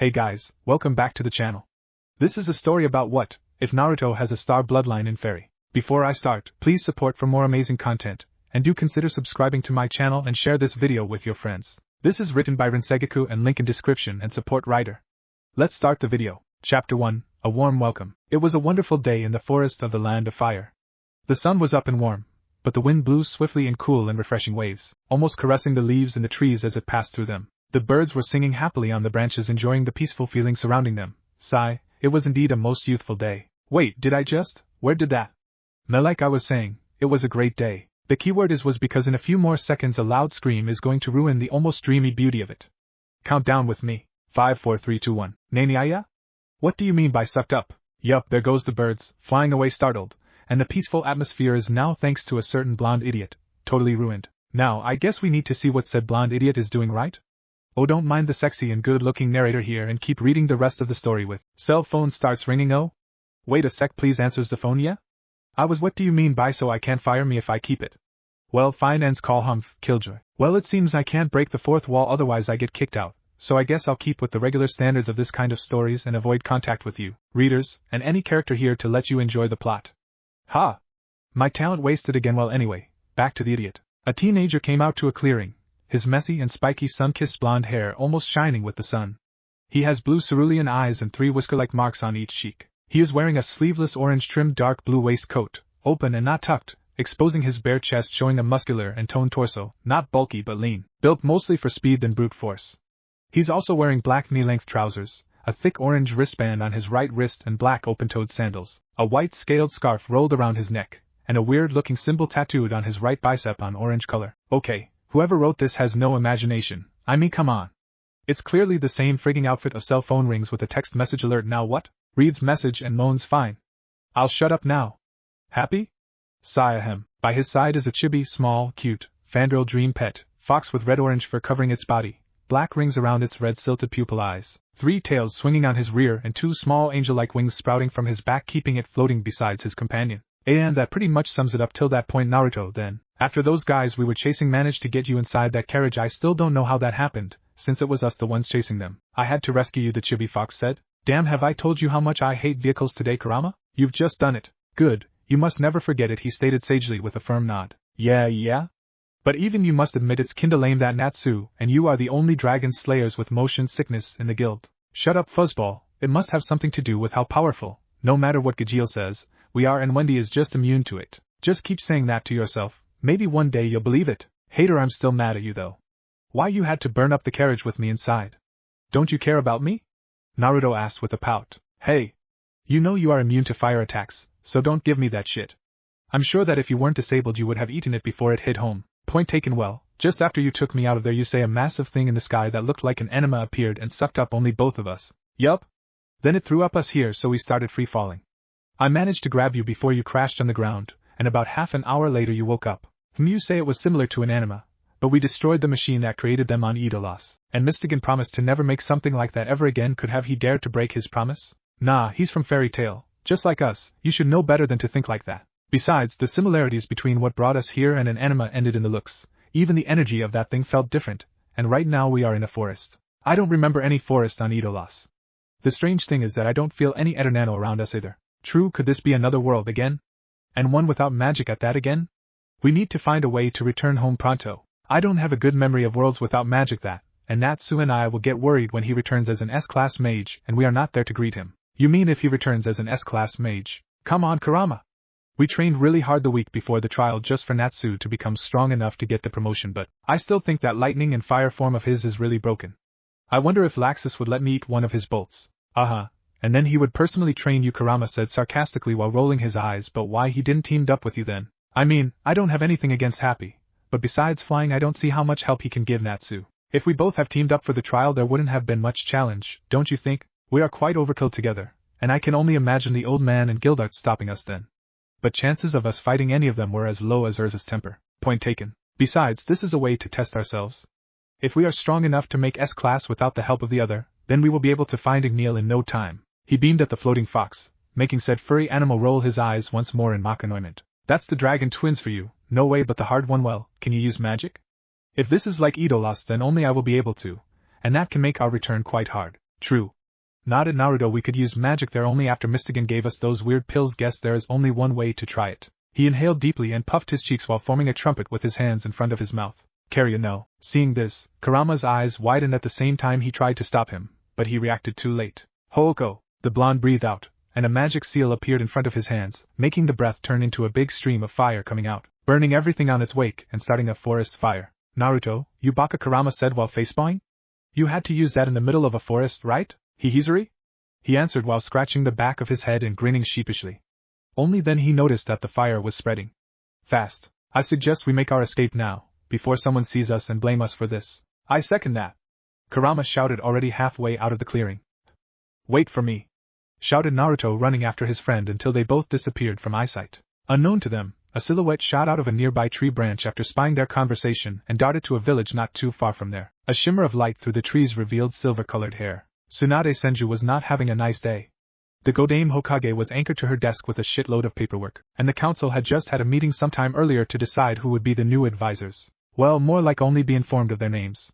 Hey guys, welcome back to the channel. This is a story about what if Naruto has a star bloodline in fairy. Before I start, please support for more amazing content, and do consider subscribing to my channel and share this video with your friends. This is written by rinsegaku and link in description and support writer. Let's start the video. Chapter 1, A Warm Welcome. It was a wonderful day in the forest of the Land of Fire. The sun was up and warm, but the wind blew swiftly in cool and refreshing waves, almost caressing the leaves and the trees as it passed through them. The birds were singing happily on the branches, enjoying the peaceful feeling surrounding them. Sigh, it was indeed a most youthful day. Wait, did I just? Where did that? Like I was saying, it was a great day. The keyword was because in a few more seconds a loud scream is going to ruin the almost dreamy beauty of it. Count down with me. 5, 4, 3, 2, 1. Naniaya? What do you mean by sucked up? Yup, there goes the birds, flying away startled, and the peaceful atmosphere is now, thanks to a certain blonde idiot, totally ruined. Now, I guess we need to see what said blonde idiot is doing, right? Oh, don't mind the sexy and good-looking narrator here and keep reading the rest of the story with. Cell phone starts ringing. Oh? Wait a sec, please. Answers the phone. Yeah? What do you mean by so I can't fire me if I keep it? Well, fine. Ends call. Humph, killjoy. Well, it seems I can't break the fourth wall, otherwise I get kicked out. So I guess I'll keep with the regular standards of this kind of stories and avoid contact with you, readers, and any character here to let you enjoy the plot. Ha! My talent wasted again. Well, anyway, back to the idiot. A teenager came out to a clearing, his messy and spiky sun-kissed blonde hair almost shining with the sun. He has blue cerulean eyes and 3 whisker-like marks on each cheek. He is wearing a sleeveless orange-trimmed dark blue waistcoat, open and not tucked, exposing his bare chest, showing a muscular and toned torso, not bulky but lean, built mostly for speed than brute force. He's also wearing black knee-length trousers, a thick orange wristband on his right wrist and black open-toed sandals, a white scaled scarf rolled around his neck, and a weird-looking symbol tattooed on his right bicep on orange color. Okay, whoever wrote this has no imagination. I mean, come on. It's clearly the same frigging outfit of cell phone rings with a text message alert. Now what? Reads message and moans fine. I'll shut up now. Happy? Sigh ahem. By his side is a chibi, small, cute, fangirl dream pet, fox with red-orange fur covering its body, black rings around its red silted pupil eyes, 3 tails swinging on his rear and 2 small angel-like wings sprouting from his back, keeping it floating besides his companion. And that pretty much sums it up till that point. Naruto, then. After those guys we were chasing managed to get you inside that carriage. I still don't know how that happened, since it was us the ones chasing them. I had to rescue you, the chibi fox said. Damn, have I told you how much I hate vehicles today, Kurama? You've just done it. Good, you must never forget it, he stated sagely with a firm nod. Yeah? But even you must admit it's kinda lame that Natsu and you are the only dragon slayers with motion sickness in the guild. Shut up, fuzzball. It must have something to do with how powerful, no matter what Gajeel says, we are, and Wendy is just immune to it. Just keep saying that to yourself. Maybe one day you'll believe it. Hater, I'm still mad at you though. Why you had to burn up the carriage with me inside? Don't you care about me? Naruto asked with a pout. Hey! You know you are immune to fire attacks, so don't give me that shit. I'm sure that if you weren't disabled you would have eaten it before it hit home. Point taken. Well, just after you took me out of there, you say a massive thing in the sky that looked like an enema appeared and sucked up only both of us. Yup. Then it threw up us here, so we started free falling. I managed to grab you before you crashed on the ground, and about half an hour later you woke up. You say it was similar to an enema, but we destroyed the machine that created them on Idolas, and Mystigan promised to never make something like that ever again. Could have he dared to break his promise? Nah, he's from Fairytale, just like us. You should know better than to think like that. Besides, the similarities between what brought us here and an enema ended in the looks. Even the energy of that thing felt different, and right now we are in a forest. I don't remember any forest on Idolas. The strange thing is that I don't feel any Eternano around us either. True, could this be another world again? And one without magic at that again? We need to find a way to return home pronto. I don't have a good memory of worlds without magic that, and Natsu and I will get worried when he returns as an S-class mage and we are not there to greet him. You mean if he returns as an S-class mage? Come on, Kurama. We trained really hard the week before the trial just for Natsu to become strong enough to get the promotion, but I still think that lightning and fire form of his is really broken. I wonder if Laxus would let me eat one of his bolts. And then he would personally train you, Kurama said sarcastically while rolling his eyes. But why he didn't teamed up with you then? I mean, I don't have anything against Happy, but besides flying I don't see how much help he can give Natsu. If we both have teamed up for the trial there wouldn't have been much challenge, don't you think? We are quite overkill together, and I can only imagine the old man and Gildart stopping us then. But chances of us fighting any of them were as low as Urza's temper. Point taken. Besides, this is a way to test ourselves. If we are strong enough to make S-class without the help of the other, then we will be able to find Igneel in no time. He beamed at the floating fox, making said furry animal roll his eyes once more in mock annoyment. That's the dragon twins for you. No way but the hard one. Well, can you use magic? If this is like Idolas then only I will be able to, and that can make our return quite hard. True. Nodded Naruto. We could use magic there only after Mystigan gave us those weird pills. Guess there is only one way to try it. He inhaled deeply and puffed his cheeks while forming a trumpet with his hands in front of his mouth. Carry no. Seeing this, Kurama's eyes widened at the same time he tried to stop him, but he reacted too late. Hooko! The blonde breathed out, and a magic seal appeared in front of his hands, making the breath turn into a big stream of fire coming out, burning everything on its wake and starting a forest fire. Naruto, you baka, Kurama said while facepalming? You had to use that in the middle of a forest, right? Hihizuri? He answered while scratching the back of his head and grinning sheepishly. Only then he noticed that the fire was spreading fast. I suggest we make our escape now, before someone sees us and blame us for this. I second that. Kurama shouted, already halfway out of the clearing. Wait for me! Shouted Naruto, running after his friend until they both disappeared from eyesight. Unknown to them, a silhouette shot out of a nearby tree branch after spying their conversation and darted to a village not too far from there. A shimmer of light through the trees revealed silver-colored hair. Tsunade Senju was not having a nice day. The Godame Hokage was anchored to her desk with a shitload of paperwork, and the council had just had a meeting sometime earlier to decide who would be the new advisors. Well, more like only be informed of their names.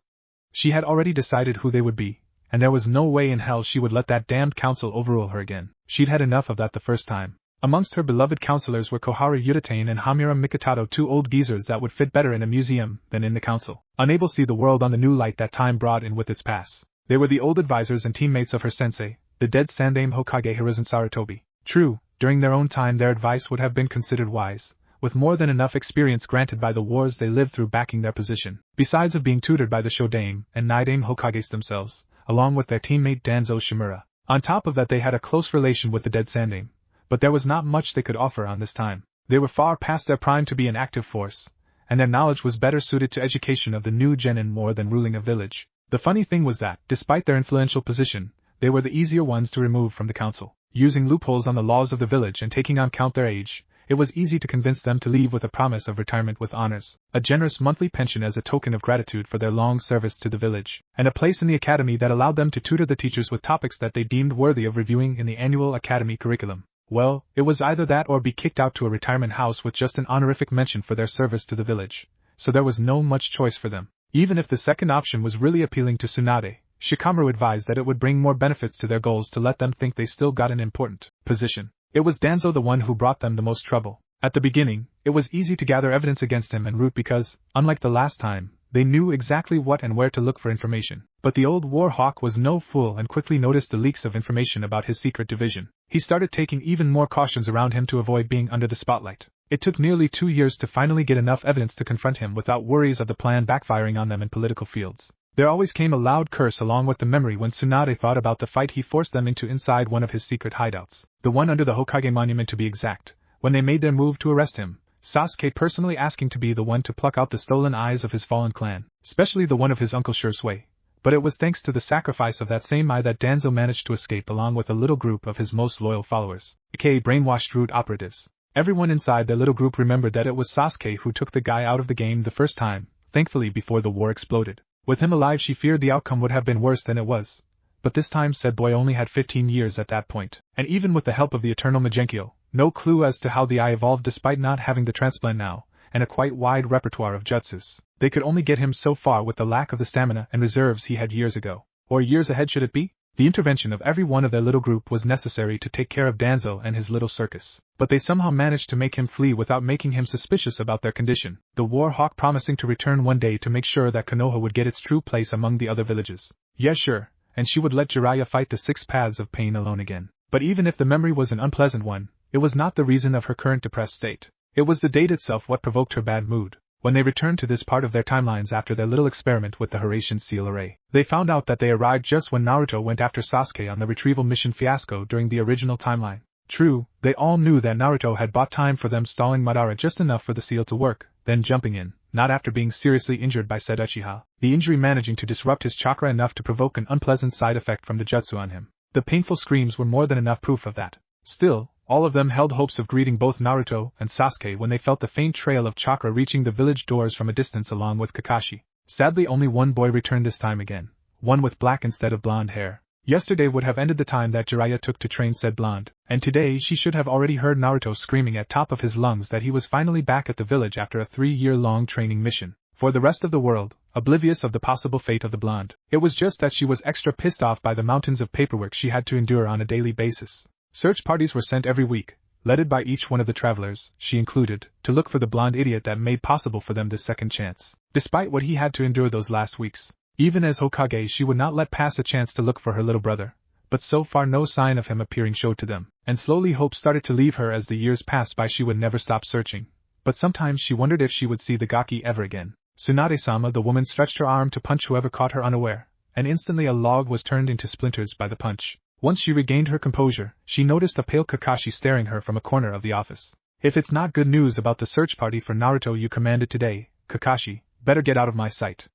She had already decided who they would be, and there was no way in hell she would let that damned council overrule her again. She'd had enough of that the first time. Amongst her beloved counselors were Koharu Yutane and Hamura Mikitato, two old geezers that would fit better in a museum than in the council. Unable to see the world on the new light that time brought in with its pass. They were the old advisors and teammates of her sensei, the dead Sandaime Hokage Hiruzen Sarutobi. True, during their own time their advice would have been considered wise, with more than enough experience granted by the wars they lived through backing their position, besides of being tutored by the Shodame and Nidaime Hokages themselves, along with their teammate Danzo Shimura. On top of that they had a close relation with the dead Sandaime, but there was not much they could offer on this time. They were far past their prime to be an active force, and their knowledge was better suited to education of the new genin more than ruling a village. The funny thing was that, despite their influential position, they were the easier ones to remove from the council. Using loopholes on the laws of the village and taking on count their age, it was easy to convince them to leave with a promise of retirement with honors, a generous monthly pension as a token of gratitude for their long service to the village, and a place in the academy that allowed them to tutor the teachers with topics that they deemed worthy of reviewing in the annual academy curriculum. Well, it was either that or be kicked out to a retirement house with just an honorific mention for their service to the village, so there was no much choice for them. Even if the second option was really appealing to Tsunade, Shikamaru advised that it would bring more benefits to their goals to let them think they still got an important position. It was Danzo the one who brought them the most trouble. At the beginning, it was easy to gather evidence against him and root because, unlike the last time, they knew exactly what and where to look for information. But the old war hawk was no fool and quickly noticed the leaks of information about his secret division. He started taking even more cautions around him to avoid being under the spotlight. It took nearly 2 years to finally get enough evidence to confront him without worries of the plan backfiring on them in political fields. There always came a loud curse along with the memory when Tsunade thought about the fight he forced them into inside one of his secret hideouts, the one under the Hokage monument to be exact, when they made their move to arrest him, Sasuke personally asking to be the one to pluck out the stolen eyes of his fallen clan, especially the one of his uncle Shursui. But it was thanks to the sacrifice of that same eye that Danzo managed to escape along with a little group of his most loyal followers, aka brainwashed root operatives. Everyone inside their little group remembered that it was Sasuke who took the guy out of the game the first time, thankfully before the war exploded. With him alive she feared the outcome would have been worse than it was. But this time said boy only had 15 years at that point, and even with the help of the eternal Magenkyo, no clue as to how the eye evolved despite not having the transplant now, and a quite wide repertoire of jutsus. They could only get him so far with the lack of the stamina and reserves he had years ago. Or years ahead should it be? The intervention of every one of their little group was necessary to take care of Danzo and his little circus. But they somehow managed to make him flee without making him suspicious about their condition, the war hawk promising to return one day to make sure that Konoha would get its true place among the other villages. Yes, sure, and she would let Jiraiya fight the 6 paths of pain alone again. But even if the memory was an unpleasant one, it was not the reason of her current depressed state. It was the date itself what provoked her bad mood. When they returned to this part of their timelines after their little experiment with the Horatian seal array, they found out that they arrived just when Naruto went after Sasuke on the retrieval mission fiasco during the original timeline. True, they all knew that Naruto had bought time for them stalling Madara just enough for the seal to work, then jumping in, not after being seriously injured by said Uchiha, the injury managing to disrupt his chakra enough to provoke an unpleasant side effect from the jutsu on him. The painful screams were more than enough proof of that. Still, all of them held hopes of greeting both Naruto and Sasuke when they felt the faint trail of chakra reaching the village doors from a distance along with Kakashi. Sadly only one boy returned this time again, one with black instead of blonde hair. Yesterday would have ended the time that Jiraiya took to train said blonde, and today she should have already heard Naruto screaming at top of his lungs that he was finally back at the village after a 3-year-long training mission. For the rest of the world, oblivious of the possible fate of the blonde. It was just that she was extra pissed off by the mountains of paperwork she had to endure on a daily basis. Search parties were sent every week, led by each one of the travelers, she included, to look for the blonde idiot that made possible for them this second chance. Despite what he had to endure those last weeks, even as Hokage she would not let pass a chance to look for her little brother. But so far no sign of him appearing showed to them, and slowly hope started to leave her as the years passed by. She would never stop searching, but sometimes she wondered if she would see the gaki ever again. Tsunade-sama, the woman, stretched her arm to punch whoever caught her unaware, and instantly a log was turned into splinters by the punch. Once she regained her composure, she noticed a pale Kakashi staring her from a corner of the office. If it's not good news about the search party for Naruto you commanded today, Kakashi, better get out of my sight.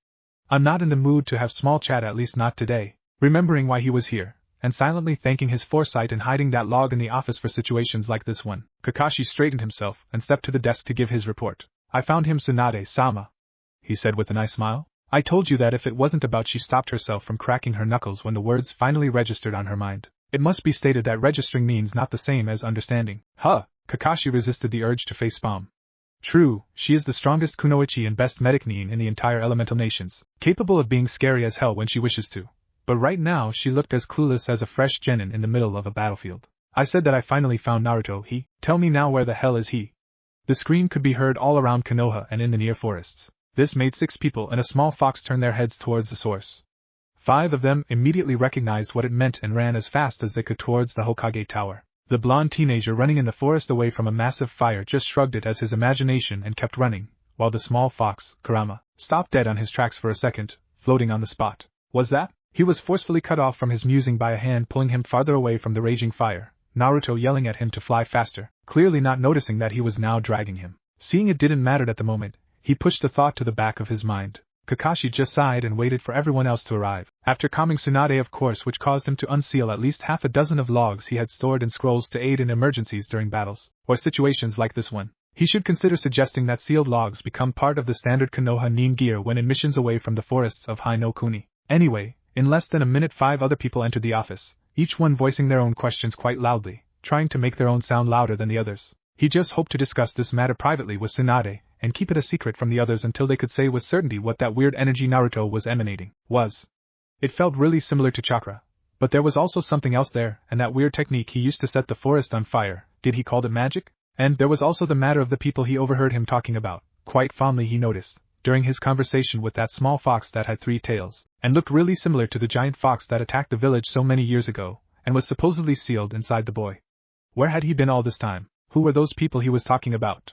I'm not in the mood to have small chat, at least not today. Remembering why he was here, and silently thanking his foresight in hiding that log in the office for situations like this one, Kakashi straightened himself and stepped to the desk to give his report. I found him, Tsunade-sama, he said with a nice smile. I told you that if it wasn't about. She stopped herself from cracking her knuckles when the words finally registered on her mind. It must be stated that registering means not the same as understanding. Kakashi resisted the urge to facepalm. True, she is the strongest kunoichi and best medic nin in the entire elemental nations, capable of being scary as hell when she wishes to. But right now she looked as clueless as a fresh genin in the middle of a battlefield. I said that I finally found Naruto. Tell me now, where the hell is he? The scream could be heard all around Konoha and in the near forests. This made 6 people and a small fox turn their heads towards the source. 5 of them immediately recognized what it meant and ran as fast as they could towards the Hokage Tower. The blonde teenager running in the forest away from a massive fire just shrugged it as his imagination and kept running, while the small fox, Kurama, stopped dead on his tracks for a second, floating on the spot. Was that? He was forcefully cut off from his musing by a hand pulling him farther away from the raging fire, Naruto yelling at him to fly faster, clearly not noticing that he was now dragging him. Seeing it didn't matter at the moment, he pushed the thought to the back of his mind. Kakashi just sighed and waited for everyone else to arrive. After calming Tsunade, of course, which caused him to unseal at least half a dozen of logs he had stored in scrolls to aid in emergencies during battles, or situations like this one. He should consider suggesting that sealed logs become part of the standard Konoha nin gear when in missions away from the forests of Hai no Kuni. Anyway, in less than a minute 5 other people entered the office, each one voicing their own questions quite loudly, trying to make their own sound louder than the others. He just hoped to discuss this matter privately with Tsunade, and keep it a secret from the others until they could say with certainty what that weird energy Naruto was emanating was. It felt really similar to chakra, but there was also something else there, and that weird technique he used to set the forest on fire, did he call it magic? And there was also the matter of the people he overheard him talking about, quite fondly he noticed, during his conversation with that small fox that had 3 tails, and looked really similar to the giant fox that attacked the village so many years ago, and was supposedly sealed inside the boy. Where had he been all this time? Who were those people he was talking about?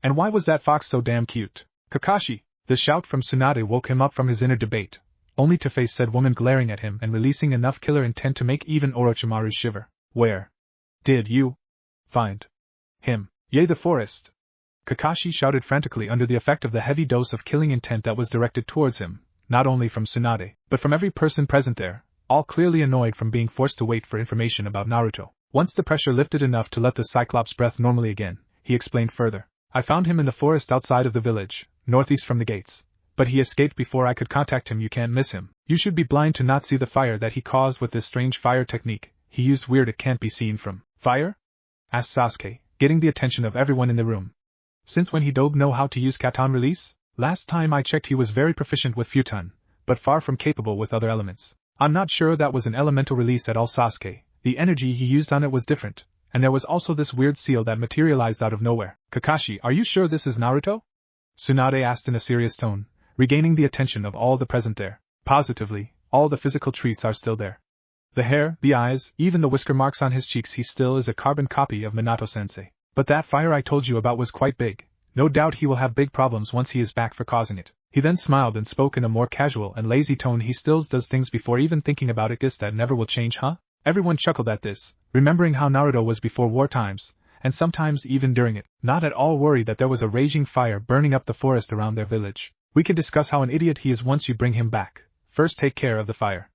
And why was that fox so damn cute? Kakashi! The shout from Tsunade woke him up from his inner debate, only to face said woman glaring at him and releasing enough killer intent to make even Orochimaru shiver. Where did you find him? Yea, the forest! Kakashi shouted frantically under the effect of the heavy dose of killing intent that was directed towards him, not only from Tsunade, but from every person present there, all clearly annoyed from being forced to wait for information about Naruto. Once the pressure lifted enough to let the Cyclops breath normally again, he explained further. I found him in the forest outside of the village, northeast from the gates. But he escaped before I could contact him. You can't miss him. You should be blind to not see the fire that he caused with this strange fire technique he used. Weird, it can't be seen from fire? Asked Sasuke, getting the attention of everyone in the room. Since when he dobe know how to use Katon release? Last time I checked he was very proficient with Futon, but far from capable with other elements. I'm not sure that was an elemental release at all, Sasuke. The energy he used on it was different, and there was also this weird seal that materialized out of nowhere. Kakashi, are you sure this is Naruto? Tsunade asked in a serious tone, regaining the attention of all the present there. Positively, all the physical traits are still there. The hair, the eyes, even the whisker marks on his cheeks. He still is a carbon copy of Minato-sensei. But that fire I told you about was quite big. No doubt he will have big problems once he is back for causing it. He then smiled and spoke in a more casual and lazy tone. He still does things before even thinking about it. Guess that never will change, huh? Everyone chuckled at this, remembering how Naruto was before war times, and sometimes even during it, not at all worried that there was a raging fire burning up the forest around their village. We can discuss how an idiot he is once you bring him back. First take care of the fire.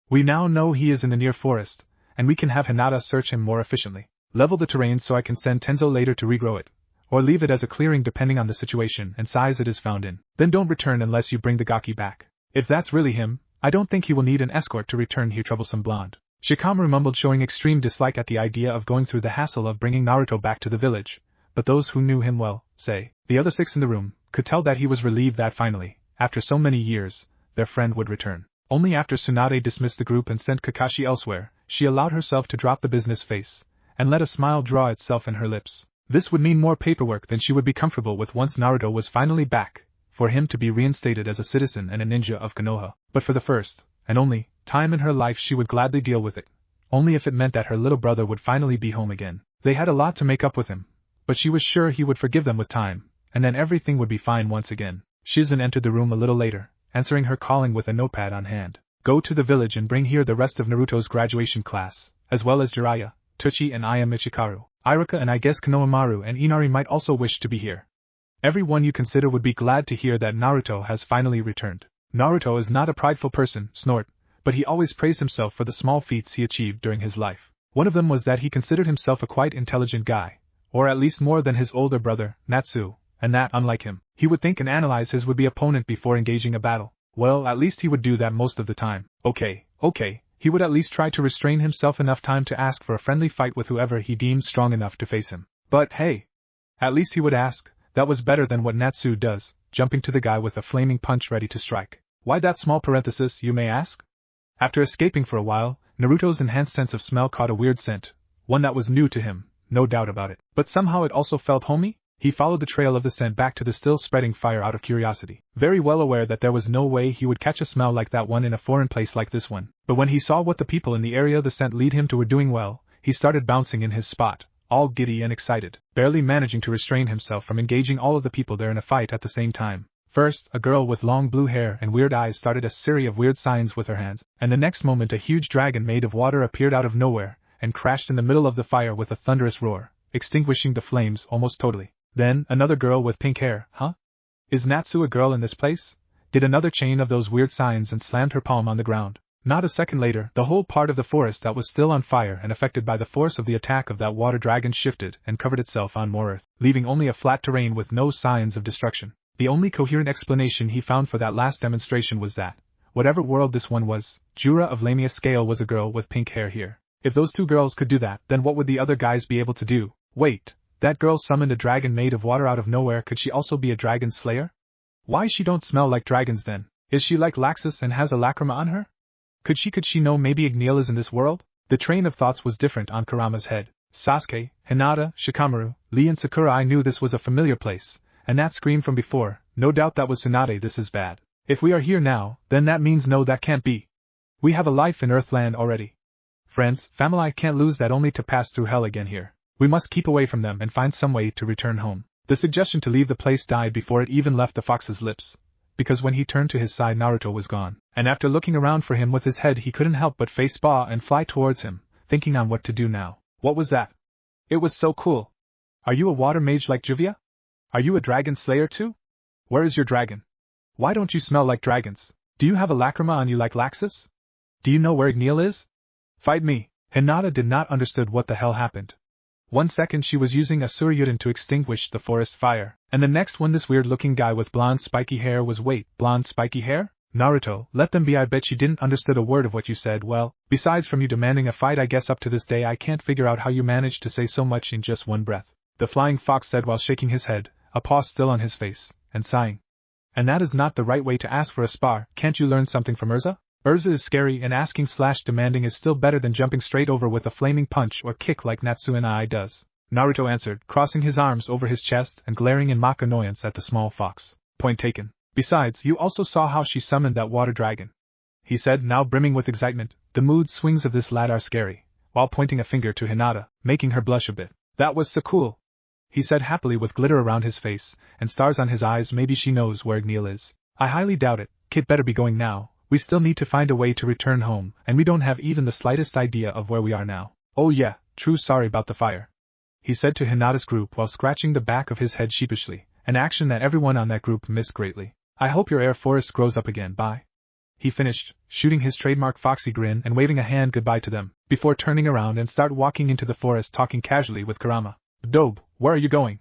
We now know he is in the near forest, and we can have Hinata search him more efficiently. Level the terrain so I can send Tenzo later to regrow it, or leave it as a clearing depending on the situation and size it is found in. Then don't return unless you bring the Gaki back. If that's really him, I don't think he will need an escort to return here. Troublesome blonde. Shikamaru mumbled, showing extreme dislike at the idea of going through the hassle of bringing Naruto back to the village, but those who knew him well, say, the other 6 in the room, could tell that he was relieved that finally, after so many years, their friend would return. Only after Tsunade dismissed the group and sent Kakashi elsewhere, she allowed herself to drop the business face, and let a smile draw itself in her lips. This would mean more paperwork than she would be comfortable with once Naruto was finally back, for him to be reinstated as a citizen and a ninja of Konoha. But for the first, and only, time in her life she would gladly deal with it, only if it meant that her little brother would finally be home again. They had a lot to make up with him, but she was sure he would forgive them with time, and then everything would be fine once again. Shizen entered the room a little later, answering her calling with a notepad on hand. Go to the village and bring here the rest of Naruto's graduation class, as well as Jiraiya, Tuchi and Aya Michikaru, Iruka and I guess Konohamaru and Inari might also wish to be here. Everyone you consider would be glad to hear that Naruto has finally returned. Naruto is not a prideful person, snort, but he always praised himself for the small feats he achieved during his life. One of them was that he considered himself a quite intelligent guy, or at least more than his older brother, Natsu, and that, unlike him, he would think and analyze his would-be opponent before engaging a battle. Well, at least he would do that most of the time. Okay, he would at least try to restrain himself enough time to ask for a friendly fight with whoever he deemed strong enough to face him. But hey, at least he would ask. That was better than what Natsu does, jumping to the guy with a flaming punch ready to strike. Why that small parenthesis, you may ask? After escaping for a while, Naruto's enhanced sense of smell caught a weird scent, one that was new to him, no doubt about it. But somehow it also felt homey? He followed the trail of the scent back to the still-spreading fire out of curiosity, very well aware that there was no way he would catch a smell like that one in a foreign place like this one. But when he saw what the people in the area the scent lead him to were doing well, he started bouncing in his spot, all giddy and excited, barely managing to restrain himself from engaging all of the people there in a fight at the same time. First, a girl with long blue hair and weird eyes started a series of weird signs with her hands, and the next moment a huge dragon made of water appeared out of nowhere, and crashed in the middle of the fire with a thunderous roar, extinguishing the flames almost totally. Then, another girl with pink hair, huh? Is Natsu a girl in this place? Did another chain of those weird signs and slammed her palm on the ground. Not a second later, the whole part of the forest that was still on fire and affected by the force of the attack of that water dragon shifted and covered itself on more earth, leaving only a flat terrain with no signs of destruction. The only coherent explanation he found for that last demonstration was that, whatever world this one was, Jura of Lamia Scale was a girl with pink hair here. If those two girls could do that, then what would the other guys be able to do? Wait, that girl summoned a dragon made of water out of nowhere. Could she also be a dragon slayer? Why she don't smell like dragons then? Is she like Laxus and has a lacrima on her? Could she know maybe Igneel is in this world? The train of thoughts was different on Kurama's head. Sasuke, Hinata, Shikamaru, Lee and Sakura. I knew this was a familiar place, and that scream from before, no doubt that was Tsunade. This is bad. If we are here now, then that means no, that can't be. We have a life in Earthland already. Friends, family can't lose that only to pass through hell again here. We must keep away from them and find some way to return home. The suggestion to leave the place died before it even left the fox's lips, because when he turned to his side Naruto was gone, and after looking around for him with his head he couldn't help but face Ba and fly towards him, thinking on what to do now. What was that? It was so cool. Are you a water mage like Juvia? Are you a dragon slayer too? Where is your dragon? Why don't you smell like dragons? Do you have a lacrima on you like Laxus? Do you know where Igneel is? Fight me. Hinata did not understood what the hell happened. 1 second she was using a Suryuden to extinguish the forest fire, and the next one this weird-looking guy with blonde spiky hair was blonde spiky hair? Naruto, let them be. I bet you didn't understood a word of what you said. Well, besides from you demanding a fight, I guess up to this day I can't figure out how you managed to say so much in just one breath. The flying fox said while shaking his head, a paw still on his face, and sighing. And that is not the right way to ask for a spar. Can't you learn something from Urza? Urza is scary and asking/demanding is still better than jumping straight over with a flaming punch or kick like Natsu and I does. Naruto answered, crossing his arms over his chest and glaring in mock annoyance at the small fox. Point taken. Besides, you also saw how she summoned that water dragon, he said, now brimming with excitement. The mood swings of this lad are scary, while pointing a finger to Hinata, making her blush a bit. That was so cool, he said happily with glitter around his face and stars on his eyes. Maybe she knows where Igneel is. I highly doubt it. Kid better be going now. We still need to find a way to return home, and we don't have even the slightest idea of where we are now. Oh yeah, true, sorry about the fire, he said to Hinata's group while scratching the back of his head sheepishly, an action that everyone on that group missed greatly. I hope your air forest grows up again. Bye. He finished, shooting his trademark foxy grin and waving a hand goodbye to them, before turning around and start walking into the forest talking casually with Kurama. Dobe, where are you going?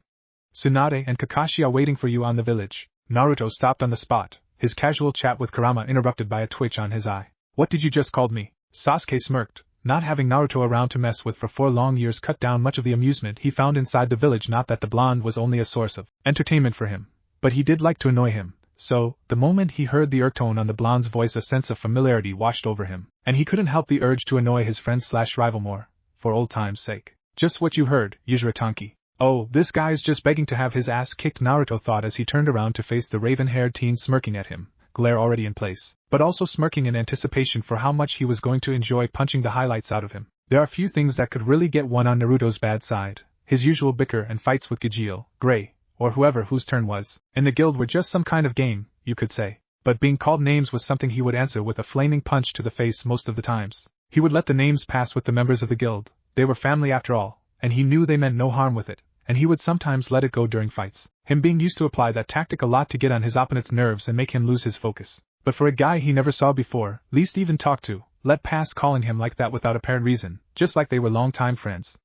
Tsunade and Kakashi are waiting for you on the village. Naruto stopped on the spot, his casual chat with Kurama interrupted by a twitch on his eye. What did you just call me? Sasuke smirked. Not having Naruto around to mess with for 4 long years cut down much of the amusement he found inside the village. Not that the blonde was only a source of entertainment for him, but he did like to annoy him, so, the moment he heard the tone on the blonde's voice, a sense of familiarity washed over him, and he couldn't help the urge to annoy his friend/rival more, for old time's sake. Just what you heard, Yuzuru Tanki. Oh, this guy's just begging to have his ass kicked, Naruto thought as he turned around to face the raven-haired teen smirking at him, glare already in place, but also smirking in anticipation for how much he was going to enjoy punching the highlights out of him. There are few things that could really get one on Naruto's bad side. His usual bicker and fights with Gajeel, Gray, or whoever whose turn was in the guild were just some kind of game, you could say. But being called names was something he would answer with a flaming punch to the face most of the times. He would let the names pass with the members of the guild. They were family after all, and he knew they meant no harm with it, and he would sometimes let it go during fights. Him being used to apply that tactic a lot to get on his opponent's nerves and make him lose his focus. But for a guy he never saw before, least even talked to, let pass calling him like that without apparent reason, just like they were long-time friends.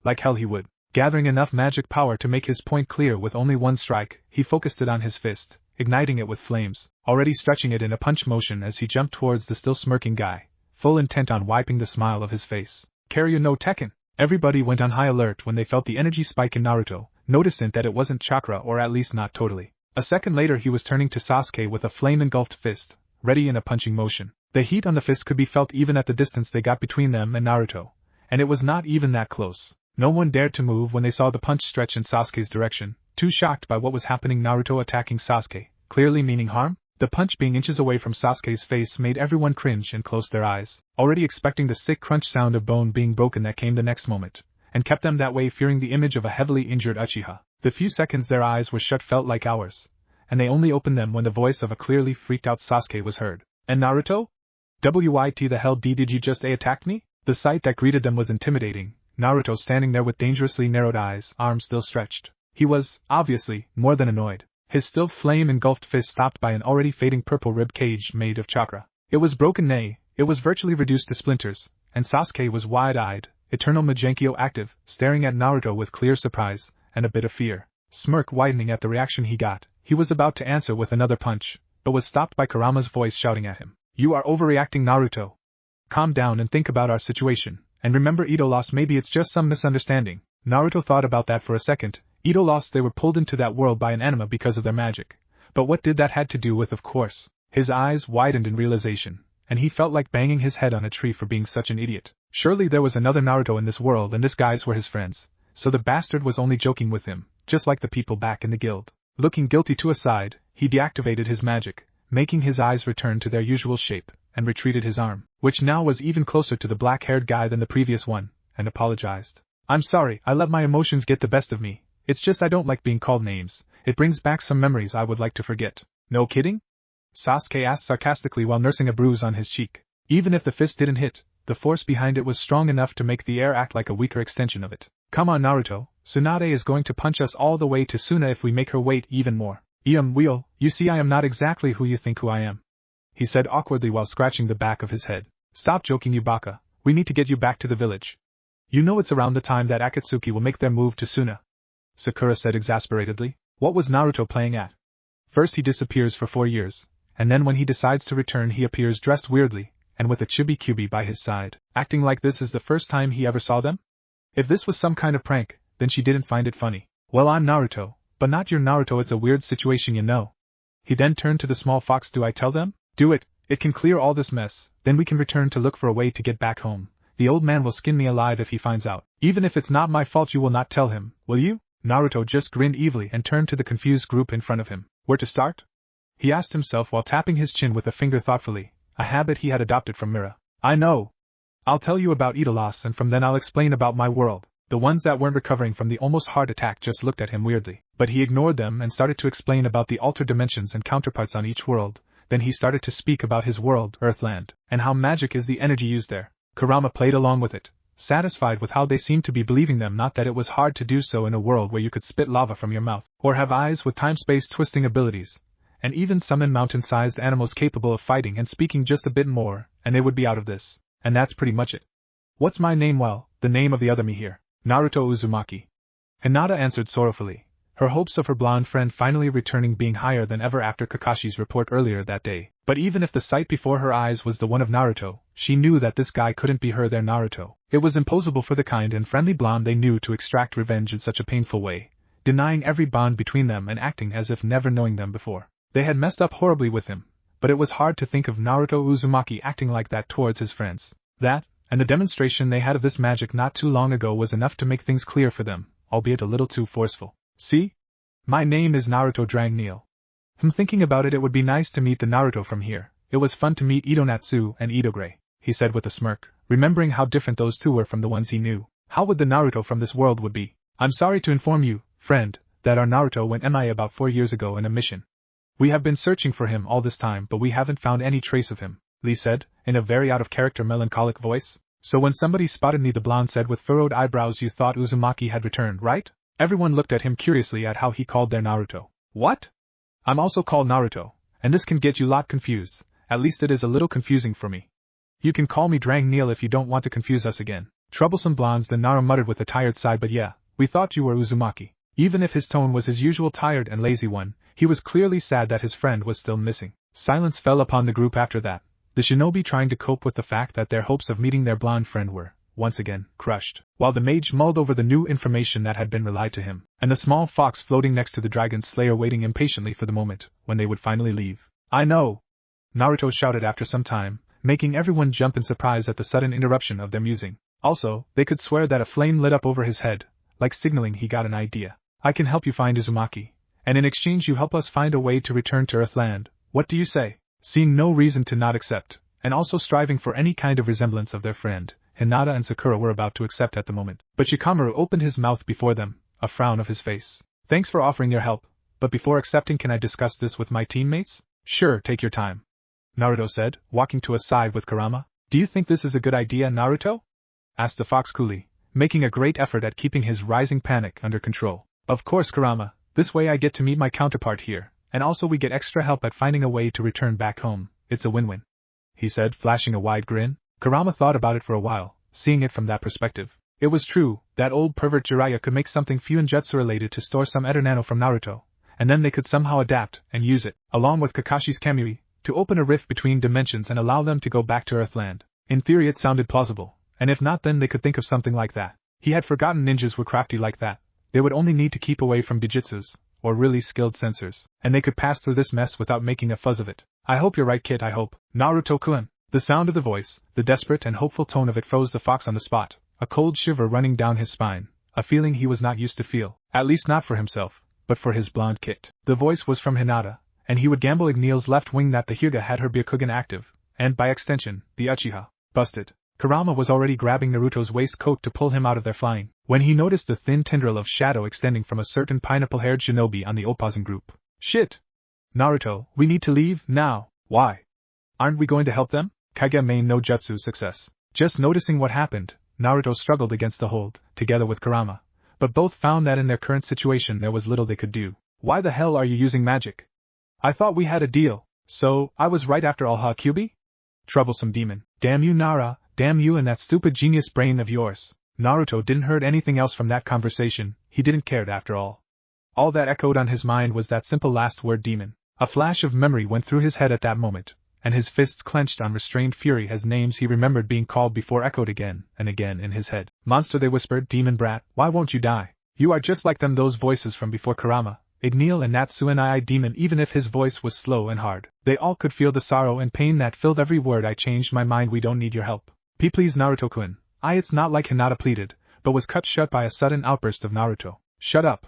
Like hell he would. Gathering enough magic power to make his point clear with only one strike, he focused it on his fist, igniting it with flames, already stretching it in a punch motion as he jumped towards the still smirking guy, full intent on wiping the smile of his face. Karyu no Tekken. Everybody went on high alert when they felt the energy spike in Naruto, noticing that it wasn't chakra, or at least not totally. A second later he was turning to Sasuke with a flame-engulfed fist, ready in a punching motion. The heat on the fist could be felt even at the distance they got between them and Naruto, and it was not even that close. No one dared to move when they saw the punch stretch in Sasuke's direction, too shocked by what was happening. Naruto attacking Sasuke, clearly meaning harm? The punch being inches away from Sasuke's face made everyone cringe and close their eyes, already expecting the sick crunch sound of bone being broken that came the next moment, and kept them that way, fearing the image of a heavily injured Uchiha. The few seconds their eyes were shut felt like hours, and they only opened them when the voice of a clearly freaked out Sasuke was heard. And Naruto? What the hell did you just attack me? The sight that greeted them was intimidating. Naruto standing there with dangerously narrowed eyes, arms still stretched. He was, obviously, more than annoyed. His still flame-engulfed fist stopped by an already fading purple rib cage made of chakra. It was broken, nay, it was virtually reduced to splinters, and Sasuke was wide-eyed, eternal Magenkyo active, staring at Naruto with clear surprise, and a bit of fear. Smirk widening at the reaction he got, he was about to answer with another punch, but was stopped by Kurama's voice shouting at him. You are overreacting, Naruto. Calm down and think about our situation, and remember Ito lost. Maybe it's just some misunderstanding. Naruto thought about that for a second. Ito lost. They were pulled into that world by an anima because of their magic. But what did that had to do with? Of course. His eyes widened in realization, and he felt like banging his head on a tree for being such an idiot. Surely there was another Naruto in this world, and this guys were his friends. So the bastard was only joking with him, just like the people back in the guild. Looking guilty to a side, he deactivated his magic, making his eyes return to their usual shape, and retreated his arm, which now was even closer to the black-haired guy than the previous one, and apologized. I'm sorry, I let my emotions get the best of me. It's just I don't like being called names. It brings back some memories I would like to forget. No kidding? Sasuke asked sarcastically while nursing a bruise on his cheek. Even if the fist didn't hit, the force behind it was strong enough to make the air act like a weaker extension of it. Come on, Naruto, Tsunade is going to punch us all the way to Suna if we make her wait even more. Wheel, you see I am not exactly who you think who I am, he said awkwardly while scratching the back of his head. Stop joking, you baka. We need to get you back to the village. You know it's around the time that Akatsuki will make their move to Suna, Sakura said exasperatedly. What was Naruto playing at? First he disappears for 4 years, and then when he decides to return he appears dressed weirdly, and with a chibi-cubi by his side, acting like this is the first time he ever saw them? If this was some kind of prank, then she didn't find it funny. Well, I'm Naruto, but not your Naruto. It's a weird situation, you know. He then turned to the small fox. Do I tell them? Do it. It can clear all this mess, then we can return to look for a way to get back home. The old man will skin me alive if he finds out. Even if it's not my fault, you will not tell him, will you? Naruto just grinned evilly and turned to the confused group in front of him. Where to start? He asked himself while tapping his chin with a finger thoughtfully, a habit he had adopted from Mira. I know. I'll tell you about Idolos, and from then I'll explain about my world. The ones that weren't recovering from the almost heart attack just looked at him weirdly, but he ignored them and started to explain about the altered dimensions and counterparts on each world. Then he started to speak about his world, Earthland, and how magic is the energy used there. Kurama played along with it, satisfied with how they seemed to be believing them, not that it was hard to do so in a world where you could spit lava from your mouth, or have eyes with time-space twisting abilities, and even summon mountain-sized animals capable of fighting and speaking just a bit more, and they would be out of this. And that's pretty much it. What's my name? Well, the name of the other me here. Naruto Uzumaki. Hinata answered sorrowfully, her hopes of her blonde friend finally returning being higher than ever after Kakashi's report earlier that day. But even if the sight before her eyes was the one of Naruto, she knew that this guy couldn't be her their Naruto. It was impossible for the kind and friendly blonde they knew to extract revenge in such a painful way, denying every bond between them and acting as if never knowing them before. They had messed up horribly with him, but it was hard to think of Naruto Uzumaki acting like that towards his friends. That, and the demonstration they had of this magic not too long ago was enough to make things clear for them, albeit a little too forceful. See? My name is Naruto Drang Neil. Thinking about it would be nice to meet the Naruto from here. It was fun to meet Idonatsu and Idogray, he said with a smirk, remembering how different those two were from the ones he knew. How would the Naruto from this world would be? I'm sorry to inform you, friend, that our Naruto went MIA about 4 years ago in a mission. We have been searching for him all this time but we haven't found any trace of him, Lee said, in a very out-of-character melancholic voice. So when somebody spotted me, the blonde said with furrowed eyebrows, you thought Uzumaki had returned, right? Everyone looked at him curiously at how he called their Naruto. What? I'm also called Naruto, and this can get you lot confused, at least it is a little confusing for me. You can call me Drang Neil if you don't want to confuse us again. Troublesome blondes, the Naru muttered with a tired sigh, but yeah, we thought you were Uzumaki. Even if his tone was his usual tired and lazy one, he was clearly sad that his friend was still missing. Silence fell upon the group after that, the shinobi trying to cope with the fact that their hopes of meeting their blonde friend were, once again, crushed, while the mage mulled over the new information that had been relayed to him, and the small fox floating next to the dragon slayer waiting impatiently for the moment when they would finally leave. I know! Naruto shouted after some time, making everyone jump in surprise at the sudden interruption of their musing. Also, they could swear that a flame lit up over his head, like signaling he got an idea. I can help you find Uzumaki, and in exchange you help us find a way to return to Earthland. What do you say? Seeing no reason to not accept, and also striving for any kind of resemblance of their friend, Hinata and Sakura were about to accept at the moment. But Shikamaru opened his mouth before them, a frown of his face. Thanks for offering your help, but before accepting, can I discuss this with my teammates? Sure, take your time, Naruto said, walking to a side with Kurama. Do you think this is a good idea, Naruto? Asked the fox coolly, making a great effort at keeping his rising panic under control. Of course, Kurama, this way I get to meet my counterpart here, and also we get extra help at finding a way to return back home. It's a win-win, he said, flashing a wide grin. Kurama thought about it for a while, seeing it from that perspective. It was true, that old pervert Jiraiya could make something Fuinjutsu related to store some Eternano from Naruto, and then they could somehow adapt and use it, along with Kakashi's Kamui, to open a rift between dimensions and allow them to go back to Earthland. In theory it sounded plausible, and if not then they could think of something like that. He had forgotten ninjas were crafty like that. They would only need to keep away from bijutsus, or really skilled censors, and they could pass through this mess without making a fuzz of it. I hope you're right, kid, I hope. Naruto-kun. The sound of the voice, the desperate and hopeful tone of it froze the fox on the spot, a cold shiver running down his spine, a feeling he was not used to feel, at least not for himself, but for his blonde kit. The voice was from Hinata, and he would gamble Igneal's left wing that the Hyuga had her Byakugan active, and by extension, the Uchiha. Busted. Kurama was already grabbing Naruto's waistcoat to pull him out of their flying, when he noticed the thin tendril of shadow extending from a certain pineapple-haired shinobi on the opposing group. Shit! Naruto, we need to leave, now. Why? Aren't we going to help them? Kage main no jutsu success. Just noticing what happened, Naruto struggled against the hold, together with Kurama, but both found that in their current situation there was little they could do. Why the hell are you using magic? I thought we had a deal, so, I was right after all, huh, Kyubi? Troublesome demon. Damn you, Nara, damn you and that stupid genius brain of yours. Naruto didn't heard anything else from that conversation, he didn't care after all. All that echoed on his mind was that simple last word, demon. A flash of memory went through his head at that moment, and his fists clenched on restrained fury as names he remembered being called before echoed again and again in his head. Monster, they whispered, demon brat, why won't you die? You are just like them, those voices from before Kurama, Igneal and Natsu and I demon. Even if his voice was slow and hard, they all could feel the sorrow and pain that filled every word. I changed my mind, we don't need your help. Please Naruto-kun. It's not like Hinata pleaded, but was cut shut by a sudden outburst of Naruto. Shut up!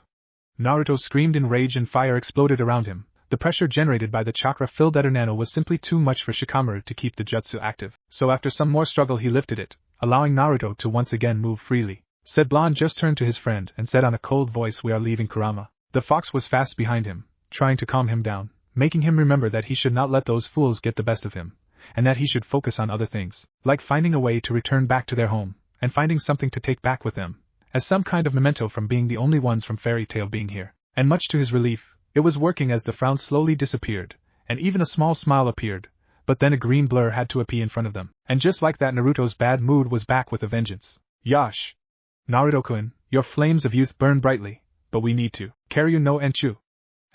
Naruto screamed in rage and fire exploded around him. The pressure generated by the chakra-filled Eternano was simply too much for Shikamaru to keep the jutsu active, so after some more struggle he lifted it, allowing Naruto to once again move freely. Said blonde just turned to his friend and said on a cold voice, we are leaving Kurama. The fox was fast behind him, trying to calm him down, making him remember that he should not let those fools get the best of him, and that he should focus on other things, like finding a way to return back to their home, and finding something to take back with them, as some kind of memento from being the only ones from Fairy Tail being here. And much to his relief, it was working as the frown slowly disappeared, and even a small smile appeared, but then a green blur had to appear in front of them, and just like that Naruto's bad mood was back with a vengeance. Yash! Naruto-kun, your flames of youth burn brightly, but we need to. Karyu no Enchu.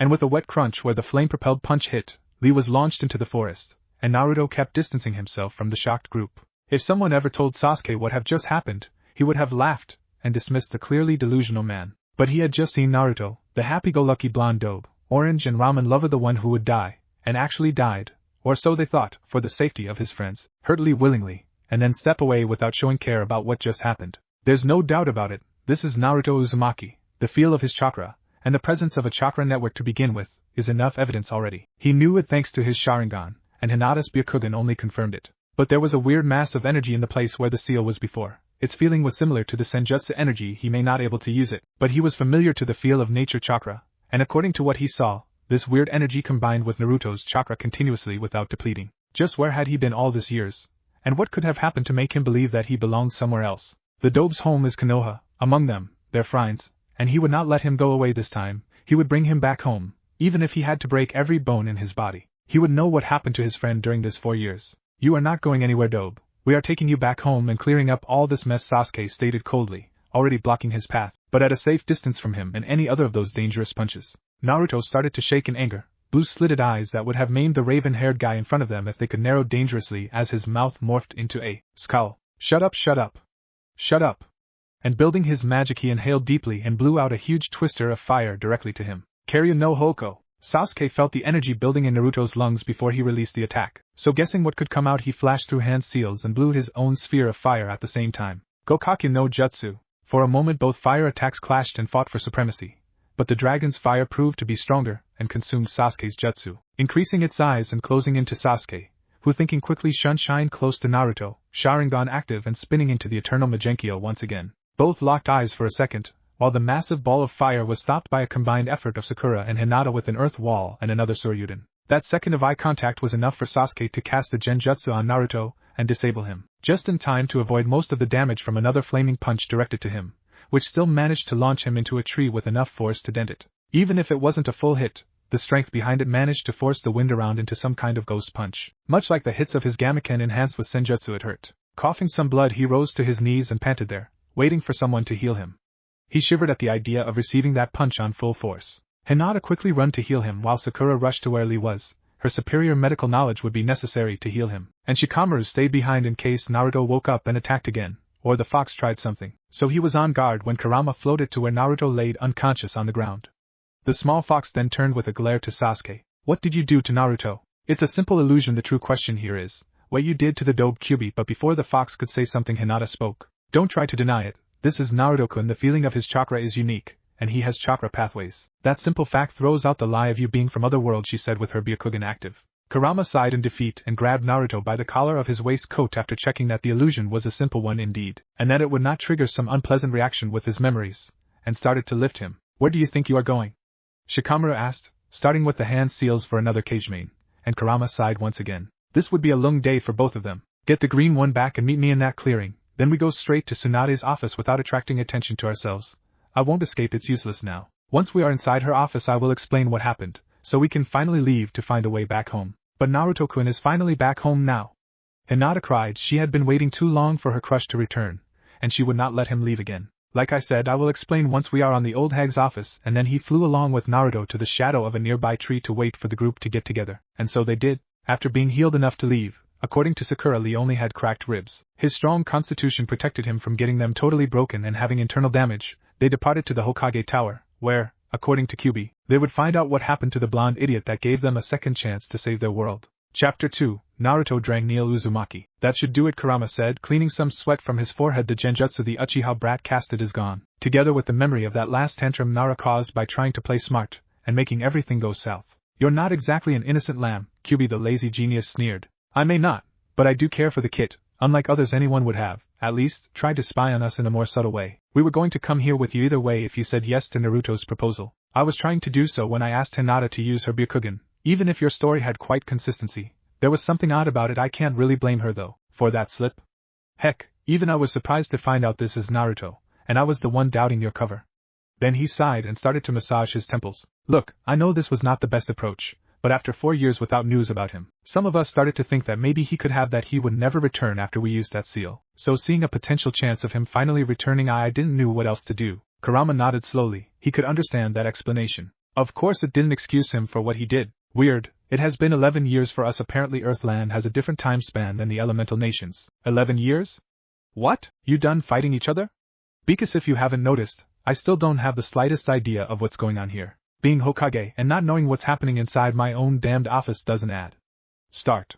And with a wet crunch where the flame-propelled punch hit, Lee was launched into the forest, and Naruto kept distancing himself from the shocked group. If someone ever told Sasuke what had just happened, he would have laughed and dismissed the clearly delusional man. But he had just seen Naruto, the happy-go-lucky blonde dobe, orange and ramen lover, the one who would die, and actually died, or so they thought, for the safety of his friends, hurtily willingly, and then step away without showing care about what just happened. There's no doubt about it, this is Naruto Uzumaki. The feel of his chakra, and the presence of a chakra network to begin with, is enough evidence already. He knew it thanks to his Sharingan, and Hinata's Byakugan only confirmed it. But there was a weird mass of energy in the place where the seal was before. Its feeling was similar to the Senjutsu energy. He may not able to use it, but he was familiar to the feel of nature chakra, and according to what he saw, this weird energy combined with Naruto's chakra continuously without depleting. Just where had he been all these years? And what could have happened to make him believe that he belonged somewhere else? The Dobe's home is Konoha, among them, their friends, and he would not let him go away this time. He would bring him back home, even if he had to break every bone in his body. He would know what happened to his friend during this 4 years. You are not going anywhere, Dobe. We are taking you back home and clearing up all this mess, Sasuke stated coldly, already blocking his path, but at a safe distance from him and any other of those dangerous punches. Naruto started to shake in anger, blue slitted eyes that would have maimed the raven-haired guy in front of them if they could narrow dangerously as his mouth morphed into a scowl. Shut up, shut up. Shut up. And building his magic, he inhaled deeply and blew out a huge twister of fire directly to him. Karyu no Hoko. Sasuke felt the energy building in Naruto's lungs before he released the attack, so guessing what could come out, he flashed through hand seals and blew his own sphere of fire at the same time. Gokakyu no Jutsu. For a moment both fire attacks clashed and fought for supremacy, but the dragon's fire proved to be stronger and consumed Sasuke's jutsu, increasing its size and closing into Sasuke, who thinking quickly shined close to Naruto, Sharingan active and spinning into the eternal Magenkyo once again. Both locked eyes for a second, while the massive ball of fire was stopped by a combined effort of Sakura and Hinata with an earth wall and another Suryuden. That second of eye contact was enough for Sasuke to cast the Genjutsu on Naruto and disable him, just in time to avoid most of the damage from another flaming punch directed to him, which still managed to launch him into a tree with enough force to dent it. Even if it wasn't a full hit, the strength behind it managed to force the wind around into some kind of ghost punch. Much like the hits of his Gamaken enhanced with Senjutsu, it hurt. Coughing some blood, he rose to his knees and panted there, waiting for someone to heal him. He shivered at the idea of receiving that punch on full force. Hinata quickly ran to heal him while Sakura rushed to where Lee was. Her superior medical knowledge would be necessary to heal him, and Shikamaru stayed behind in case Naruto woke up and attacked again, or the fox tried something, so he was on guard when Kurama floated to where Naruto laid unconscious on the ground. The small fox then turned with a glare to Sasuke. What did you do to Naruto? It's a simple illusion. The true question here is, what you did to the Dobe Kyubi. But before the fox could say something, Hinata spoke. Don't try to deny it. This is Naruto-kun. The feeling of his chakra is unique, and he has chakra pathways. That simple fact throws out the lie of you being from other world, she said with her Byakugan active. Kurama sighed in defeat and grabbed Naruto by the collar of his waistcoat after checking that the illusion was a simple one indeed, and that it would not trigger some unpleasant reaction with his memories, and started to lift him. Where do you think you are going? Shikamaru asked, starting with the hand seals for another cage main, and Kurama sighed once again. This would be a long day for both of them. Get the green one back and meet me in that clearing, then we go straight to Tsunade's office without attracting attention to ourselves. I won't escape, it's useless now. Once we are inside her office I will explain what happened, so we can finally leave to find a way back home. But Naruto-kun is finally back home now. Hinata cried. She had been waiting too long for her crush to return, and she would not let him leave again. Like I said, I will explain once we are on the old hag's office. And then he flew along with Naruto to the shadow of a nearby tree to wait for the group to get together, and so they did. After being healed enough to leave, according to Sakura, Lee only had cracked ribs. His strong constitution protected him from getting them totally broken and having internal damage. They departed to the Hokage Tower, where, according to Kyubi, they would find out what happened to the blonde idiot that gave them a second chance to save their world. Chapter 2, Naruto drank Neil Uzumaki. That should do it, Kurama said, cleaning some sweat from his forehead. The Genjutsu the Uchiha brat casted is gone, together with the memory of that last tantrum Nara caused by trying to play smart, and making everything go south. You're not exactly an innocent lamb, Kyubi the lazy genius sneered. I may not, but I do care for the kid, unlike others anyone would have, at least, tried to spy on us in a more subtle way. We were going to come here with you either way if you said yes to Naruto's proposal. I was trying to do so when I asked Hinata to use her Byakugan. Even if your story had quite consistency, there was something odd about it. I can't really blame her though, for that slip. Heck, even I was surprised to find out this is Naruto, and I was the one doubting your cover. Then he sighed and started to massage his temples. Look, I know this was not the best approach, but after 4 years without news about him, some of us started to think that maybe he could have that he would never return after we used that seal. So seeing a potential chance of him finally returning, I didn't know what else to do. Kurama nodded slowly. He could understand that explanation. Of course it didn't excuse him for what he did. Weird, it has been 11 years for us. Apparently Earthland has a different time span than the elemental nations. 11 years? What? You done fighting each other? Because if you haven't noticed, I still don't have the slightest idea of what's going on here. Being Hokage and not knowing what's happening inside my own damned office doesn't add. Start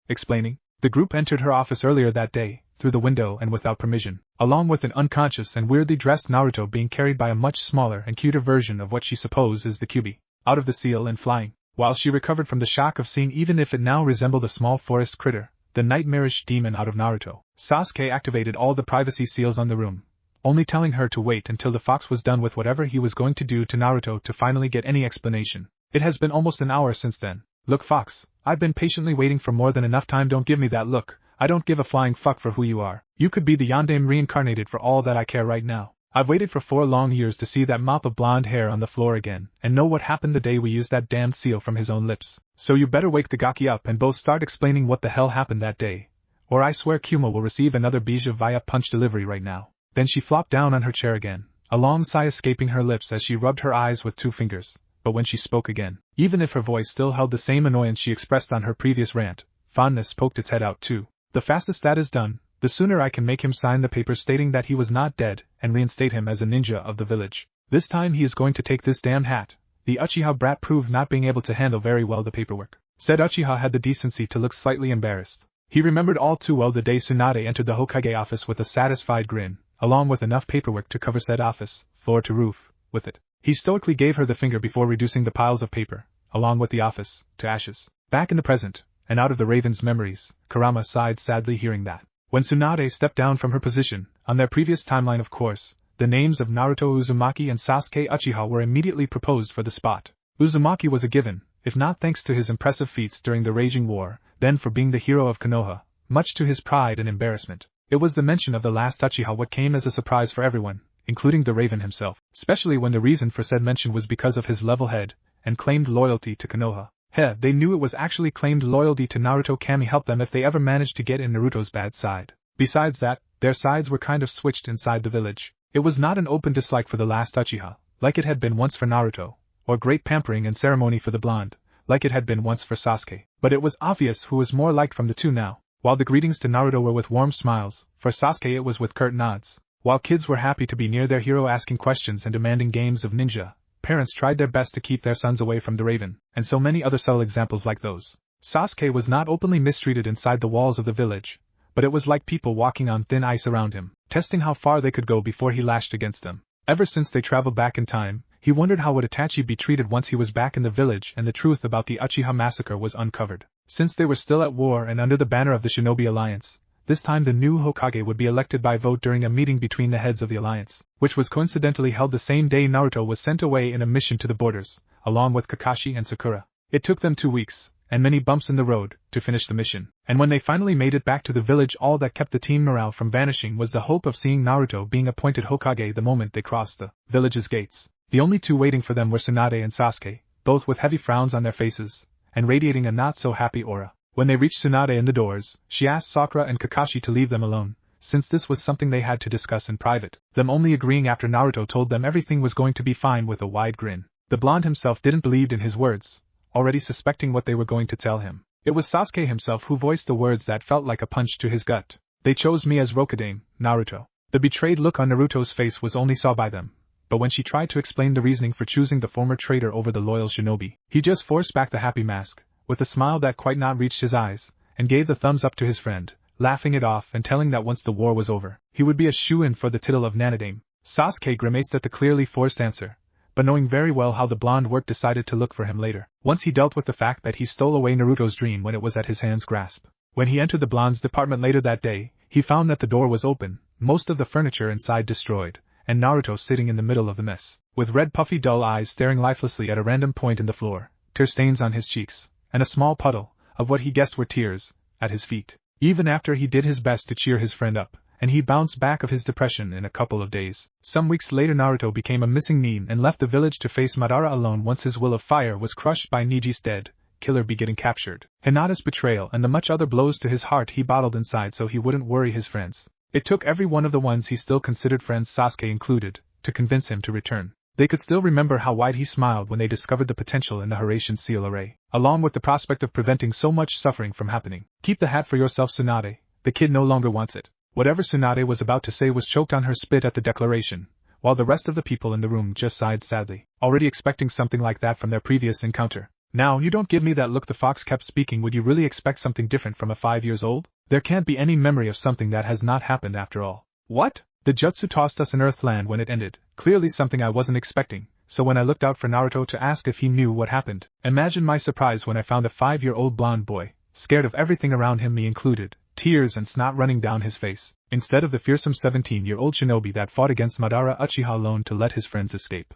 explaining. The group entered her office earlier that day, through the window and without permission, along with an unconscious and weirdly dressed Naruto being carried by a much smaller and cuter version of what she supposed is the Kyuubi, out of the seal and flying. While she recovered from the shock of seeing even if it now resembled a small forest critter, the nightmarish demon out of Naruto, Sasuke activated all the privacy seals on the room, only telling her to wait until the fox was done with whatever he was going to do to Naruto to finally get any explanation. It has been almost an hour since then. Look, Fox, I've been patiently waiting for more than enough time. Don't give me that look. I don't give a flying fuck for who you are. You could be the Yondaime reincarnated for all that I care right now. I've waited for 4 long years to see that mop of blonde hair on the floor again, and know what happened the day we used that damned seal from his own lips. So you better wake the Gaki up and both start explaining what the hell happened that day, or I swear Kuma will receive another Bija via punch delivery right now. Then she flopped down on her chair again, a long sigh escaping her lips as she rubbed her eyes with 2 fingers. But when she spoke again, even if her voice still held the same annoyance she expressed on her previous rant, fondness poked its head out too. The fastest that is done, the sooner I can make him sign the paper stating that he was not dead and reinstate him as a ninja of the village. This time he is going to take this damn hat. The Uchiha brat proved not being able to handle very well the paperwork. Said Uchiha had the decency to look slightly embarrassed. He remembered all too well the day Tsunade entered the Hokage office with a satisfied grin, along with enough paperwork to cover said office, floor to roof, with it. He stoically gave her the finger before reducing the piles of paper, along with the office, to ashes. Back in the present, and out of the Raven's memories, Kurama sighed sadly hearing that. When Tsunade stepped down from her position, on their previous timeline of course, the names of Naruto Uzumaki and Sasuke Uchiha were immediately proposed for the spot. Uzumaki was a given, if not thanks to his impressive feats during the Raging War, then for being the hero of Konoha, much to his pride and embarrassment. It was the mention of the last Uchiha what came as a surprise for everyone, including the Raven himself, especially when the reason for said mention was because of his level head, and claimed loyalty to Konoha. They knew it was actually claimed loyalty to Naruto. Kami helped them if they ever managed to get in Naruto's bad side. Besides that, their sides were kind of switched inside the village. It was not an open dislike for the last Uchiha, like it had been once for Naruto, or great pampering and ceremony for the blonde, like it had been once for Sasuke, but it was obvious who was more liked from the two now. While the greetings to Naruto were with warm smiles, for Sasuke it was with curt nods. While kids were happy to be near their hero asking questions and demanding games of ninja, parents tried their best to keep their sons away from the Raven, and so many other subtle examples like those. Sasuke was not openly mistreated inside the walls of the village, but it was like people walking on thin ice around him, testing how far they could go before he lashed against them. Ever since they traveled back in time, he wondered how would Itachi be treated once he was back in the village and the truth about the Uchiha massacre was uncovered. Since they were still at war and under the banner of the Shinobi Alliance, this time the new Hokage would be elected by vote during a meeting between the heads of the alliance, which was coincidentally held the same day Naruto was sent away in a mission to the borders, along with Kakashi and Sakura. It took them 2 weeks, and many bumps in the road, to finish the mission, and when they finally made it back to the village all that kept the team morale from vanishing was the hope of seeing Naruto being appointed Hokage the moment they crossed the village's gates. The only two waiting for them were Tsunade and Sasuke, both with heavy frowns on their faces, and radiating a not-so-happy aura. When they reached Tsunade in the doors, she asked Sakura and Kakashi to leave them alone, since this was something they had to discuss in private, them only agreeing after Naruto told them everything was going to be fine with a wide grin. The blonde himself didn't believe in his words, already suspecting what they were going to tell him. It was Sasuke himself who voiced the words that felt like a punch to his gut. They chose me as Rokudaime, Naruto. The betrayed look on Naruto's face was only saw by them, but when she tried to explain the reasoning for choosing the former traitor over the loyal shinobi, he just forced back the happy mask, with a smile that quite not reached his eyes, and gave the thumbs up to his friend, laughing it off and telling that once the war was over, he would be a shoo-in for the title of Nanodaime. Sasuke grimaced at the clearly forced answer, but knowing very well how the blonde worked decided to look for him later, once he dealt with the fact that he stole away Naruto's dream when it was at his hand's grasp. When he entered the blonde's department later that day, he found that the door was open, most of the furniture inside destroyed, and Naruto sitting in the middle of the mess, with red puffy dull eyes staring lifelessly at a random point in the floor, tear stains on his cheeks, and a small puddle, of what he guessed were tears, at his feet. Even after he did his best to cheer his friend up, and he bounced back of his depression in a couple of days. Some weeks later Naruto became a missing nin and left the village to face Madara alone once his will of fire was crushed by Niji's dead killer be getting captured, Hinata's betrayal and the much other blows to his heart he bottled inside so he wouldn't worry his friends. It took every one of the ones he still considered friends, Sasuke included, to convince him to return. They could still remember how wide he smiled when they discovered the potential in the Horatian seal array, along with the prospect of preventing so much suffering from happening. Keep the hat for yourself, Tsunade. The kid no longer wants it. Whatever Tsunade was about to say was choked on her spit at the declaration, while the rest of the people in the room just sighed sadly, already expecting something like that from their previous encounter. Now, you don't give me that look, the fox kept speaking. Would you really expect something different from a 5-year-old? There can't be any memory of something that has not happened after all. What? The jutsu tossed us in Earthland when it ended, clearly something I wasn't expecting, so when I looked out for Naruto to ask if he knew what happened, imagine my surprise when I found a 5-year-old blonde boy, scared of everything around him, me included, tears and snot running down his face, instead of the fearsome 17-year-old shinobi that fought against Madara Uchiha alone to let his friends escape.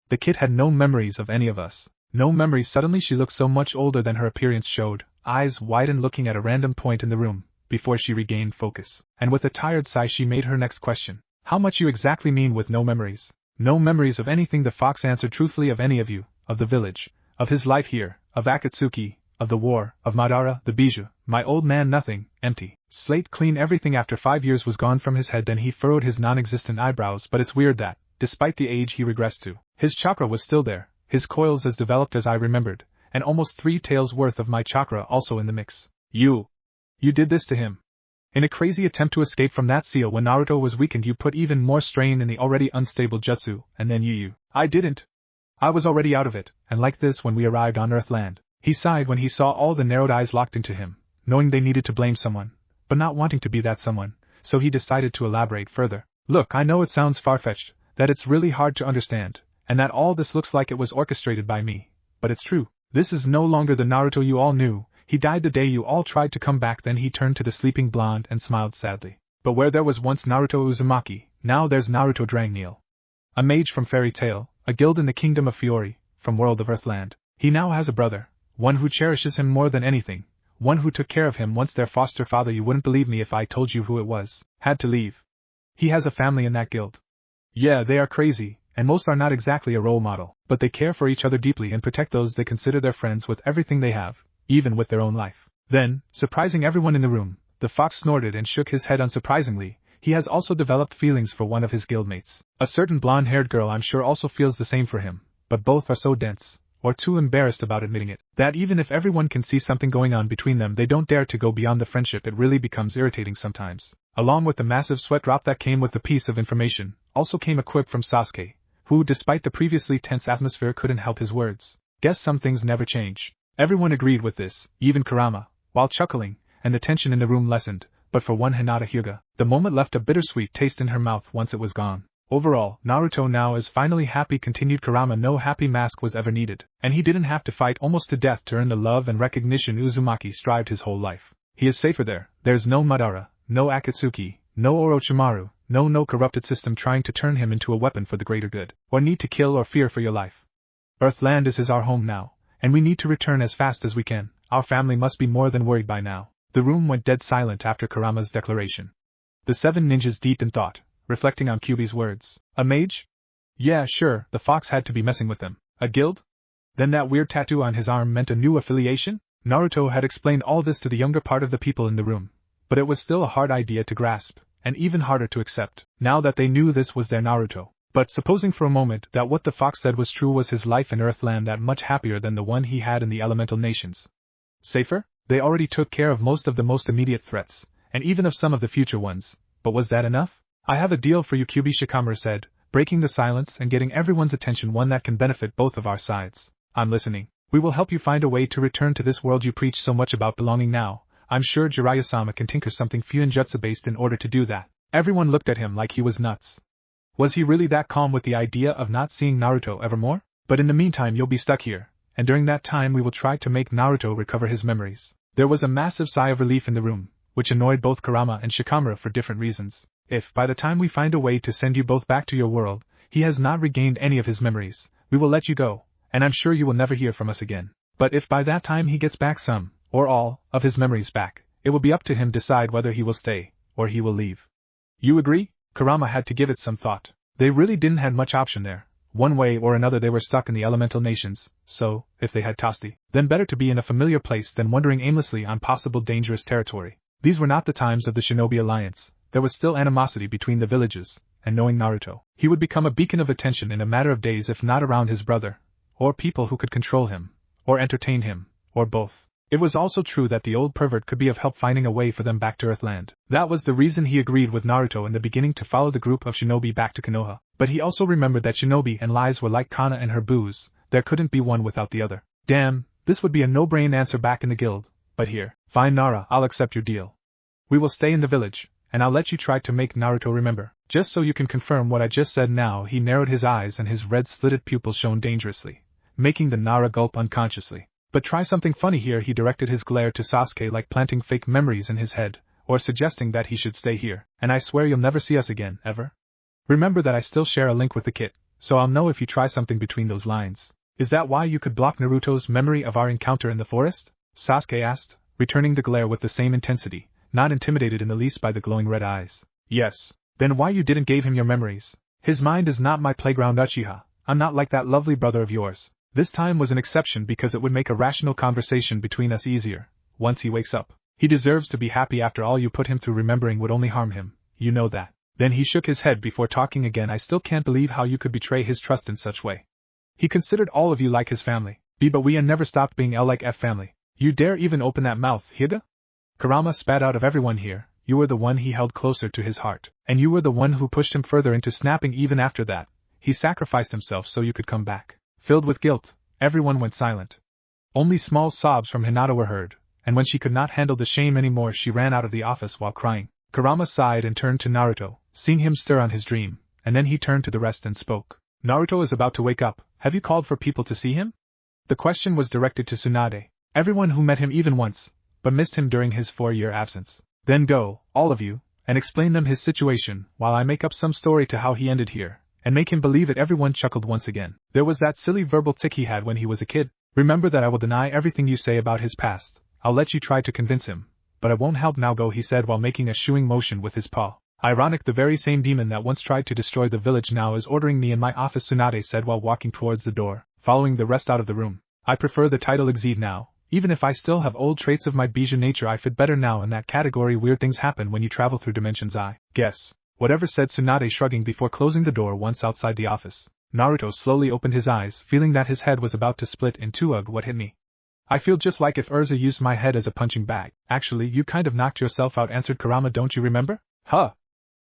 The kid had no memories of any of us. No memories. Suddenly she looked so much older than her appearance showed, eyes widened looking at a random point in the room, before she regained focus, and with a tired sigh she made her next question. How much you exactly mean with no memories? No memories of anything, the fox answered truthfully. Of any of you, of the village, of his life here, of Akatsuki, of the war, of Madara, the bijou, my old man, nothing, empty, slate clean, everything after 5 years was gone from his head. Then he furrowed his non-existent eyebrows. But it's weird that, despite the age he regressed to, his chakra was still there, his coils as developed as I remembered, and almost 3 taels worth of my chakra also in the mix. You did this to him. In a crazy attempt to escape from that seal when Naruto was weakened, you put even more strain in the already unstable jutsu, and then I didn't. I was already out of it, and like this when we arrived on Earthland. He sighed when he saw all the narrowed eyes locked into him, knowing they needed to blame someone, but not wanting to be that someone, so he decided to elaborate further. Look, I know it sounds far-fetched, that it's really hard to understand, and that all this looks like it was orchestrated by me, but it's true. This is no longer the Naruto you all knew. He died the day you all tried to come back. Then he turned to the sleeping blonde and smiled sadly. But where there was once Naruto Uzumaki, now there's Naruto Dragneel. A mage from Fairy Tale, a guild in the Kingdom of Fiori, from World of Earthland. He now has a brother, one who cherishes him more than anything, one who took care of him once their foster father, you wouldn't believe me if I told you who it was, had to leave. He has a family in that guild. Yeah, they are crazy, and most are not exactly a role model, but they care for each other deeply and protect those they consider their friends with everything they have, even with their own life. Then, surprising everyone in the room, the fox snorted and shook his head unsurprisingly. He has also developed feelings for one of his guildmates. A certain blonde-haired girl I'm sure also feels the same for him, but both are so dense, or too embarrassed about admitting it, that even if everyone can see something going on between them, they don't dare to go beyond the friendship. It really becomes irritating sometimes. Along with the massive sweat drop that came with the piece of information, also came a quip from Sasuke, who, despite the previously tense atmosphere, couldn't help his words. Guess some things never change. Everyone agreed with this, even Kurama, while chuckling, and the tension in the room lessened, but for one Hinata Hyuga, the moment left a bittersweet taste in her mouth once it was gone. Overall, Naruto now is finally happy, continued Kurama. No happy mask was ever needed, and he didn't have to fight almost to death to earn the love and recognition Uzumaki strived his whole life. He is safer there. There's no Madara, no Akatsuki, no Orochimaru, no corrupted system trying to turn him into a weapon for the greater good, or need to kill or fear for your life. Earthland is our home now, and we need to return as fast as we can. Our family must be more than worried by now. The room went dead silent after Kurama's declaration. The 7 ninjas deep in thought, reflecting on Kyuubi's words. A mage? Yeah, sure, the fox had to be messing with them. A guild? Then that weird tattoo on his arm meant a new affiliation? Naruto had explained all this to the younger part of the people in the room, but it was still a hard idea to grasp, and even harder to accept, now that they knew this was their Naruto. But supposing for a moment that what the fox said was true, was his life in Earthland that much happier than the one he had in the elemental nations? Safer? They already took care of most of the most immediate threats, and even of some of the future ones, but was that enough? I have a deal for you, Kyuubi, Shikamaru said, breaking the silence and getting everyone's attention, one that can benefit both of our sides. I'm listening. We will help you find a way to return to this world you preach so much about belonging now. I'm sure Jiraiya-sama can tinker something Fuinjutsu-based in order to do that. Everyone looked at him like he was nuts. Was he really that calm with the idea of not seeing Naruto ever more? But in the meantime you'll be stuck here, and during that time we will try to make Naruto recover his memories. There was a massive sigh of relief in the room, which annoyed both Kurama and Shikamaru for different reasons. If, by the time we find a way to send you both back to your world, he has not regained any of his memories, we will let you go, and I'm sure you will never hear from us again. But if by that time he gets back some, or all, of his memories back, it will be up to him to decide whether he will stay, or he will leave. You agree? Kurama had to give it some thought. They really didn't have much option there. One way or another they were stuck in the elemental nations, so, if they had Tosti, then better to be in a familiar place than wandering aimlessly on possible dangerous territory. These were not the times of the Shinobi Alliance. There was still animosity between the villages, and knowing Naruto, he would become a beacon of attention in a matter of days, if not around his brother, or people who could control him, or entertain him, or both. It was also true that the old pervert could be of help finding a way for them back to Earthland. That was the reason he agreed with Naruto in the beginning to follow the group of shinobi back to Konoha. But he also remembered that shinobi and lies were like Kana and her booze, there couldn't be one without the other. Damn, this would be a no-brain answer back in the guild, but here. Fine Nara, I'll accept your deal. We will stay in the village, and I'll let you try to make Naruto remember. Just so you can confirm what I just said now. He narrowed his eyes and his red slitted pupils shone dangerously, making the Nara gulp unconsciously. But try something funny here. He directed his glare to Sasuke like planting fake memories in his head, or suggesting that he should stay here, and I swear you'll never see us again, ever. Remember that I still share a link with the kit, so I'll know if you try something between those lines. Is that why you could block Naruto's memory of our encounter in the forest? Sasuke asked, returning the glare with the same intensity, not intimidated in the least by the glowing red eyes. Yes. Then why you didn't give him your memories? His mind is not my playground, Uchiha. I'm not like that lovely brother of yours. This time was an exception because it would make a rational conversation between us easier, once he wakes up. He deserves to be happy after all you put him through. Remembering would only harm him, you know that. Then he shook his head before talking again. I still can't believe how you could betray his trust in such way. He considered all of you like his family. But we and never stopped being L like F family. You dare even open that mouth, Higa? Kurama spat out of everyone here. You were the one he held closer to his heart, and you were the one who pushed him further into snapping. Even after that, he sacrificed himself so you could come back. Filled with guilt, everyone went silent. Only small sobs from Hinata were heard, and when she could not handle the shame anymore she ran out of the office while crying. Kurama sighed and turned to Naruto, seeing him stir on his dream, and then he turned to the rest and spoke. Naruto is about to wake up. Have you called for people to see him? The question was directed to Tsunade. Everyone who met him even once, but missed him during his 4-year absence. Then go, all of you, and explain them his situation, while I make up some story to how he ended here, and make him believe it. Everyone chuckled once again. There was that silly verbal tic he had when he was a kid. Remember that I will deny everything you say about his past. I'll let you try to convince him, but it won't help now. Go, he said while making a shooing motion with his paw. Ironic, the very same demon that once tried to destroy the village now is ordering me in my office, Tsunade said while walking towards the door, following the rest out of the room. I prefer the title Exceed now. Even if I still have old traits of my Bijou nature, I fit better now in that category. Weird things happen when you travel through dimensions, I guess. Whatever, said Tsunade, shrugging before closing the door once outside the office. Naruto slowly opened his eyes, feeling that his head was about to split in two. Ugh, what hit me? I feel just like if Urza used my head as a punching bag. Actually, you kind of knocked yourself out, answered Kurama. Don't you remember? Huh?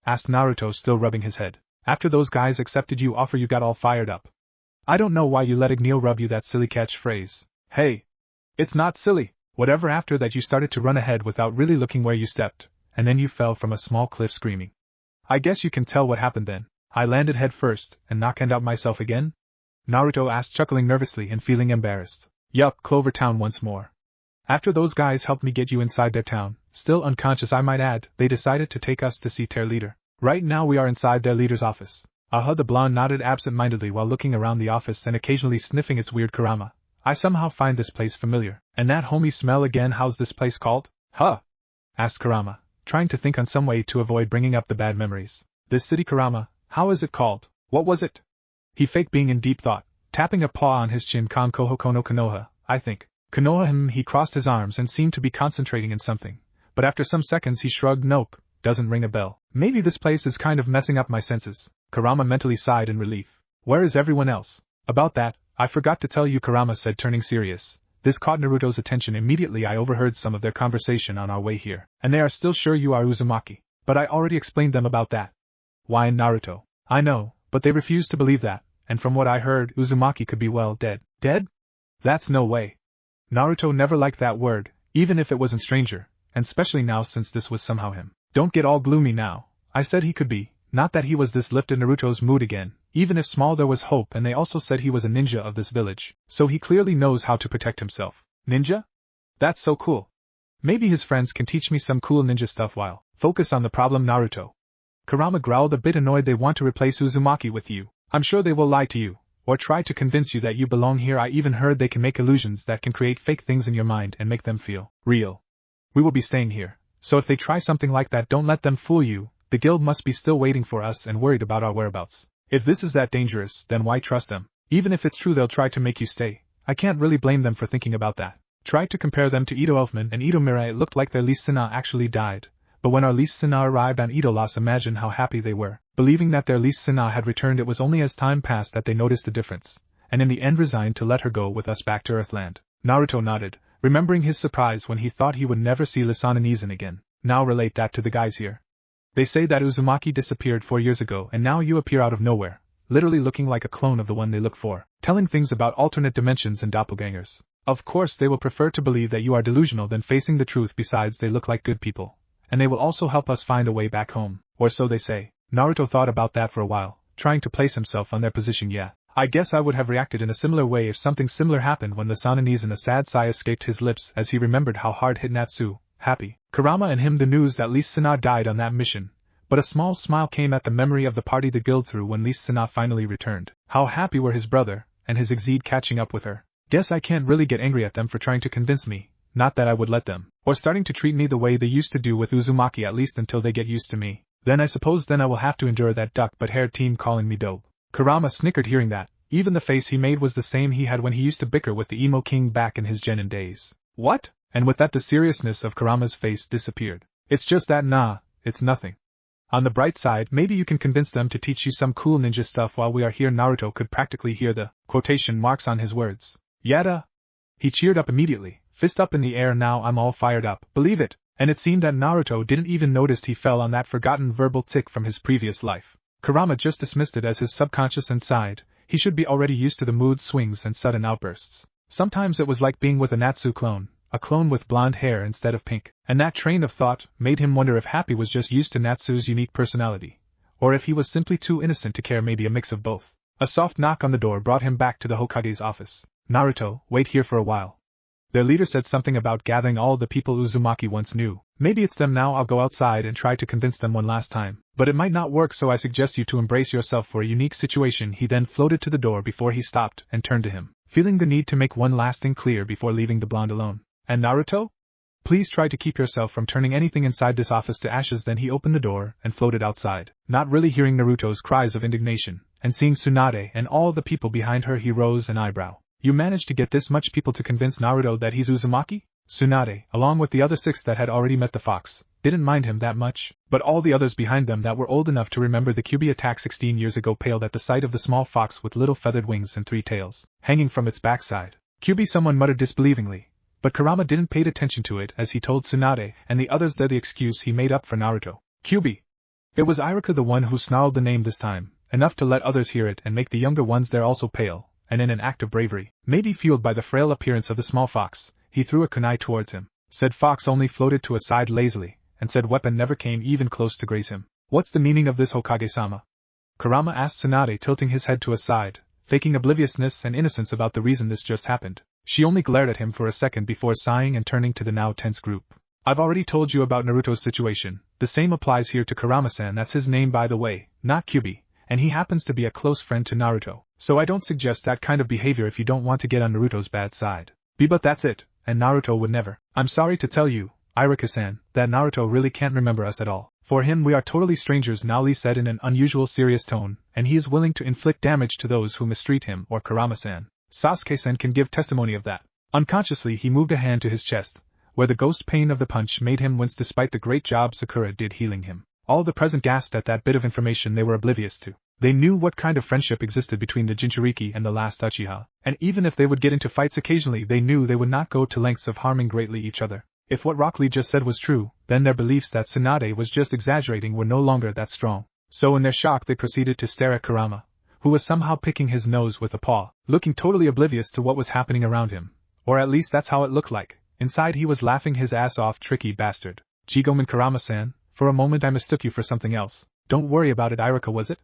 Asked Naruto, still rubbing his head. After those guys accepted your offer you got all fired up. I don't know why you let Igneo rub you that silly catchphrase. Hey. It's not silly. Whatever, after that you started to run ahead without really looking where you stepped, and then you fell from a small cliff screaming. I guess you can tell what happened then. I landed head first, and knocked out myself again? Naruto asked, chuckling nervously and feeling embarrassed. Yup, Clover Town once more. After those guys helped me get you inside their town, still unconscious I might add, they decided to take us to see their leader. Right now we are inside their leader's office. Aha, the blonde nodded absent-mindedly while looking around the office and occasionally sniffing its weird. Kurama. I somehow find this place familiar. And that homey smell again. How's this place called? Huh? Asked Kurama, trying to think on some way to avoid bringing up the bad memories. This city, Kurama, how is it called? What was it? He faked being in deep thought, tapping a paw on his chin. Koho Kono Konoha, I think. Konoha. He crossed his arms and seemed to be concentrating in something, but after some seconds he shrugged. Nope, doesn't ring a bell. Maybe this place is kind of messing up my senses. Kurama mentally sighed in relief. Where is everyone else? About that, I forgot to tell you, Kurama said, turning serious. This caught Naruto's attention immediately. I overheard some of their conversation on our way here, and they are still sure you are Uzumaki. But I already explained them about that. Whined Naruto. I know, but they refuse to believe that, and from what I heard, Uzumaki could be, well, dead. Dead? That's no way. Naruto never liked that word, even if it wasn't stranger, and especially now since this was somehow him. Don't get all gloomy now. I said he could be, not that he was. This lifted Naruto's mood again. Even if small, there was hope, and they also said he was a ninja of this village, so he clearly knows how to protect himself. Ninja? That's so cool. Maybe his friends can teach me some cool ninja stuff while focus on the problem. Naruto. Kurama growled, a bit annoyed. They want to replace Uzumaki with you. I'm sure they will lie to you, or try to convince you that you belong here. I even heard they can make illusions that can create fake things in your mind and make them feel real. We will be staying here, so if they try something like that, don't let them fool you. The guild must be still waiting for us and worried about our whereabouts. If this is that dangerous, then why trust them? Even if it's true they'll try to make you stay. I can't really blame them for thinking about that. Try to compare them to Ito Elfman and Ito Mirai. It looked like their Lee Sina actually died. But when our Lee Sina arrived on Ito Loss, imagine how happy they were. Believing that their Lee Sina had returned, it was only as time passed that they noticed the difference, and in the end resigned to let her go with us back to Earthland. Naruto nodded, remembering his surprise when he thought he would never see Lisananizan again. Now relate that to the guys here. They say that Uzumaki disappeared 4 years ago and now you appear out of nowhere, literally looking like a clone of the one they look for, telling things about alternate dimensions and doppelgangers. Of course they will prefer to believe that you are delusional than facing the truth. Besides, they look like good people. And they will also help us find a way back home, or so they say. Naruto thought about that for a while, trying to place himself on their position. Yeah, I guess I would have reacted in a similar way if something similar happened when Lisananizan. A sad sigh escaped his lips as he remembered how hard hit Natsu, Happy, Kurama and him the news that Lis Sana died on that mission. But a small smile came at the memory of the party the guild threw when Lis Sana finally returned. How happy were his brother, and his exceed catching up with her. Guess I can't really get angry at them for trying to convince me, not that I would let them, or starting to treat me the way they used to do with Uzumaki, at least until they get used to me. Then I suppose then I will have to endure that duck-but-haired team calling me dope. Kurama snickered hearing that. Even the face he made was the same he had when he used to bicker with the emo king back in his genin days. What? And with that the seriousness of Kurama's face disappeared. It's just that nah, it's nothing. On the bright side, maybe you can convince them to teach you some cool ninja stuff while we are here. Naruto could practically hear the quotation marks on his words. Yada! He cheered up immediately, fist up in the air. Now I'm all fired up, believe it, and it seemed that Naruto didn't even notice he fell on that forgotten verbal tic from his previous life. Kurama just dismissed it as his subconscious and sighed. He should be already used to the mood swings and sudden outbursts. Sometimes it was like being with a Natsu clone, a clone with blonde hair instead of pink, and that train of thought made him wonder if Happy was just used to Natsu's unique personality, or if he was simply too innocent to care. Maybe a mix of both. A soft knock on the door brought him back to the Hokage's office. Naruto, wait here for a while. Their leader said something about gathering all the people Uzumaki once knew. Maybe it's them now. I'll go outside and try to convince them one last time. But it might not work, so I suggest you to embrace yourself for a unique situation. He then floated to the door before he stopped and turned to him, feeling the need to make one last thing clear before leaving the blonde alone. And Naruto? Please try to keep yourself from turning anything inside this office to ashes. Then he opened the door and floated outside. Not really hearing Naruto's cries of indignation, and seeing Tsunade and all the people behind her, he rose an eyebrow. You managed to get this much people to convince Naruto that he's Uzumaki? Tsunade, along with the other 6 that had already met the fox, didn't mind him that much, but all the others behind them that were old enough to remember the Kyuubi attack 16 years ago paled at the sight of the small fox with little feathered wings and 3 tails, hanging from its backside. Kyuubi, someone muttered disbelievingly, but Kurama didn't pay attention to it as he told Tsunade and the others there the excuse he made up for Naruto. Kyuubi. It was Iruka the one who snarled the name this time, enough to let others hear it and make the younger ones there also pale. And in an act of bravery, maybe fueled by the frail appearance of the small fox, he threw a kunai towards him. Said fox only floated to a side lazily, and said weapon never came even close to graze him. What's the meaning of this, Hokage-sama? Kurama asked Tsunade, tilting his head to a side, faking obliviousness and innocence about the reason this just happened. She only glared at him for a second before sighing and turning to the now tense group. I've already told you about Naruto's situation. The same applies here to Kurama-san. That's his name, by the way, not Kyuubi. And he happens to be a close friend to Naruto, so I don't suggest that kind of behavior if you don't want to get on Naruto's bad side. But that's it, and Naruto would never. I'm sorry to tell you, Iruka-san, that Naruto really can't remember us at all. For him we are totally strangers now, Lee said in an unusual serious tone, and he is willing to inflict damage to those who mistreat him or Kurama-san. Sasuke-san can give testimony of that. Unconsciously he moved a hand to his chest, where the ghost pain of the punch made him wince despite the great job Sakura did healing him. All the present gasped at that bit of information they were oblivious to. They knew what kind of friendship existed between the Jinchuriki and the last Uchiha, and even if they would get into fights occasionally they knew they would not go to lengths of harming greatly each other. If what Rock Lee just said was true, then their beliefs that Tsunade was just exaggerating were no longer that strong. So in their shock they proceeded to stare at Kurama, who was somehow picking his nose with a paw, looking totally oblivious to what was happening around him. Or at least that's how it looked like. Inside he was laughing his ass off. Tricky bastard. Jigomen Kurama-san, for a moment I mistook you for something else. Don't worry about it, Iruka, was it?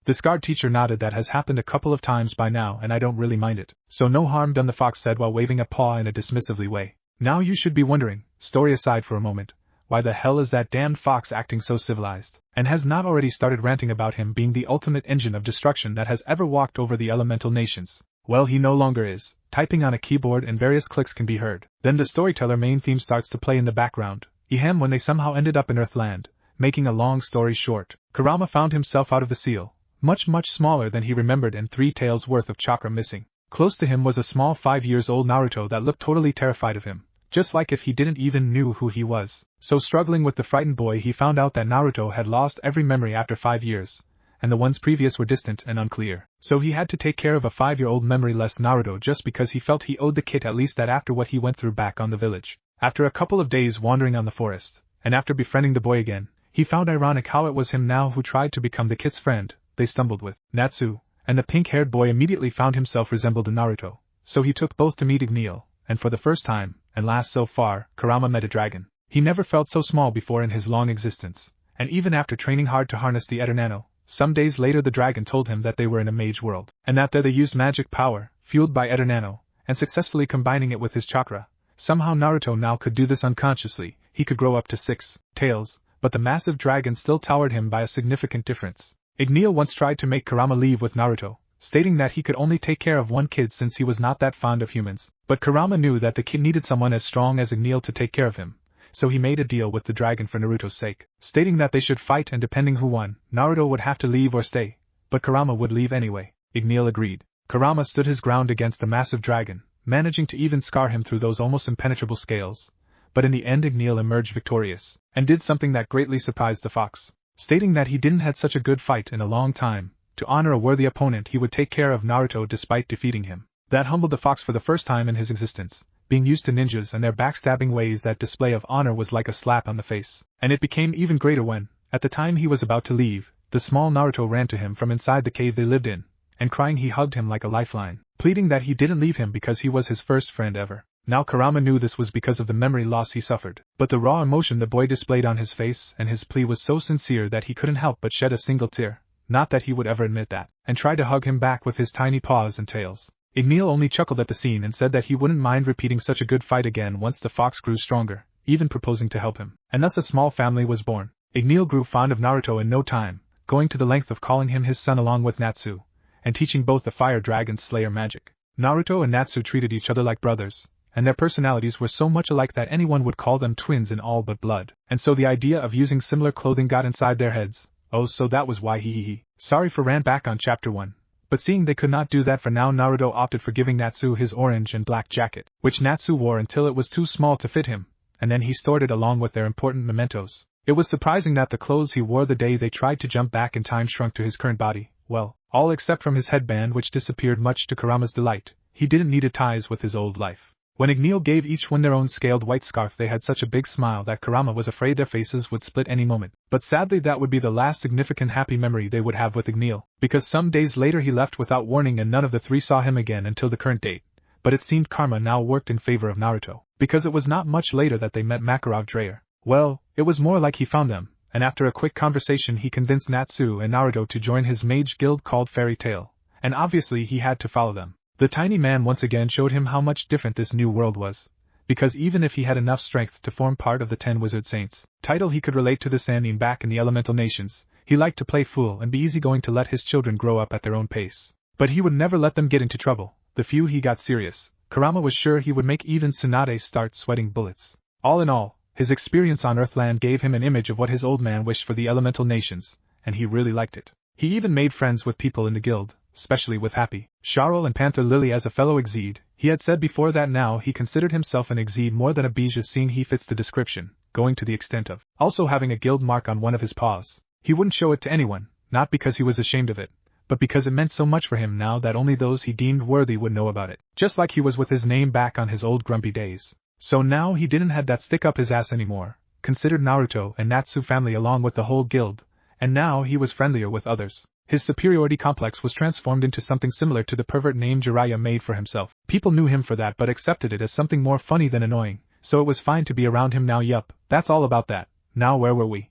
The scarred teacher nodded. That has happened a couple of times by now and I don't really mind it. So no harm done, the fox said while waving a paw in a dismissively way. Now you should be wondering, story aside for a moment, why the hell is that damned fox acting so civilized, and has not already started ranting about him being the ultimate engine of destruction that has ever walked over the elemental nations. Well, he no longer is. Typing on a keyboard and various clicks can be heard. Then the storyteller main theme starts to play in the background. When they somehow ended up in Earthland. Making a long story short, Kurama found himself out of the seal, much smaller than he remembered and 3 tails worth of chakra missing. Close to him was a small 5-year-old Naruto that looked totally terrified of him, just like if he didn't even knew who he was. So struggling with the frightened boy he found out that Naruto had lost every memory after 5 years, and the ones previous were distant and unclear. So he had to take care of a 5-year-old memoryless Naruto just because he felt he owed the kid at least that after what he went through back on the village. After a couple of days wandering on the forest, and after befriending the boy again, he found ironic how it was him now who tried to become the kid's friend. They stumbled with Natsu, and the pink-haired boy immediately found himself resembled in Naruto. So he took both to meet Igneel, and for the first time, and last so far, Kurama met a dragon. He never felt so small before in his long existence, and even after training hard to harness the Eternano, some days later the dragon told him that they were in a mage world, and that there they used magic power, fueled by Eternano, and successfully combining it with his chakra. Somehow Naruto now could do this unconsciously. He could grow up to 6 tails, but the massive dragon still towered him by a significant difference. Igneel once tried to make Kurama leave with Naruto, stating that he could only take care of one kid since he was not that fond of humans, but Kurama knew that the kid needed someone as strong as Igneel to take care of him, so he made a deal with the dragon for Naruto's sake, stating that they should fight and depending who won, Naruto would have to leave or stay, but Kurama would leave anyway. Igneel agreed. Kurama stood his ground against the massive dragon, managing to even scar him through those almost impenetrable scales, but in the end Igneel emerged victorious, and did something that greatly surprised the fox, stating that he didn't had such a good fight in a long time. To honor a worthy opponent he would take care of Naruto despite defeating him. That humbled the fox for the first time in his existence. Being used to ninjas and their backstabbing ways, that display of honor was like a slap on the face, and it became even greater when, at the time he was about to leave, the small Naruto ran to him from inside the cave they lived in, and crying he hugged him like a lifeline, pleading that he didn't leave him because he was his first friend ever. Now Kurama knew this was because of the memory loss he suffered, but the raw emotion the boy displayed on his face and his plea was so sincere that he couldn't help but shed a single tear. Not that he would ever admit that, and tried to hug him back with his tiny paws and tails. Igneel only chuckled at the scene and said that he wouldn't mind repeating such a good fight again once the fox grew stronger, even proposing to help him. And thus a small family was born. Igneel grew fond of Naruto in no time, going to the length of calling him his son along with Natsu, and teaching both the fire dragon's slayer magic. Naruto and Natsu treated each other like brothers, and their personalities were so much alike that anyone would call them twins in all but blood, and so the idea of using similar clothing got inside their heads. Oh, so that was why he. Sorry for ran back on chapter 1. But seeing they could not do that for now, Naruto opted for giving Natsu his orange and black jacket, which Natsu wore until it was too small to fit him, and then he stored it along with their important mementos. It was surprising that the clothes he wore the day they tried to jump back in time shrunk to his current body, well, all except from his headband, which disappeared much to Kurama's delight. He didn't need ties with his old life. When Igneel gave each one their own scaled white scarf, they had such a big smile that Kurama was afraid their faces would split any moment. But sadly that would be the last significant happy memory they would have with Igneel, because some days later he left without warning and none of the three saw him again until the current date. But it seemed karma now worked in favor of Naruto, because it was not much later that they met Makarov Dreyer. Well, it was more like he found them, and after a quick conversation he convinced Natsu and Naruto to join his mage guild called Fairytale, and obviously he had to follow them. The tiny man once again showed him how much different this new world was, because even if he had enough strength to form part of the 10 wizard saints title, he could relate to the Sannin back in the elemental nations. He liked to play fool and be easygoing to let his children grow up at their own pace, but he would never let them get into trouble. The few he got serious, Kurama was sure he would make even Tsunade start sweating bullets. All in all, his experience on Earthland gave him an image of what his old man wished for the elemental nations, and he really liked it. He even made friends with people in the guild, especially with Happy, Charl and Panther Lily as a fellow Exede. He had said before that now he considered himself an Exede more than a Bija, seeing he fits the description, going to the extent of also having a guild mark on one of his paws. He wouldn't show it to anyone, not because he was ashamed of it, but because it meant so much for him now that only those he deemed worthy would know about it, just like he was with his name back on his old grumpy days. So now he didn't have that stick up his ass anymore, considered Naruto and Natsu family along with the whole guild, and now he was friendlier with others. His superiority complex was transformed into something similar to the pervert name Jiraiya made for himself. People knew him for that but accepted it as something more funny than annoying, so it was fine to be around him now. Yup, that's all about that. Now where were we?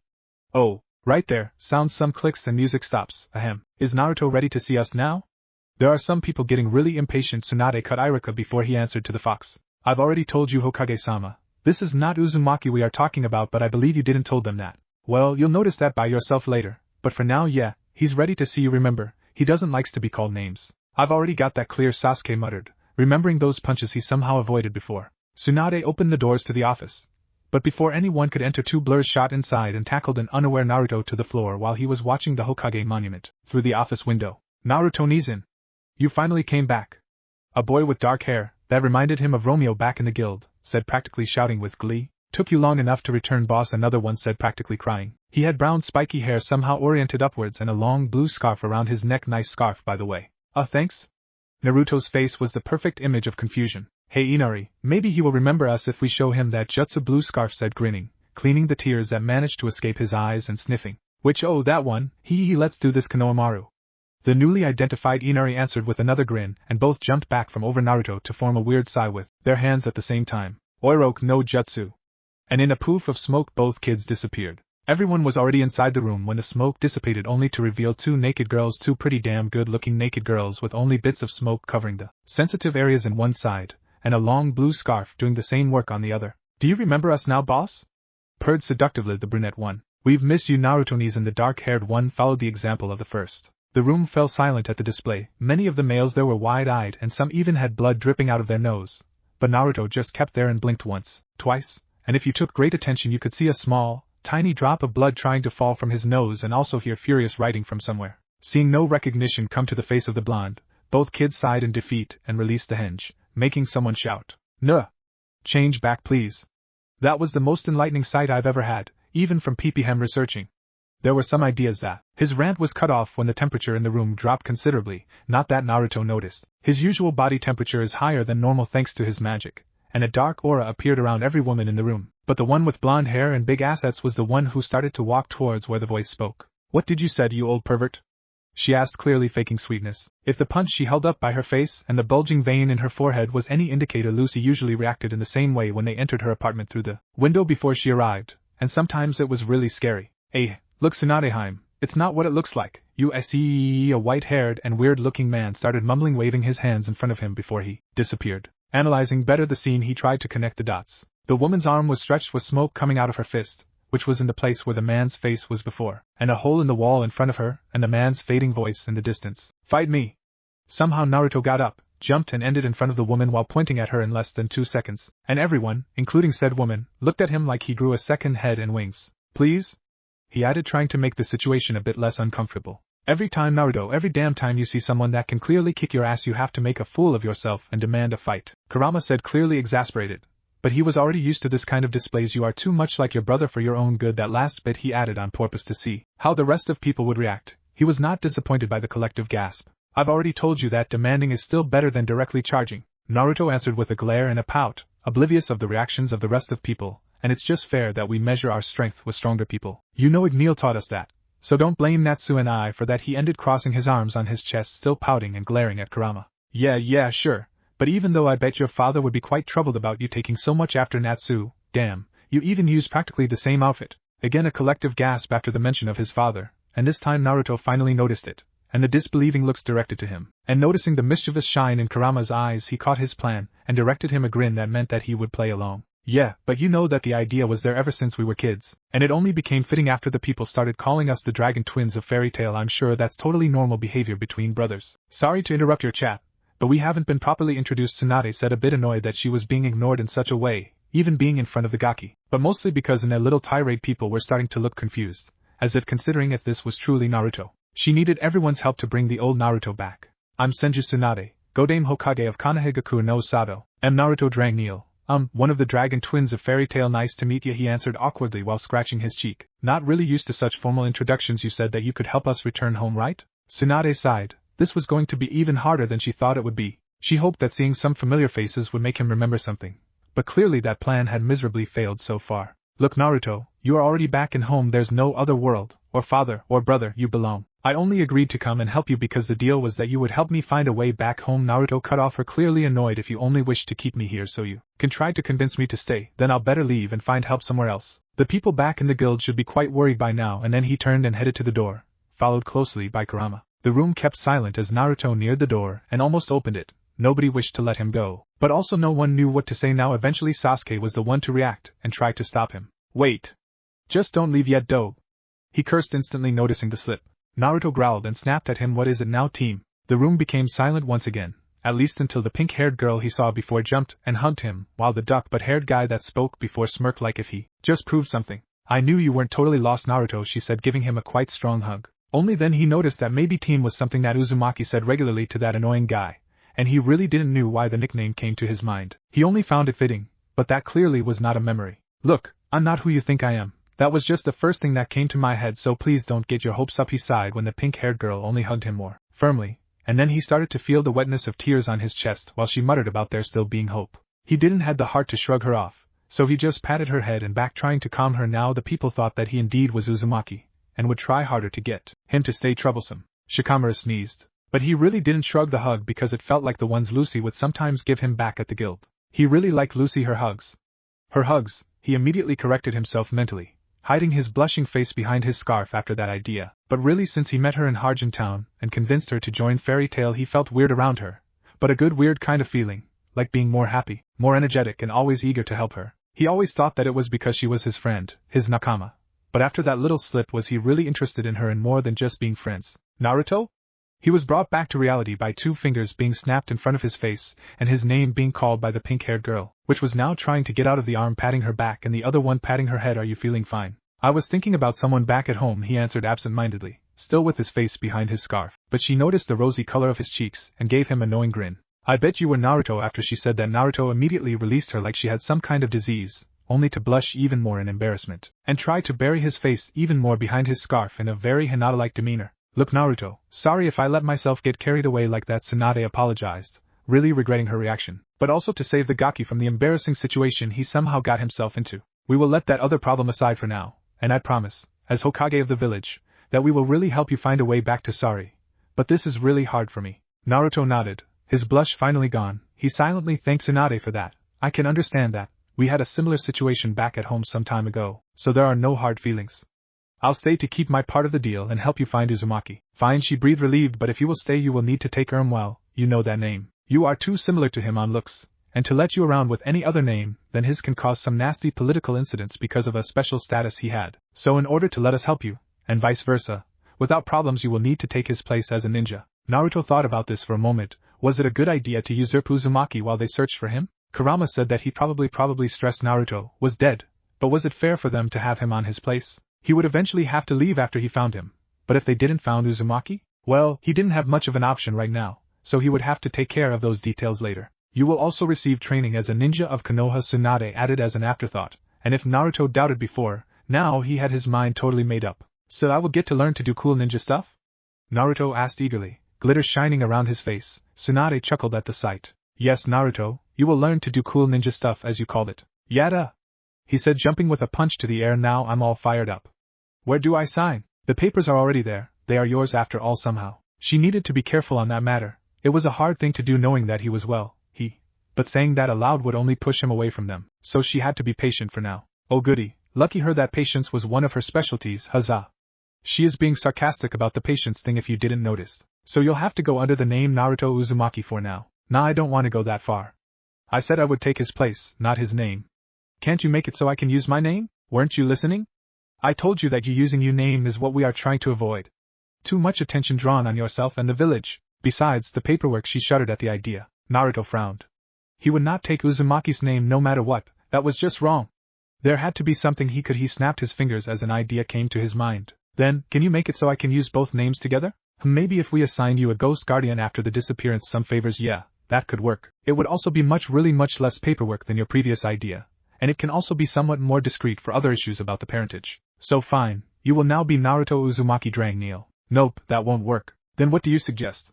Oh, right there, sounds some clicks and music stops. Ahem. Is Naruto ready to see us now? There are some people getting really impatient. Tsunade cut Irika before he answered to the fox. I've already told you, Hokage-sama. This is not Uzumaki we are talking about, but I believe you didn't told them that. Well, you'll notice that by yourself later, but for now, yeah. He's ready to see you. Remember, he doesn't likes to be called names. I've already got that clear, Sasuke muttered, remembering those punches he somehow avoided before. Tsunade opened the doors to the office. But before anyone could enter, two blurs shot inside and tackled an unaware Naruto to the floor while he was watching the Hokage monument through the office window. Naruto Nizin. You finally came back. A boy with dark hair, that reminded him of Romeo back in the guild, said, practically shouting with glee. Took you long enough to return, boss, another one said, practically crying. He had brown spiky hair somehow oriented upwards and a long blue scarf around his neck. Nice scarf, by the way. Thanks? Naruto's face was the perfect image of confusion. Hey Inari, maybe he will remember us if we show him that jutsu blue scarf, said grinning, cleaning the tears that managed to escape his eyes and sniffing. Which, oh, that one, let's do this, Konohamaru. The newly identified Inari answered with another grin, and both jumped back from over Naruto to form a weird sigh with their hands at the same time. Oiroke no jutsu. And in a poof of smoke both kids disappeared. Everyone was already inside the room when the smoke dissipated, only to reveal two naked girls, two pretty damn good-looking naked girls with only bits of smoke covering the sensitive areas on one side, and a long blue scarf doing the same work on the other. Do you remember us now, boss? Purred seductively the brunette one. We've missed you, Naruto-nies, and the dark-haired one followed the example of the first. The room fell silent at the display. Many of the males there were wide-eyed and some even had blood dripping out of their nose. But Naruto just kept there and blinked once, twice, and if you took great attention you could see a small, tiny drop of blood trying to fall from his nose and also hear furious writing from somewhere. Seeing no recognition come to the face of the blonde, both kids sighed in defeat and released the henge, making someone shout, "Nuh! Change back please." That was the most enlightening sight I've ever had, even from Peepeehem researching. There were some ideas that his rant was cut off when the temperature in the room dropped considerably, not that Naruto noticed. His usual body temperature is higher than normal thanks to his magic, and a dark aura appeared around every woman in the room, but the one with blonde hair and big assets was the one who started to walk towards where the voice spoke. What did you said, you old pervert? She asked, clearly faking sweetness. If the punch she held up by her face and the bulging vein in her forehead was any indicator, Lucy usually reacted in the same way when they entered her apartment through the window before she arrived, and sometimes it was really scary. Look, Tsunadeheim, it's not what it looks like. A white-haired and weird-looking man started mumbling, waving his hands in front of him before he disappeared. Analyzing better the scene, he tried to connect the dots. The woman's arm was stretched with smoke coming out of her fist, which was in the place where the man's face was before, and a hole in the wall in front of her, and the man's fading voice in the distance. Fight me! Somehow Naruto got up, jumped and ended in front of the woman while pointing at her in less than 2 seconds, and everyone, including said woman, looked at him like he grew a second head and wings. Please? He added, trying to make the situation a bit less uncomfortable. Every time, Naruto, every damn time you see someone that can clearly kick your ass, you have to make a fool of yourself and demand a fight. Kurama said, clearly exasperated. But he was already used to this kind of displays. You are too much like your brother for your own good. That last bit he added on purpose to see how the rest of people would react. He was not disappointed by the collective gasp. I've already told you that demanding is still better than directly charging, Naruto answered with a glare and a pout, oblivious of the reactions of the rest of people, and it's just fair that we measure our strength with stronger people. You know Igneel taught us that. So don't blame Natsu and I for that, he ended, crossing his arms on his chest, still pouting and glaring at Kurama. Yeah, sure. But even though I bet your father would be quite troubled about you taking so much after Natsu, damn, you even use practically the same outfit. Again a collective gasp after the mention of his father, and this time Naruto finally noticed it, and the disbelieving looks directed to him. And noticing the mischievous shine in Kurama's eyes, he caught his plan, and directed him a grin that meant that he would play along. Yeah, but you know that the idea was there ever since we were kids, and it only became fitting after the people started calling us the Dragon Twins of Fairy Tail. I'm sure that's totally normal behavior between brothers. Sorry to interrupt your chat, but we haven't been properly introduced, Tsunade said, a bit annoyed that she was being ignored in such a way, even being in front of the Gaki, but mostly because in their little tirade people were starting to look confused, as if considering if this was truly Naruto. She needed everyone's help to bring the old Naruto back. I'm Senju Tsunade, Godame Hokage of Konohagaku no Sado, am Naruto Dragneel. One of the Dragon Twins of Fairy Tail. Nice to meet you, he answered awkwardly while scratching his cheek. Not really used to such formal introductions. You said that you could help us return home, right? Tsunade sighed. This was going to be even harder than she thought it would be. She hoped that seeing some familiar faces would make him remember something. But clearly that plan had miserably failed so far. Look, Naruto, you are already back in home. There's no other world, or father, or brother you belong. I only agreed to come and help you because the deal was that you would help me find a way back home. Naruto cut off her, clearly annoyed. If you only wish to keep me here so you can try to convince me to stay, then I'll better leave and find help somewhere else. The people back in the guild should be quite worried by now. And then he turned and headed to the door, followed closely by Kurama. The room kept silent as Naruto neared the door and almost opened it. Nobody wished to let him go, but also no one knew what to say now. Eventually Sasuke was the one to react and try to stop him. Wait. Just don't leave yet, Doe. He cursed, instantly noticing the slip. Naruto growled and snapped at him. What is it now, team? The room became silent once again, at least until the pink-haired girl he saw before jumped and hugged him, while the duck-but-haired guy that spoke before smirked like if he just proved something. I knew you weren't totally lost, Naruto, she said, giving him a quite strong hug. Only then he noticed that maybe team was something that Uzumaki said regularly to that annoying guy, and he really didn't know why the nickname came to his mind. He only found it fitting, but that clearly was not a memory. Look, I'm not who you think I am, That was just the first thing that came to my head, so please don't get your hopes up, he sighed when the pink-haired girl only hugged him more firmly, and then he started to feel the wetness of tears on his chest while she muttered about there still being hope. He didn't have the heart to shrug her off, so he just patted her head and back trying to calm her. Now the people thought that he indeed was Uzumaki, and would try harder to get him to stay troublesome. Shikamura sneezed, but he really didn't shrug the hug because it felt like the ones Lucy would sometimes give him back at the guild. He really liked Lucy, her hugs. Her hugs, he immediately corrected himself mentally, hiding his blushing face behind his scarf after that idea. But really, since he met her in Harjin Town and convinced her to join Fairytale, he felt weird around her, but a good weird kind of feeling, like being more happy, more energetic and always eager to help her. He always thought that it was because she was his friend, his nakama, but after that little slip was he really interested in her and more than just being friends. Naruto? He was brought back to reality by 2 fingers being snapped in front of his face and his name being called by the pink-haired girl, which was now trying to get out of the arm patting her back and the other one patting her head. Are you feeling fine? I was thinking about someone back at home, he answered absent-mindedly, still with his face behind his scarf, but she noticed the rosy color of his cheeks and gave him a knowing grin. I bet you were Naruto. After she said that, Naruto immediately released her like she had some kind of disease, only to blush even more in embarrassment, and try to bury his face even more behind his scarf in a very Hinata-like demeanor. Look, Naruto, sorry if I let myself get carried away like that, Tsunade apologized, really regretting her reaction, but also to save the Gaki from the embarrassing situation he somehow got himself into. We will let that other problem aside for now, and I promise, as Hokage of the village, that we will really help you find a way back to Sari. But this is really hard for me. Naruto nodded, his blush finally gone. He silently thanked Tsunade for that. I can understand that. We had a similar situation back at home some time ago, so there are no hard feelings. I'll stay to keep my part of the deal and help you find Uzumaki. Fine, she breathed relieved, but if you will stay you will need to take well, you know that name. You are too similar to him on looks, and to let you around with any other name than his can cause some nasty political incidents because of a special status he had. So in order to let us help you, and vice versa, without problems you will need to take his place as a ninja. Naruto thought about this for a moment. Was it a good idea to usurp Uzumaki while they searched for him? Kurama said that he probably stressed Naruto was dead, but was it fair for them to have him on his place? He would eventually have to leave after he found him, but if they didn't found Uzumaki? Well, he didn't have much of an option right now, so he would have to take care of those details later. You will also receive training as a ninja of Konoha, Tsunade added as an afterthought, and if Naruto doubted before, now he had his mind totally made up. So I will get to learn to do cool ninja stuff? Naruto asked eagerly, glitter shining around his face. Tsunade chuckled at the sight. Yes, Naruto, you will learn to do cool ninja stuff as you called it. Yada! He said, jumping with a punch to the air. Now I'm all fired up. Where do I sign? The papers are already there, they are yours after all somehow. She needed to be careful on that matter. It was a hard thing to do knowing that he was but saying that aloud would only push him away from them, so she had to be patient for now. Oh goody, lucky her that patience was one of her specialties, huzzah. She is being sarcastic about the patience thing if you didn't notice. So you'll have to go under the name Naruto Uzumaki for now. Nah, I don't want to go that far. I said I would take his place, not his name. Can't you make it so I can use my name? Weren't you listening? I told you that you using your name is what we are trying to avoid. Too much attention drawn on yourself and the village. Besides the paperwork. She shuddered at the idea. Naruto frowned. He would not take Uzumaki's name no matter what, that was just wrong. There had to be something he snapped his fingers as an idea came to his mind. Then, can you make it so I can use both names together? Maybe if we assign you a ghost guardian after the disappearance, some favors, yeah, that could work. It would also be much less paperwork than your previous idea, and it can also be somewhat more discreet for other issues about the parentage. So fine, you will now be Naruto Uzumaki Drangneil. Nope, that won't work. Then what do you suggest?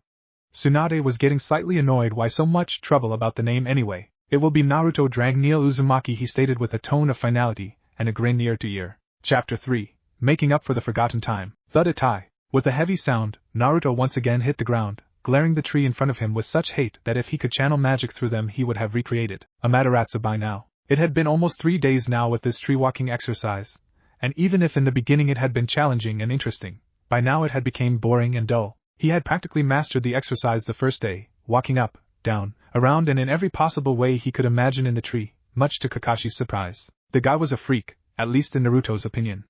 Tsunade was getting slightly annoyed. Why so much trouble about the name anyway? It will be Naruto Drangneil Uzumaki, he stated with a tone of finality and a grin ear to ear. Chapter 3. Making up for the forgotten time. Thud-a-tie. With a heavy sound, Naruto once again hit the ground, glaring the tree in front of him with such hate that if he could channel magic through them he would have recreated Amaterasu by now. It had been almost 3 days now with this tree walking exercise, and even if in the beginning it had been challenging and interesting, by now it had become boring and dull. He had practically mastered the exercise the first day, walking up, down, around and in every possible way he could imagine in the tree, much to Kakashi's surprise. The guy was a freak, at least in Naruto's opinion.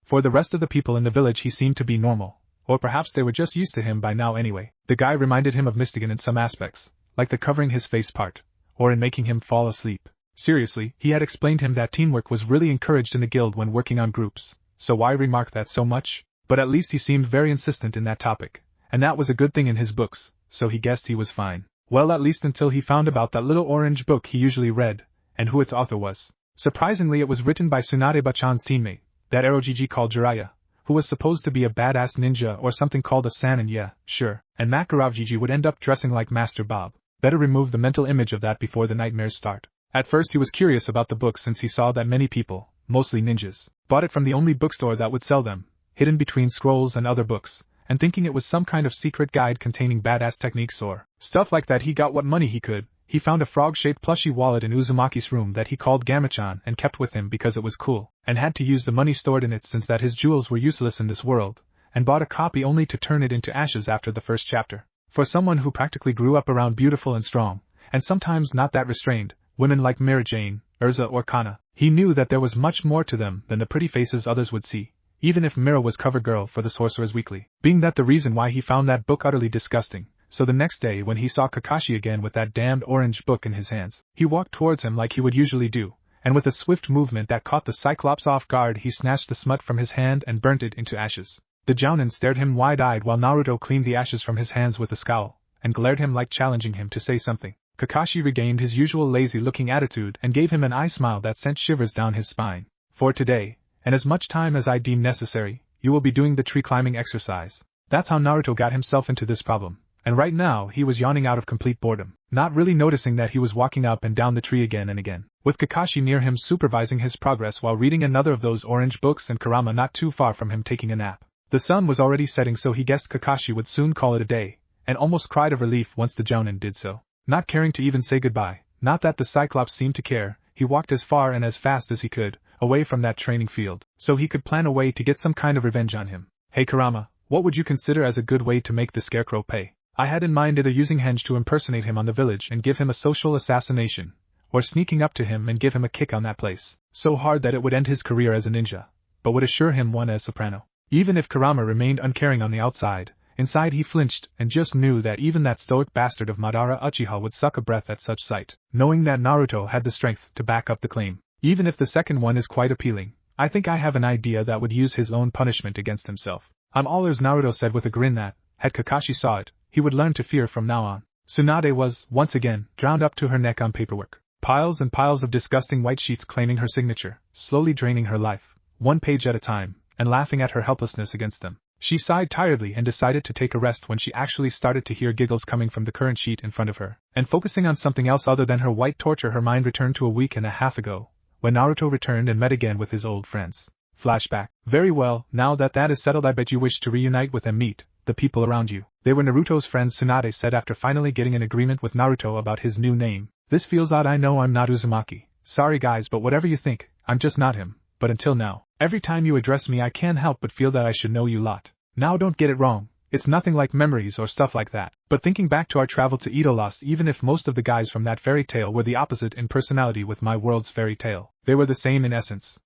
For the rest of the people in the village he seemed to be normal, or perhaps they were just used to him by now anyway. The guy reminded him of Mystigan in some aspects, like the covering his face part, or in making him fall asleep. Seriously, he had explained him that teamwork was really encouraged in the guild when working on groups, so why remark that so much? But at least he seemed very insistent in that topic. And that was a good thing in his books, so he guessed he was fine. Well, at least until he found about that little orange book he usually read, and who its author was. Surprisingly, it was written by Tsunade Bachan's teammate. that Erojiji called Jiraiya, who was supposed to be a badass ninja or something called a Sanin, yeah, sure, and Makarovjiji would end up dressing like Master Bob. Better remove the mental image of that before the nightmares start. At first he was curious about the book since he saw that many people, mostly ninjas, bought it from the only bookstore that would sell them, hidden between scrolls and other books, and thinking it was some kind of secret guide containing badass techniques or stuff like that, he got what money he could. He found a frog-shaped plushy wallet in Uzumaki's room that he called Gamachan and kept with him because it was cool, and had to use the money stored in it since that his jewels were useless in this world, and bought a copy only to turn it into ashes after the first chapter. For someone who practically grew up around beautiful and strong, and sometimes not that restrained, women like Mira Jane, Urza or Kana, he knew that there was much more to them than the pretty faces others would see, even if Mira was cover girl for the Sorcerer's Weekly. Being that the reason why he found that book utterly disgusting, so the next day when he saw Kakashi again with that damned orange book in his hands, he walked towards him like he would usually do, and with a swift movement that caught the Cyclops off guard he snatched the smut from his hand and burnt it into ashes. The Jounin stared him wide-eyed while Naruto cleaned the ashes from his hands with a scowl, and glared him like challenging him to say something. Kakashi regained his usual lazy-looking attitude and gave him an eye smile that sent shivers down his spine. For today, and as much time as I deem necessary, you will be doing the tree-climbing exercise. That's how Naruto got himself into this problem, and right now he was yawning out of complete boredom, not really noticing that he was walking up and down the tree again and again, with Kakashi near him supervising his progress while reading another of those orange books and Kurama not too far from him taking a nap. The sun was already setting, so he guessed Kakashi would soon call it a day, and almost cried of relief once the Jounin did so. Not caring to even say goodbye, not that the Cyclops seemed to care, he walked as far and as fast as he could, away from that training field, so he could plan a way to get some kind of revenge on him. Hey Kurama, what would you consider as a good way to make the Scarecrow pay? I had in mind either using Henge to impersonate him on the village and give him a social assassination, or sneaking up to him and give him a kick on that place, so hard that it would end his career as a ninja, but would assure him one as soprano. Even if Kurama remained uncaring on the outside, inside he flinched and just knew that even that stoic bastard of Madara Uchiha would suck a breath at such sight, knowing that Naruto had the strength to back up the claim. Even if the second one is quite appealing, I think I have an idea that would use his own punishment against himself. I'm all ears, Naruto said with a grin that, had Kakashi saw it, he would learn to fear from now on. Tsunade was, once again, drowned up to her neck on paperwork. Piles and piles of disgusting white sheets claiming her signature, slowly draining her life, one page at a time, and laughing at her helplessness against them. She sighed tiredly and decided to take a rest when she actually started to hear giggles coming from the current sheet in front of her, and focusing on something else other than her white torture, her mind returned to a week and a half ago, when Naruto returned and met again with his old friends. Flashback. Very well, now that that is settled, I bet you wish to reunite with and meet the people around you. They were Naruto's friends, Tsunade said after finally getting an agreement with Naruto about his new name. This feels odd, I know I'm not Uzumaki. Sorry guys, but whatever you think, I'm just not him. But until now, every time you address me I can't help but feel that I should know you lot. Now don't get it wrong, it's nothing like memories or stuff like that. But thinking back to our travel to Edo Lost, even if most of the guys from that fairy tale were the opposite in personality with my world's fairy tale, they were the same in essence.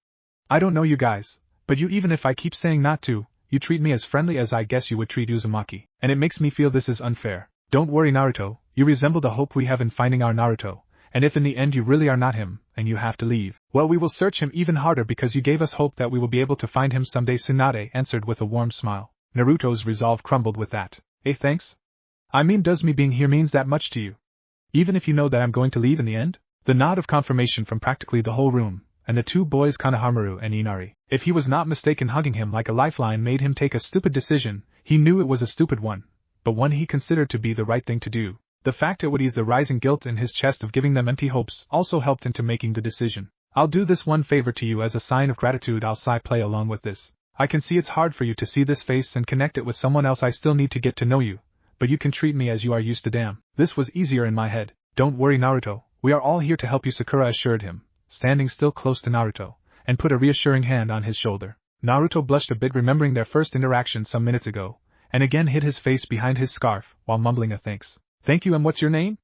I don't know you guys, but you, even if I keep saying not to, you treat me as friendly as I guess you would treat Uzumaki, and it makes me feel this is unfair. Don't worry Naruto, you resemble the hope we have in finding our Naruto, and if in the end you really are not him, and you have to leave, well, we will search him even harder because you gave us hope that we will be able to find him someday, Tsunade answered with a warm smile. Naruto's resolve crumbled with that. Thanks? I mean, does me being here means that much to you? Even if you know that I'm going to leave in the end? The nod of confirmation from practically the whole room, and the two boys Konohamaru and Inari, if he was not mistaken, hugging him like a lifeline made him take a stupid decision. He knew it was a stupid one, but one he considered to be the right thing to do. The fact it would ease the rising guilt in his chest of giving them empty hopes also helped into making the decision. I'll do this one favor to you as a sign of gratitude. I'll play along with this. I can see it's hard for you to see this face and connect it with someone else. I still need to get to know you, but you can treat me as you are used to. Damn, this was easier in my head. Don't worry Naruto, we are all here to help you, Sakura assured him, standing still close to Naruto, and put a reassuring hand on his shoulder. Naruto blushed a bit remembering their first interaction some minutes ago, and again hid his face behind his scarf while mumbling a thanks. Thank you, and what's your name?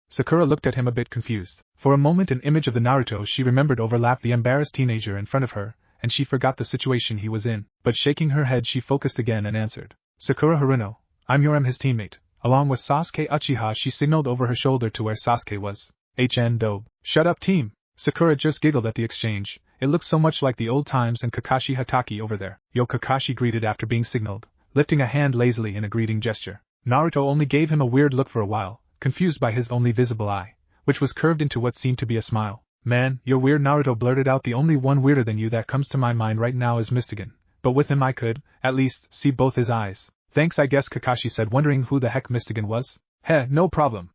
Sakura looked at him a bit confused. For a moment an image of the Naruto she remembered overlapped the embarrassed teenager in front of her, and she forgot the situation he was in, but shaking her head she focused again and answered. Sakura Haruno, I'm Yoram, his teammate. Along with Sasuke Uchiha, she signaled over her shoulder to where Sasuke was. HN Dobe. Shut up team. Sakura just giggled at the exchange. It looked so much like the old times and Kakashi Hatake over there. Yo, Kakashi greeted after being signaled, lifting a hand lazily in a greeting gesture. Naruto only gave him a weird look for a while, confused by his only visible eye, which was curved into what seemed to be a smile. Man, you're weird, Naruto blurted out. The only one weirder than you that comes to my mind right now is Mystigan, but with him I could, at least, see both his eyes. Thanks I guess, Kakashi said, wondering who the heck Mystigan was. Heh, no problem.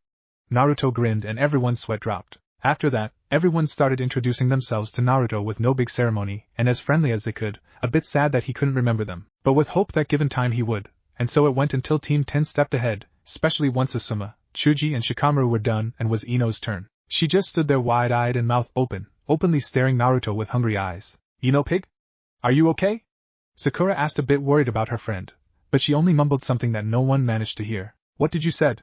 Naruto grinned and everyone's sweat dropped. After that, everyone started introducing themselves to Naruto with no big ceremony, and as friendly as they could, a bit sad that he couldn't remember them, but with hope that given time he would, and so it went until Team 10 stepped ahead, especially once Asuma, Chuji and Shikamaru were done and was Ino's turn. She just stood there wide-eyed and mouth open, openly staring Naruto with hungry eyes. Ino pig? Are you okay? Sakura asked, a bit worried about her friend, but she only mumbled something that no one managed to hear. What did you said?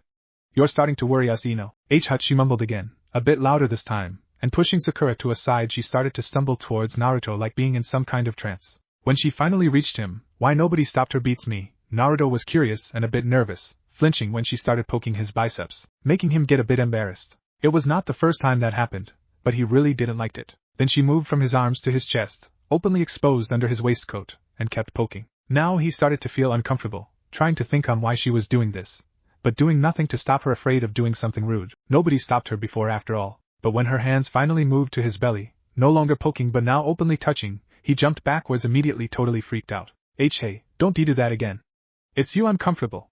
You're starting to worry us, Ino. Hut, she mumbled again, a bit louder this time, and pushing Sakura to a side she started to stumble towards Naruto like being in some kind of trance. When she finally reached him, why nobody stopped her beats me. Naruto was curious and a bit nervous, flinching when she started poking his biceps, making him get a bit embarrassed. It was not the first time that happened, but he really didn't like it. Then she moved from his arms to his chest, openly exposed under his waistcoat, and kept poking. Now he started to feel uncomfortable, trying to think on why she was doing this, but doing nothing to stop her, afraid of doing something rude. Nobody stopped her before after all, but when her hands finally moved to his belly, no longer poking but now openly touching, he jumped backwards immediately, totally freaked out. Hey, don't do that again. It's you uncomfortable.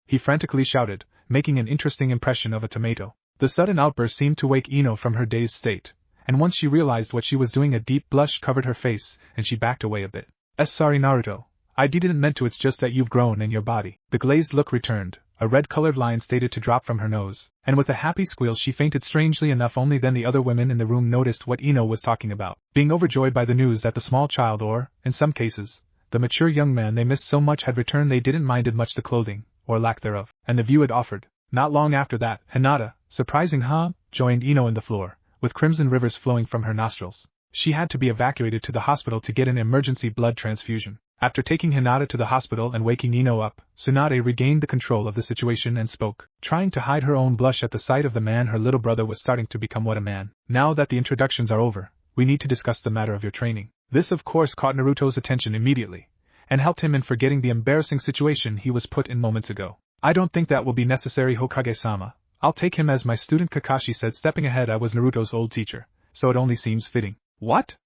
He frantically shouted, making an interesting impression of a tomato. The sudden outburst seemed to wake Ino from her dazed state, and once she realized what she was doing, a deep blush covered her face, and she backed away a bit. Sorry Naruto. I didn't meant to, it's just that you've grown in your body. The glazed look returned, a red-colored line stated to drop from her nose, and with a happy squeal she fainted. Strangely enough, only then the other women in the room noticed what Ino was talking about, being overjoyed by the news that the small child, or, in some cases, the mature young man they missed so much had returned. They didn't minded much the clothing, or lack thereof, and the view it offered. Not long after that, Hinata, surprising joined Ino in the floor, with crimson rivers flowing from her nostrils. She had to be evacuated to the hospital to get an emergency blood transfusion. After taking Hinata to the hospital and waking Ino up, Tsunade regained the control of the situation and spoke, trying to hide her own blush at the sight of the man her little brother was starting to become. What a man. Now that the introductions are over, we need to discuss the matter of your training. This of course caught Naruto's attention immediately, and helped him in forgetting the embarrassing situation he was put in moments ago. I don't think that will be necessary, Hokage-sama. I'll take him as my student, Kakashi said, stepping ahead. I was Naruto's old teacher, so it only seems fitting. What?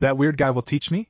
That weird guy will teach me?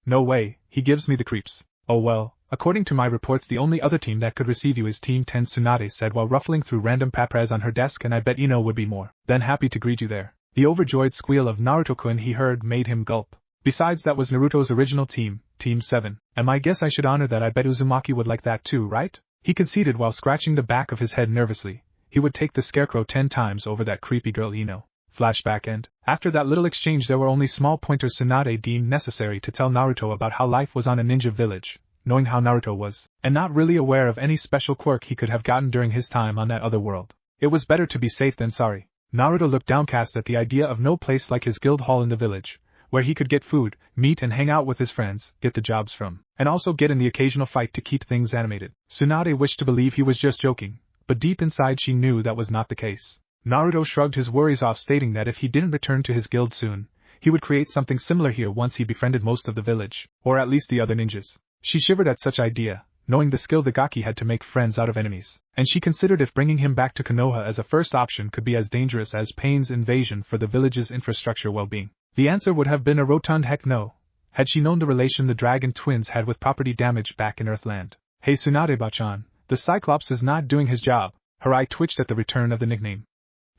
No way, he gives me the creeps. Oh well, according to my reports the only other team that could receive you is Team 10, Tsunade said while ruffling through random papers on her desk, and I bet Ino would be more than happy to greet you there. The overjoyed squeal of Naruto-kun he heard made him gulp. Besides, that was Naruto's original team, Team 7, and I guess I should honor that. I bet Uzumaki would like that too, right? He conceded while scratching the back of his head nervously. He would take the scarecrow 10 times over that creepy girl Ino. Flashback end. After that little exchange there were only small pointers Tsunade deemed necessary to tell Naruto about how life was on a ninja village, knowing how Naruto was, and not really aware of any special quirk he could have gotten during his time on that other world. It was better to be safe than sorry. Naruto looked downcast at the idea of no place like his guild hall in the village, where he could get food, meet and hang out with his friends, get the jobs from, and also get in the occasional fight to keep things animated. Tsunade wished to believe he was just joking, but deep inside she knew that was not the case. Naruto shrugged his worries off, stating that if he didn't return to his guild soon, he would create something similar here once he befriended most of the village, or at least the other ninjas. She shivered at such idea, knowing the skill the Gaki had to make friends out of enemies, and she considered if bringing him back to Konoha as a first option could be as dangerous as Pain's invasion for the village's infrastructure well-being. The answer would have been a rotund heck no, had she known the relation the Dragon Twins had with property damage back in Earthland. Hey Tsunade-bachan, the Cyclops is not doing his job. Her eye twitched at the return of the nickname.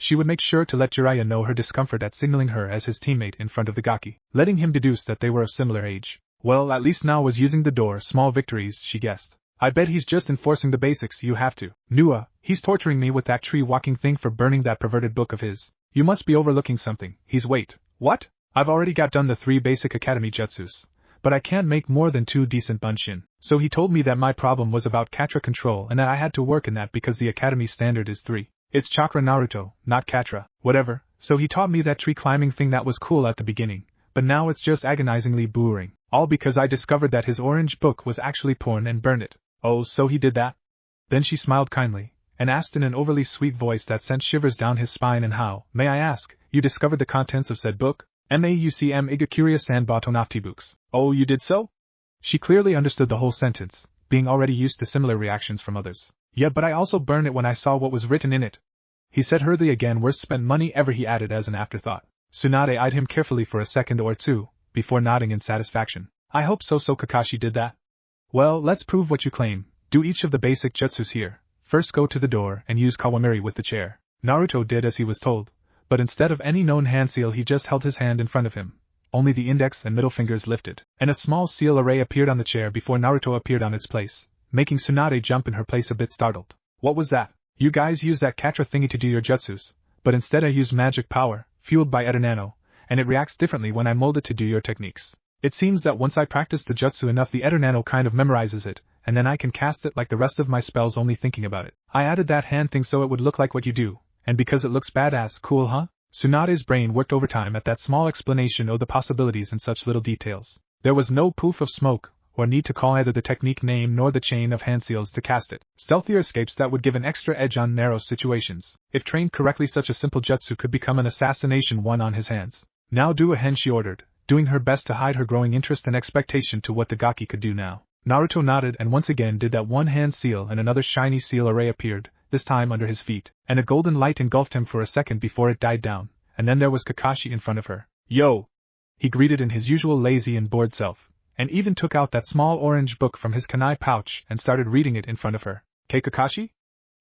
She would make sure to let Jiraiya know her discomfort at signaling her as his teammate in front of the Gaki, letting him deduce that they were of similar age. Well, at least now was using the door. Small victories, she guessed. I bet he's just enforcing the basics. You have to. Nua, he's torturing me with that tree-walking thing for burning that perverted book of his. You must be overlooking something. Wait. What? I've already got done the 3 basic academy jutsus, but I can't make more than 2 decent bunshin. So he told me that my problem was about Katra control and that I had to work in that because the academy standard is 3. It's chakra Naruto, not Katra, whatever. So he taught me that tree climbing thing that was cool at the beginning, but now it's just agonizingly boring. All because I discovered that his orange book was actually porn and burned it. Oh, so he did that? Then she smiled kindly, and asked in an overly sweet voice that sent shivers down his spine, and how, may I ask, you discovered the contents of said book? Maucm iga curious and botonafti books. Oh, you did so? She clearly understood the whole sentence, being already used to similar reactions from others. Yeah, but I also burned it when I saw what was written in it. He said hurriedly again, worst spent money ever, he added as an afterthought. Tsunade eyed him carefully for a second or two, before nodding in satisfaction. I hope so. So Kakashi did that? Well, let's prove what you claim. Do each of the basic jutsus here. First go to the door and use Kawamiri with the chair. Naruto did as he was told, but instead of any known hand seal he just held his hand in front of him. Only the index and middle fingers lifted, and a small seal array appeared on the chair before Naruto appeared on its place, making Tsunade jump in her place a bit startled. What was that? You guys use that Katra thingy to do your jutsus, but instead I use magic power, fueled by Eternano, and it reacts differently when I mold it to do your techniques. It seems that once I practice the jutsu enough the Eternano kind of memorizes it, and then I can cast it like the rest of my spells only thinking about it. I added that hand thing so it would look like what you do, and because it looks badass, cool huh? Tsunade's brain worked overtime at that small explanation of the possibilities in such little details. There was no poof of smoke, or need to call either the technique name nor the chain of hand seals to cast it. Stealthier escapes that would give an extra edge on narrow situations. If trained correctly such a simple jutsu could become an assassination one on his hands. Now do a hen, she ordered, doing her best to hide her growing interest and expectation to what the Gaki could do now. Naruto nodded and once again did that one hand seal and another shiny seal array appeared, this time under his feet, and a golden light engulfed him for a second before it died down, and then there was Kakashi in front of her. Yo! He greeted in his usual lazy and bored self, and even took out that small orange book from his kanai pouch and started reading it in front of her. K Kakashi?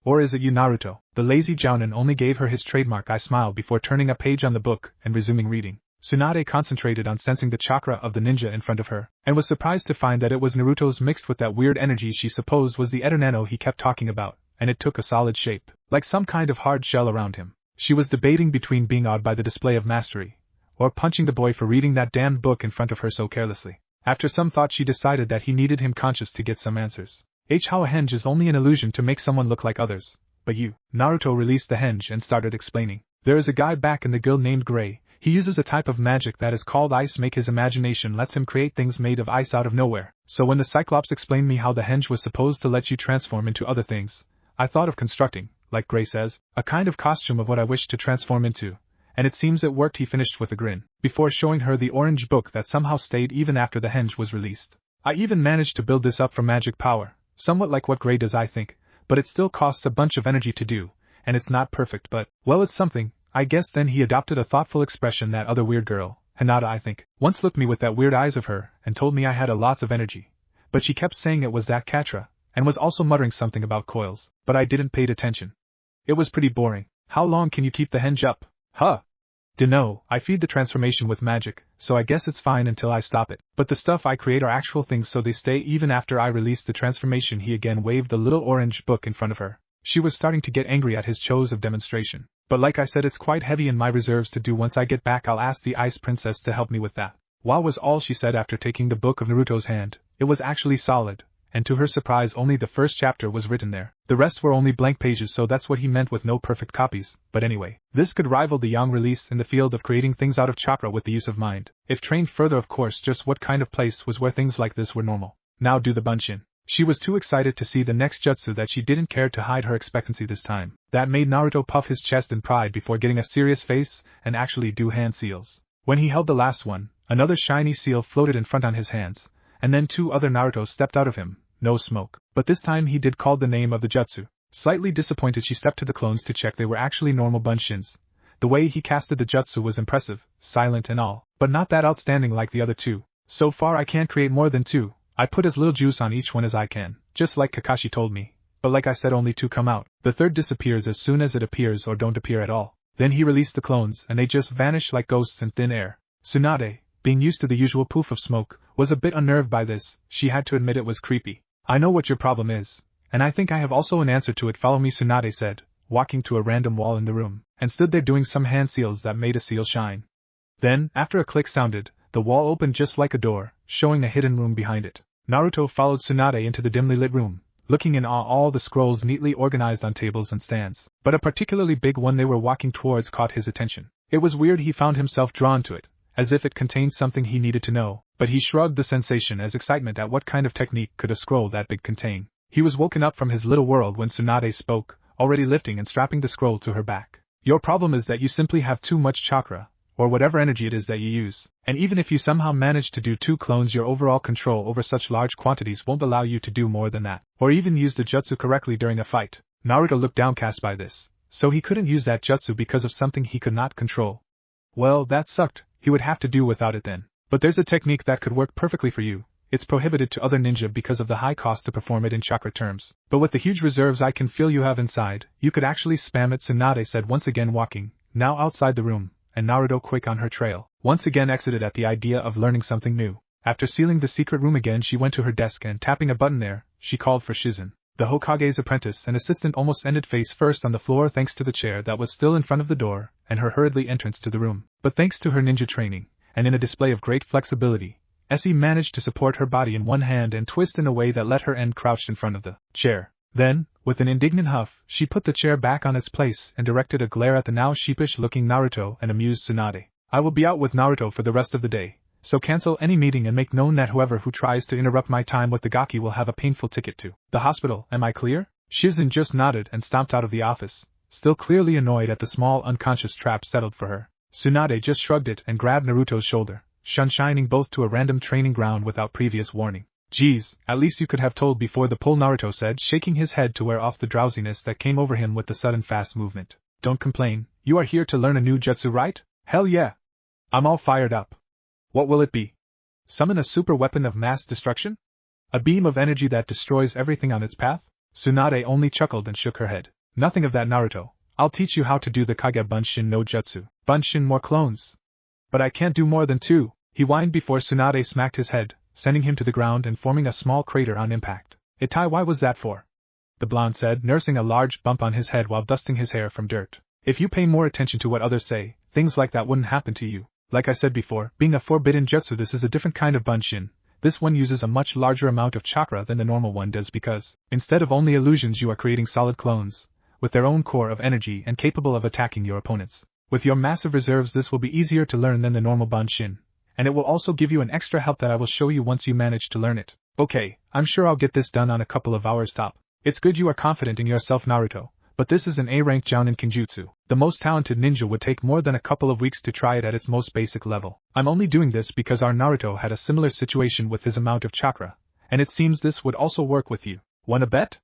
Or is it you Naruto? The lazy jounin only gave her his trademark eye smile before turning a page on the book and resuming reading. Tsunade concentrated on sensing the chakra of the ninja in front of her, and was surprised to find that it was Naruto's mixed with that weird energy she supposed was the Eternano he kept talking about, and it took a solid shape, like some kind of hard shell around him. She was debating between being awed by the display of mastery, or punching the boy for reading that damned book in front of her so carelessly. After some thought she decided that he needed him conscious to get some answers. How a henge is only an illusion to make someone look like others. But you. Naruto released the henge and started explaining. There is a guy back in the guild named Gray. He uses a type of magic that is called ice. Make his imagination lets him create things made of ice out of nowhere. So when the Cyclops explained me how the henge was supposed to let you transform into other things, I thought of constructing, like Gray says, a kind of costume of what I wished to transform into. And it seems it worked, he finished with a grin, before showing her the orange book that somehow stayed even after the henge was released. I even managed to build this up from magic power, somewhat like what Gray does I think, but it still costs a bunch of energy to do, and it's not perfect but, well it's something, I guess. Then he adopted a thoughtful expression. That other weird girl, Hinata I think, once looked me with that weird eyes of her and told me I had a lots of energy, but she kept saying it was that Katra, and was also muttering something about coils, but I didn't pay attention. It was pretty boring. How long can you keep the henge up? Huh? Dunno, I feed the transformation with magic, so I guess it's fine until I stop it. But the stuff I create are actual things so they stay even after I release the transformation. He again waved the little orange book in front of her. She was starting to get angry at his shows of demonstration. But like I said, it's quite heavy in my reserves to do. Once I get back I'll ask the Ice Princess to help me with that. Wow was all she said after taking the book of Naruto's hand. It was actually solid, and to her surprise only the first chapter was written there. The rest were only blank pages, so that's what he meant with no perfect copies. But anyway, this could rival the Yang release in the field of creating things out of chakra with the use of mind. If trained further, of course. Just what kind of place was where things like this were normal? Now do the bunshin. She was too excited to see the next jutsu that she didn't care to hide her expectancy this time. That made Naruto puff his chest in pride before getting a serious face and actually do hand seals. When he held the last one, another shiny seal floated in front on his hands, and then two other Naruto stepped out of him. No smoke. But this time he did call the name of the jutsu. Slightly disappointed, she stepped to the clones to check they were actually normal bunshins. The way he casted the jutsu was impressive, silent and all, but not that outstanding like the other two. So far I can't create more than two. I put as little juice on each one as I can, just like Kakashi told me. But like I said, only two come out. The third disappears as soon as it appears or don't appear at all. Then he released the clones and they just vanish like ghosts in thin air. Tsunade, being used to the usual poof of smoke, was a bit unnerved by this. She had to admit it was creepy. I know what your problem is, and I think I have also an answer to it. Follow me, Tsunade said, walking to a random wall in the room, and stood there doing some hand seals that made a seal shine. Then, after a click sounded, the wall opened just like a door, showing a hidden room behind it. Naruto followed Tsunade into the dimly lit room, looking in awe. All the scrolls neatly organized on tables and stands, but a particularly big one they were walking towards caught his attention. It was weird, he found himself drawn to it, as if it contained something he needed to know, but he shrugged the sensation as excitement at what kind of technique could a scroll that big contain. He was woken up from his little world when Tsunade spoke, already lifting and strapping the scroll to her back. Your problem is that you simply have too much chakra, or whatever energy it is that you use, and even if you somehow manage to do two clones, your overall control over such large quantities won't allow you to do more than that, or even use the jutsu correctly during a fight. Naruto looked downcast by this, so he couldn't use that jutsu because of something he could not control. Well, that sucked, he would have to do without it then. But there's a technique that could work perfectly for you. It's prohibited to other ninja because of the high cost to perform it in chakra terms. But with the huge reserves I can feel you have inside, you could actually spam it, Tsunade said, once again walking, now outside the room, and Naruto quick on her trail, once again exited at the idea of learning something new. After sealing the secret room again, she went to her desk and tapping a button there, she called for Shizen. The Hokage's apprentice and assistant almost ended face first on the floor thanks to the chair that was still in front of the door, and her hurriedly entrance to the room. But thanks to her ninja training, and in a display of great flexibility, Essie managed to support her body in one hand and twist in a way that let her end crouched in front of the chair. Then, with an indignant huff, she put the chair back on its place and directed a glare at the now sheepish-looking Naruto and amused Tsunade. I will be out with Naruto for the rest of the day, so cancel any meeting and make known that whoever who tries to interrupt my time with the gaki will have a painful ticket to the hospital. Am I clear? Shizen just nodded and stomped out of the office, still clearly annoyed at the small unconscious trap settled for her. Tsunade just shrugged it and grabbed Naruto's shoulder, shining both to a random training ground without previous warning. Geez, at least you could have told before the pull, Naruto said, shaking his head to wear off the drowsiness that came over him with the sudden fast movement. Don't complain, you are here to learn a new jutsu, right? Hell yeah! I'm all fired up. What will it be? Summon a super weapon of mass destruction? A beam of energy that destroys everything on its path? Tsunade only chuckled and shook her head. Nothing of that, Naruto. I'll teach you how to do the Kage Bunshin no Jutsu. Bunshin, more clones. But I can't do more than 2, he whined before Tsunade smacked his head, sending him to the ground and forming a small crater on impact. Itai, why was that for? The blonde said, nursing a large bump on his head while dusting his hair from dirt. If you pay more attention to what others say, things like that wouldn't happen to you. Like I said before, being a forbidden jutsu, this is a different kind of bunshin. This one uses a much larger amount of chakra than the normal one does because, instead of only illusions, you are creating solid clones, with their own core of energy and capable of attacking your opponents. With your massive reserves, this will be easier to learn than the normal bunshin, and it will also give you an extra help that I will show you once you manage to learn it. Okay, I'm sure I'll get this done on a couple of hours top. It's good you are confident in yourself, Naruto, but this is an A-rank jounin kinjutsu. The most talented ninja would take more than a couple of weeks to try it at its most basic level. I'm only doing this because our Naruto had a similar situation with his amount of chakra, and it seems this would also work with you. Wanna bet?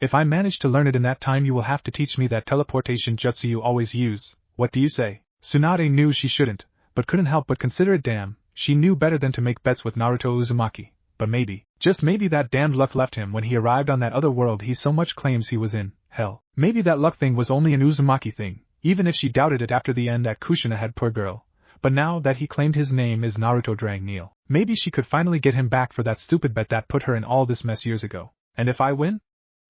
If I manage to learn it in that time, you will have to teach me that teleportation jutsu you always use. What do you say? Tsunade knew she shouldn't, but couldn't help but consider it. Damn, she knew better than to make bets with Naruto Uzumaki. But maybe, just maybe, that damned luck left him when he arrived on that other world he so much claims he was in. Hell, maybe that luck thing was only an Uzumaki thing, even if she doubted it after the end that Kushina had, poor girl. But now that he claimed his name is Naruto Dragneel, maybe she could finally get him back for that stupid bet that put her in all this mess years ago. And if I win?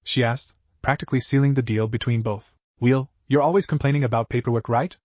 She asked, practically sealing the deal between both. Wheel, you're always complaining about paperwork, right?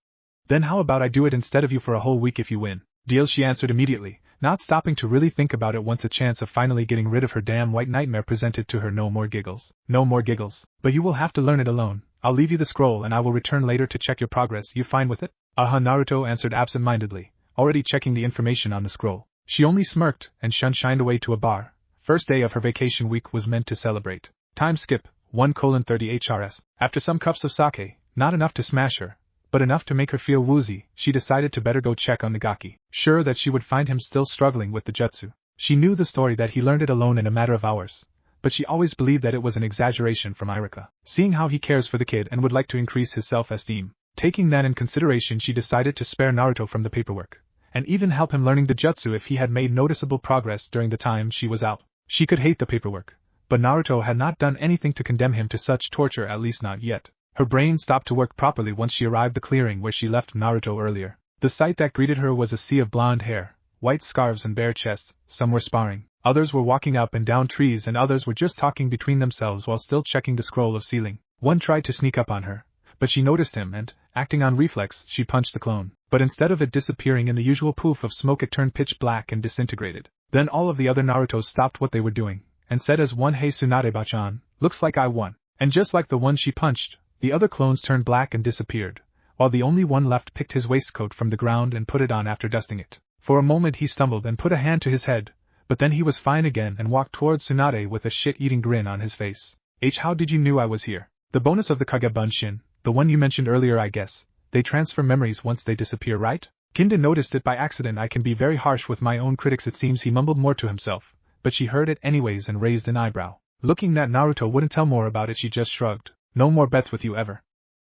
Then how about I do it instead of you for a whole week if you win? Deal, she answered immediately, not stopping to really think about it once a chance of finally getting rid of her damn white nightmare presented to her. No more giggles. No more giggles. But you will have to learn it alone. I'll leave you the scroll and I will return later to check your progress. You fine with it? Naruto answered absent-mindedly, already checking the information on the scroll. She only smirked and shined away to a bar. First day of her vacation week was meant to celebrate. Time skip, 1:30 HRS. After some cups of sake, not enough to smash her, but enough to make her feel woozy, she decided to better go check on the gaki, sure that she would find him still struggling with the jutsu. She knew the story that he learned it alone in a matter of hours, but she always believed that it was an exaggeration from Irika, seeing how he cares for the kid and would like to increase his self-esteem. Taking that in consideration, she decided to spare Naruto from the paperwork, and even help him learning the jutsu if he had made noticeable progress during the time she was out. She could hate the paperwork, but Naruto had not done anything to condemn him to such torture, at least not yet. Her brain stopped to work properly once she arrived the clearing where she left Naruto earlier. The sight that greeted her was a sea of blonde hair, white scarves and bare chests. Some were sparring, others were walking up and down trees, and others were just talking between themselves while still checking the scroll of ceiling. One tried to sneak up on her, but she noticed him and, acting on reflex, she punched the clone. But instead of it disappearing in the usual poof of smoke, it turned pitch black and disintegrated. Then all of the other Narutos stopped what they were doing, and said as one, "Hey Tsunade-bachan, looks like I won." And just like the one she punched, the other clones turned black and disappeared, while the only one left picked his waistcoat from the ground and put it on after dusting it. For a moment he stumbled and put a hand to his head, but then he was fine again and walked towards Tsunade with a shit-eating grin on his face. How did you knew I was here? The bonus of the Kage Bunshin, the one you mentioned earlier, I guess. They transfer memories once they disappear, right? Kinda noticed it by accident. I can be very harsh with my own critics, it seems, he mumbled more to himself, but she heard it anyways and raised an eyebrow. Looking that Naruto wouldn't tell more about it, she just shrugged. No more bets with you ever.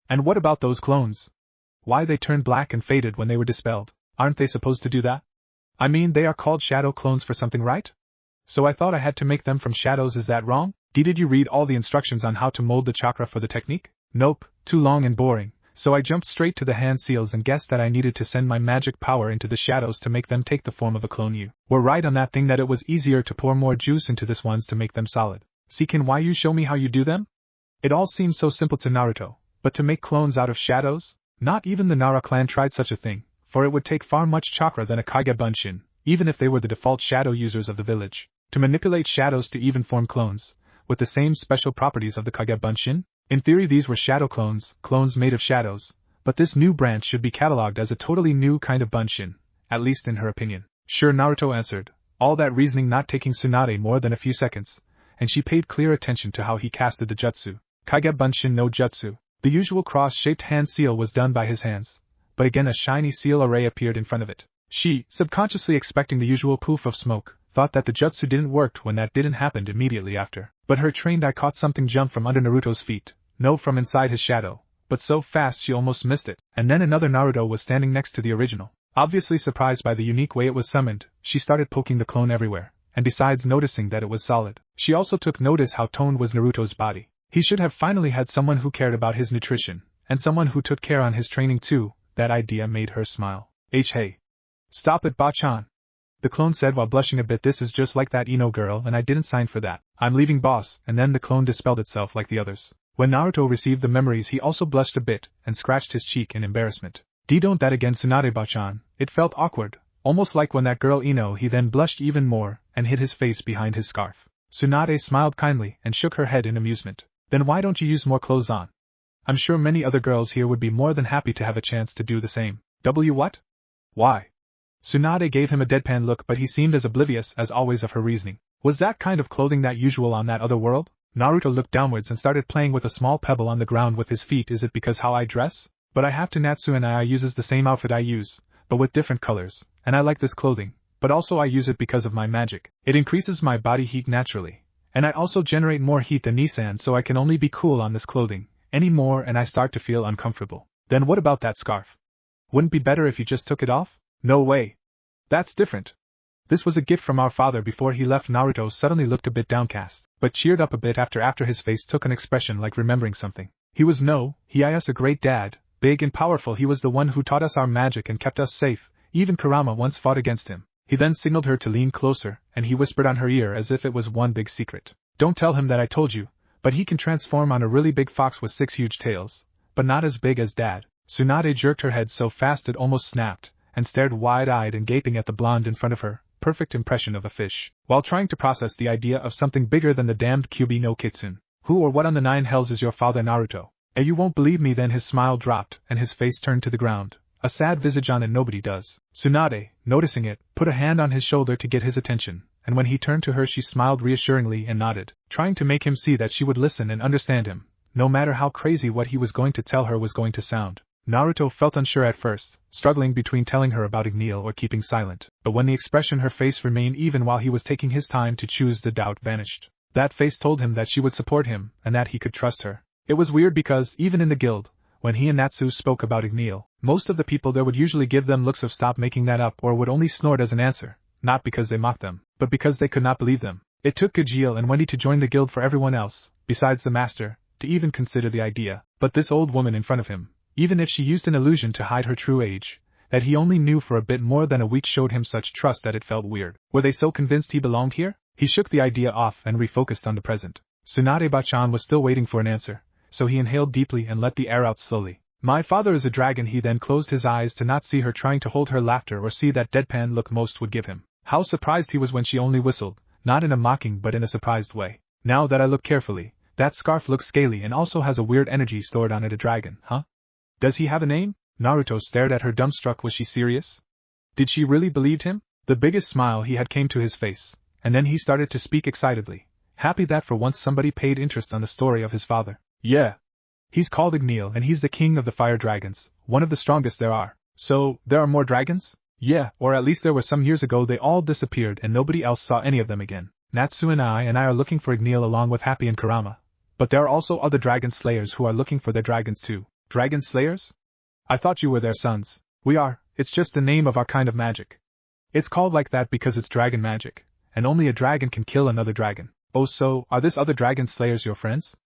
And what about those clones? Why they turned black and faded when they were dispelled? Aren't they supposed to do that? I mean, they are called shadow clones for something, right? So I thought I had to make them from shadows. Is that wrong? Did you read all the instructions on how to mold the chakra for the technique? Nope, too long and boring. So I jumped straight to the hand seals and guessed that I needed to send my magic power into the shadows to make them take the form of a clone. You were right on that thing, that it was easier to pour more juice into this ones to make them solid. See, can why you show me how you do them? It all seemed so simple to Naruto, but to make clones out of shadows? Not even the Nara clan tried such a thing, for it would take far much chakra than a Kage Bunshin, even if they were the default shadow users of the village, to manipulate shadows to even form clones, with the same special properties of the Kage Bunshin. In theory these were shadow clones, clones made of shadows, but this new branch should be catalogued as a totally new kind of Bunshin, at least in her opinion. Sure, Naruto answered, all that reasoning not taking Tsunade more than a few seconds, and she paid clear attention to how he casted the jutsu. Kage Bunshin no Jutsu. The usual cross-shaped hand seal was done by his hands, but again a shiny seal array appeared in front of it. She, subconsciously expecting the usual poof of smoke, thought that the jutsu didn't work when that didn't happen immediately after. But her trained eye caught something jump from under Naruto's feet, no, from inside his shadow, but so fast she almost missed it, and then another Naruto was standing next to the original. Obviously surprised by the unique way it was summoned, she started poking the clone everywhere, and besides noticing that it was solid, she also took notice how toned was Naruto's body. He should have finally had someone who cared about his nutrition, and someone who took care on his training too. That idea made her smile. Hey. Stop it, Bachan. The clone said while blushing a bit. This is just like that Ino girl and I didn't sign for that. I'm leaving, boss. And then the clone dispelled itself like the others. When Naruto received the memories he also blushed a bit, and scratched his cheek in embarrassment. Don't that again, Tsunade Bachan. It felt awkward, almost like when that girl Ino. He then blushed even more, and hid his face behind his scarf. Tsunade smiled kindly, and shook her head in amusement. Then why don't you use more clothes on? I'm sure many other girls here would be more than happy to have a chance to do the same. What? Why? Tsunade gave him a deadpan look, but he seemed as oblivious as always of her reasoning. Was that kind of clothing that usual on that other world? Naruto looked downwards and started playing with a small pebble on the ground with his feet. Is it because how I dress? But I have to. Natsu and I uses the same outfit I use, but with different colors, and I like this clothing, but also I use it because of my magic. It increases my body heat naturally. And I also generate more heat than Nissan, so I can only be cool on this clothing anymore, and I start to feel uncomfortable. Then what about that scarf? Wouldn't be better if you just took it off? No way. That's different. This was a gift from our father before he left. Naruto suddenly looked a bit downcast, but cheered up a bit after his face took an expression like remembering something. He is a great dad, big and powerful. He was the one who taught us our magic and kept us safe. Even Kurama once fought against him. He then signaled her to lean closer, and he whispered on her ear as if it was one big secret. Don't tell him that I told you, but he can transform on a really big fox with 6 huge tails, but not as big as Dad. Tsunade jerked her head so fast it almost snapped, and stared wide-eyed and gaping at the blonde in front of her, perfect impression of a fish, while trying to process the idea of something bigger than the damned Kyubi no Kitsune. Who or what on the 9 hells is your father, Naruto? You won't believe me. Then his smile dropped, and his face turned to the ground. A sad visage on it. Nobody does. Tsunade, noticing it, put a hand on his shoulder to get his attention, and when he turned to her she smiled reassuringly and nodded, trying to make him see that she would listen and understand him, no matter how crazy what he was going to tell her was going to sound. Naruto felt unsure at first, struggling between telling her about Igneel or keeping silent, but when the expression her face remained even while he was taking his time to choose, the doubt vanished. That face told him that she would support him, and that he could trust her. It was weird because, even in the guild, when he and Natsu spoke about Igneel, most of the people there would usually give them looks of stop making that up or would only snort as an answer, not because they mocked them, but because they could not believe them. It took Gajeel and Wendy to join the guild for everyone else, besides the master, to even consider the idea. But this old woman in front of him, even if she used an illusion to hide her true age, that he only knew for a bit more than a week, showed him such trust that it felt weird. Were they so convinced he belonged here? He shook the idea off and refocused on the present. Tsunade Bachan was still waiting for an answer, so he inhaled deeply and let the air out slowly. My father is a dragon. He then closed his eyes to not see her trying to hold her laughter or see that deadpan look most would give him. How surprised he was when she only whistled, not in a mocking but in a surprised way. Now that I look carefully, that scarf looks scaly and also has a weird energy stored on it. A dragon, huh? Does he have a name? Naruto stared at her dumbstruck. Was she serious? Did she really believe him? The biggest smile he had came to his face, and then he started to speak excitedly, happy that for once somebody paid interest on the story of his father. Yeah. He's called Igneel and he's the king of the fire dragons, one of the strongest there are. So, there are more dragons? Yeah, or at least there were some years ago. They all disappeared and nobody else saw any of them again. Natsu and I are looking for Igneel along with Happy and Kurama. But there are also other dragon slayers who are looking for their dragons too. Dragon slayers? I thought you were their sons. We are, it's just the name of our kind of magic. It's called like that because it's dragon magic, and only a dragon can kill another dragon. Oh, so, are this other dragon slayers your friends?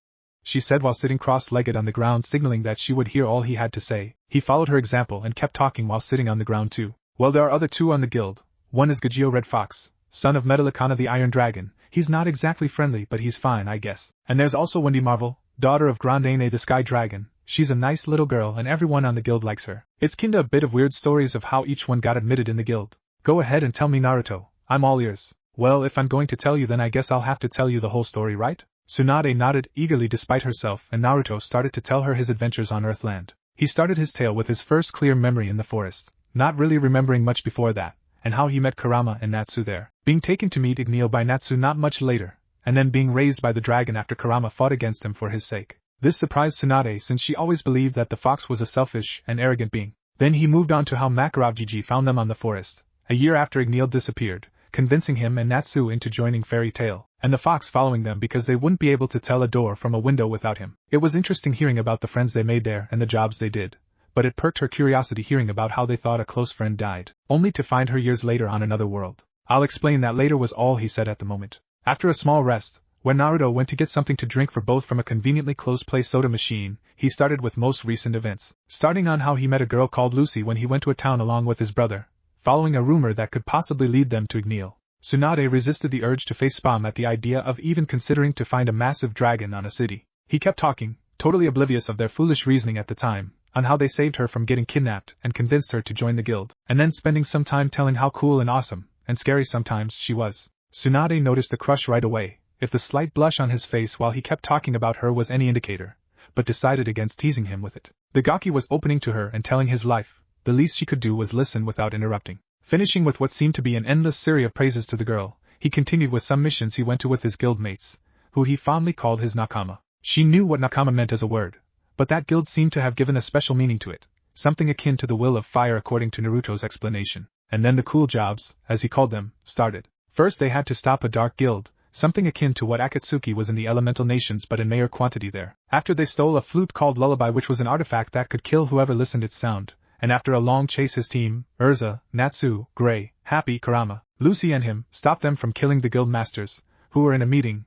She said while sitting cross-legged on the ground, signaling that she would hear all he had to say. He followed her example and kept talking while sitting on the ground too. Well, there are other two on the guild. One is Gajio Red Fox, son of Metallicana the Iron Dragon. He's not exactly friendly, but he's fine, I guess. And there's also Wendy Marvel, daughter of Grandene the Sky Dragon. She's a nice little girl and everyone on the guild likes her. It's kinda a bit of weird stories of how each one got admitted in the guild. Go ahead and tell me, Naruto. I'm all ears. Well, if I'm going to tell you, then I guess I'll have to tell you the whole story, right? Tsunade nodded eagerly despite herself, and Naruto started to tell her his adventures on Earthland. He started his tale with his first clear memory in the forest, not really remembering much before that, and how he met Kurama and Natsu there, being taken to meet Igneel by Natsu not much later, and then being raised by the dragon after Kurama fought against him for his sake. This surprised Tsunade since she always believed that the fox was a selfish and arrogant being. Then he moved on to how Makarovjiji found them on the forest, a year after Igneel disappeared, convincing him and Natsu into joining Fairytale, and the fox following them because they wouldn't be able to tell a door from a window without him. It was interesting hearing about the friends they made there and the jobs they did, but it perked her curiosity hearing about how they thought a close friend died, only to find her years later on another world. I'll explain that later was all he said at the moment. After a small rest, when Naruto went to get something to drink for both from a conveniently close place soda machine, he started with most recent events, starting on how he met a girl called Lucy when he went to a town along with his brother, following a rumor that could possibly lead them to Igneel. Tsunade resisted the urge to face Spam at the idea of even considering to find a massive dragon on a city. He kept talking, totally oblivious of their foolish reasoning at the time, on how they saved her from getting kidnapped and convinced her to join the guild, and then spending some time telling how cool and awesome, and scary sometimes, she was. Tsunade noticed the crush right away, if the slight blush on his face while he kept talking about her was any indicator, but decided against teasing him with it. The Gaki was opening to her and telling his life. The least she could do was listen without interrupting. Finishing with what seemed to be an endless series of praises to the girl, he continued with some missions he went to with his guild mates, who he fondly called his nakama. She knew what nakama meant as a word, but that guild seemed to have given a special meaning to it, something akin to the will of fire according to Naruto's explanation. And then the cool jobs, as he called them, started. First they had to stop a dark guild, something akin to what Akatsuki was in the elemental nations but in mere quantity there. After they stole a flute called Lullaby, which was an artifact that could kill whoever listened its sound. And after a long chase his team, Urza, Natsu, Gray, Happy, Kurama, Lucy and him, stopped them from killing the guild masters, who were in a meeting.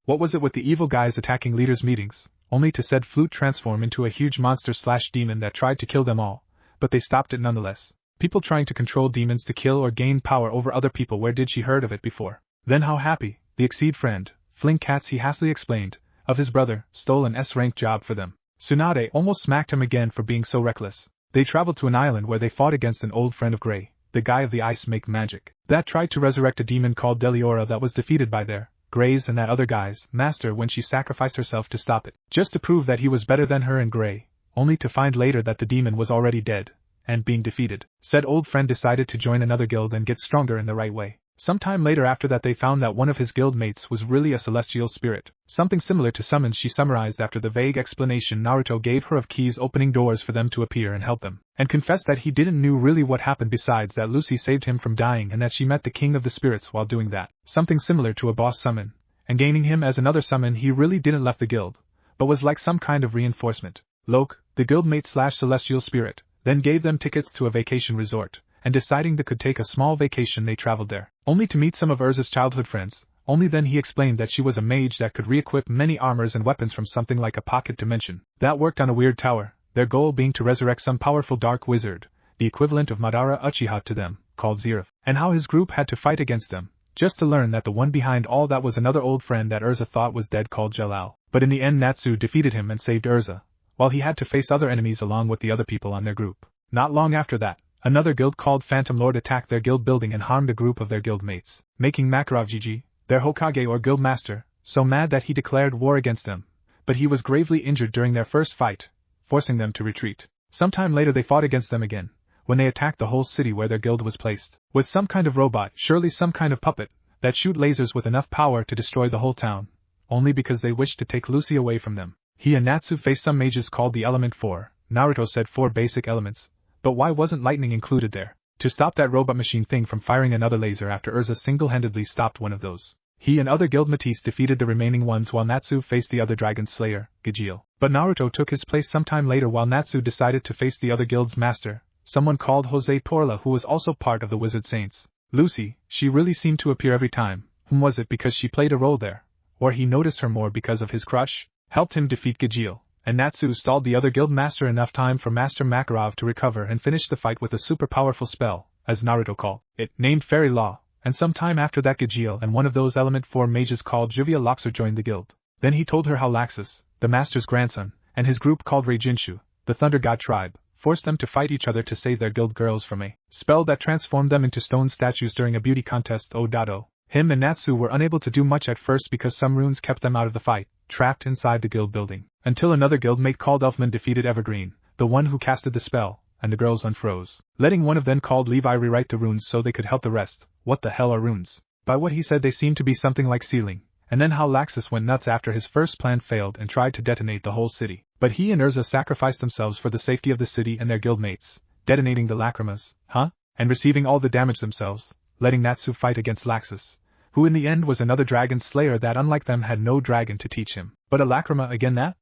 What was it with the evil guys attacking leaders' meetings, only to said flute transform into a huge monster/demon that tried to kill them all, but they stopped it nonetheless. People trying to control demons to kill or gain power over other people, where did she heard of it before? Then how Happy, the Exceed friend, fling cats he hastily explained, of his brother, stole an S-rank job for them. Tsunade almost smacked him again for being so reckless. They traveled to an island where they fought against an old friend of Gray, the guy of the ice make magic, that tried to resurrect a demon called Deliora that was defeated by their, Gray's and that other guy's, master when she sacrificed herself to stop it, just to prove that he was better than her and Gray, only to find later that the demon was already dead, and being defeated. Said old friend decided to join another guild and get stronger in the right way. Sometime later after that they found that one of his guild mates was really a celestial spirit, something similar to summons she summarized after the vague explanation Naruto gave her of keys opening doors for them to appear and help them, and confessed that he didn't know really what happened besides that Lucy saved him from dying and that she met the king of the spirits while doing that, something similar to a boss summon, and gaining him as another summon he really didn't left the guild, but was like some kind of reinforcement. Loke, the guildmate/celestial spirit, then gave them tickets to a vacation resort, and deciding they could take a small vacation they traveled there, only to meet some of Urza's childhood friends. Only then he explained that she was a mage that could re-equip many armors and weapons from something like a pocket dimension that worked on a weird tower, their goal being to resurrect some powerful dark wizard, the equivalent of Madara Uchiha to them, called Zeref, and how his group had to fight against them, just to learn that the one behind all that was another old friend that Urza thought was dead called Jalal. But in the end Natsu defeated him and saved Urza, while he had to face other enemies along with the other people on their group. Not long after that, another guild called Phantom Lord attacked their guild building and harmed a group of their guild mates, making Makarovjiji, their Hokage or guild master, so mad that he declared war against them, but he was gravely injured during their first fight, forcing them to retreat. Sometime later they fought against them again, when they attacked the whole city where their guild was placed, with some kind of robot, surely some kind of puppet, that shoot lasers with enough power to destroy the whole town, only because they wished to take Lucy away from them. He and Natsu faced some mages called the Element 4, Naruto said 4 basic elements, but why wasn't lightning included there? To stop that robot machine thing from firing another laser after Urza single-handedly stopped one of those. He and other guild mates defeated the remaining ones while Natsu faced the other dragon slayer, Gajeel. But Naruto took his place sometime later while Natsu decided to face the other guild's master, someone called Jose Porla, who was also part of the Wizard Saints. Lucy, she really seemed to appear every time. Was it because she played a role there? Or he noticed her more because of his crush? Helped him defeat Gajeel, and Natsu stalled the other guild master enough time for Master Makarov to recover and finish the fight with a super powerful spell, as Naruto called it, named Fairy Law. And some time after that Gajeel and one of those Element 4 mages called Juvia Loxer joined the guild. Then he told her how Laxus, the master's grandson, and his group called Reijinshu, the Thunder God tribe, forced them to fight each other to save their guild girls from a spell that transformed them into stone statues during a beauty contest. Odato. Him and Natsu were unable to do much at first because some runes kept them out of the fight, trapped inside the guild building, until another guildmate called Elfman defeated Evergreen, the one who casted the spell, and the girls unfroze, letting one of them called Levi rewrite the runes so they could help the rest. What the hell are runes? By what he said they seemed to be something like sealing, and then how Laxus went nuts after his first plan failed and tried to detonate the whole city. But he and Urza sacrificed themselves for the safety of the city and their guildmates, detonating the lacrimas, and receiving all the damage themselves, letting Natsu fight against Laxus, who in the end was another dragon slayer that unlike them had no dragon to teach him. But a lacrima again that?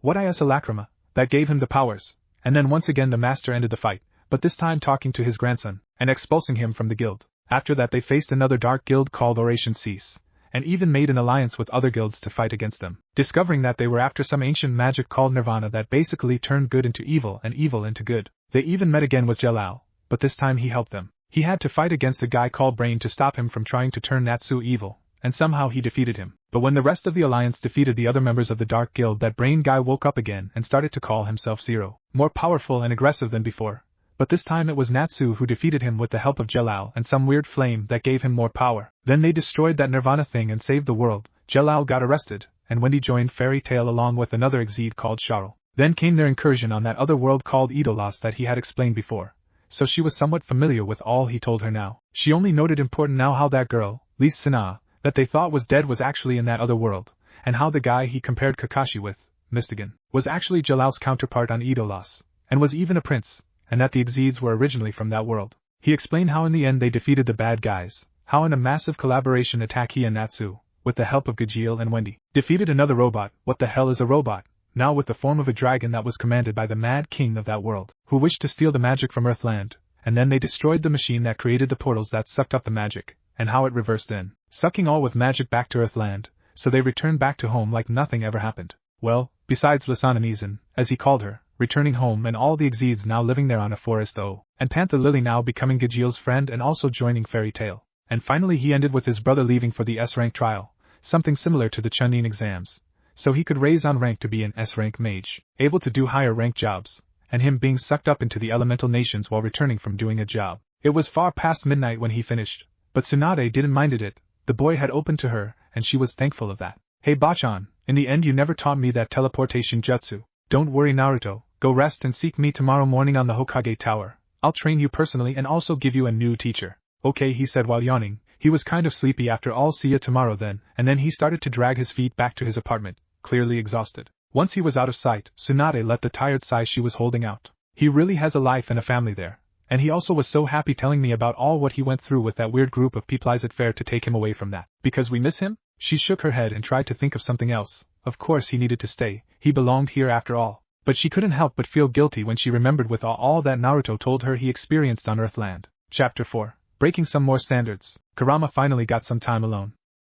What is a lacrima? That gave him the powers. And then once again the master ended the fight, but this time talking to his grandson, and expulsing him from the guild. After that they faced another dark guild called Oration Cease, and even made an alliance with other guilds to fight against them, discovering that they were after some ancient magic called Nirvana that basically turned good into evil and evil into good. They even met again with Jelal, but this time he helped them. He had to fight against a guy called Brain to stop him from trying to turn Natsu evil, and somehow he defeated him. But when the rest of the alliance defeated the other members of the Dark Guild, that Brain guy woke up again and started to call himself Zero, more powerful and aggressive than before. But this time it was Natsu who defeated him with the help of Jelal and some weird flame that gave him more power. Then they destroyed that Nirvana thing and saved the world. Jelal got arrested, and Wendy joined Fairy Tail along with another Exede called Charl. Then came their incursion on that other world called Idolos that he had explained before, so she was somewhat familiar with all he told her now. She only noted important now how that girl, Lise Sana, that they thought was dead was actually in that other world, and how the guy he compared Kakashi with, Mystigan, was actually Jalal's counterpart on Idolos, and was even a prince, and that the Exedes were originally from that world. He explained how in the end they defeated the bad guys, how in a massive collaboration attack he and Natsu, with the help of Gajeel and Wendy, defeated another robot. What the hell is a robot? Now with the form of a dragon that was commanded by the Mad King of that world, who wished to steal the magic from Earthland, and then they destroyed the machine that created the portals that sucked up the magic, and how it reversed then, sucking all with magic back to Earthland, so they returned back to home like nothing ever happened. Well, besides Lisananizan, as he called her, returning home and all the Exedes now living there on a forest and Panther Lily now becoming Gajeel's friend and also joining Fairy Tail. And finally he ended with his brother leaving for the S-rank trial, something similar to the Chunin exams, so he could raise on rank to be an S-rank mage, able to do higher rank jobs, and him being sucked up into the elemental nations while returning from doing a job. It was far past midnight when he finished, but Tsunade didn't mind it. The boy had opened to her, and she was thankful of that. Hey Bachan, in the end you never taught me that teleportation jutsu. Don't worry Naruto, go rest and seek me tomorrow morning on the Hokage Tower. I'll train you personally and also give you a new teacher. Okay, he said while yawning. He was kind of sleepy after all. See ya tomorrow then, and then he started to drag his feet back to his apartment, clearly exhausted. Once he was out of sight, Tsunade let the tired sigh she was holding out. He really has a life and a family there. And he also was so happy telling me about all what he went through with that weird group of people. Is it fair to take him away from that? Because we miss him? She shook her head and tried to think of something else. Of course he needed to stay, he belonged here after all. But she couldn't help but feel guilty when she remembered with all that Naruto told her he experienced on Earthland. Chapter 4. Breaking some more standards. Kurama finally got some time alone.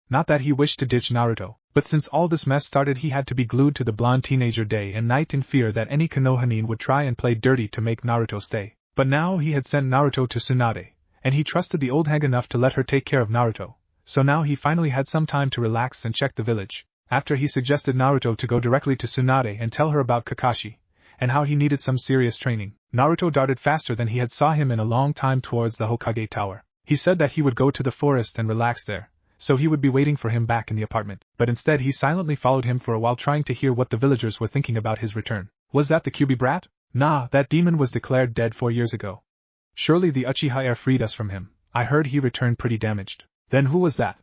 Not that he wished to ditch Naruto, but since all this mess started he had to be glued to the blonde teenager day and night in fear that any Konohanin would try and play dirty to make Naruto stay. But now he had sent Naruto to Tsunade, and he trusted the old hag enough to let her take care of Naruto, so now he finally had some time to relax and check the village. After he suggested Naruto to go directly to Tsunade and tell her about Kakashi, and how he needed some serious training, Naruto darted faster than he had saw him in a long time towards the Hokage Tower. He said that he would go to the forest and relax there, so he would be waiting for him back in the apartment, but instead he silently followed him for a while trying to hear what the villagers were thinking about his return. Was that the Kyuubi brat? Nah, that demon was declared dead 4 years ago. Surely the Uchiha heir freed us from him. I heard he returned pretty damaged. Then who was that?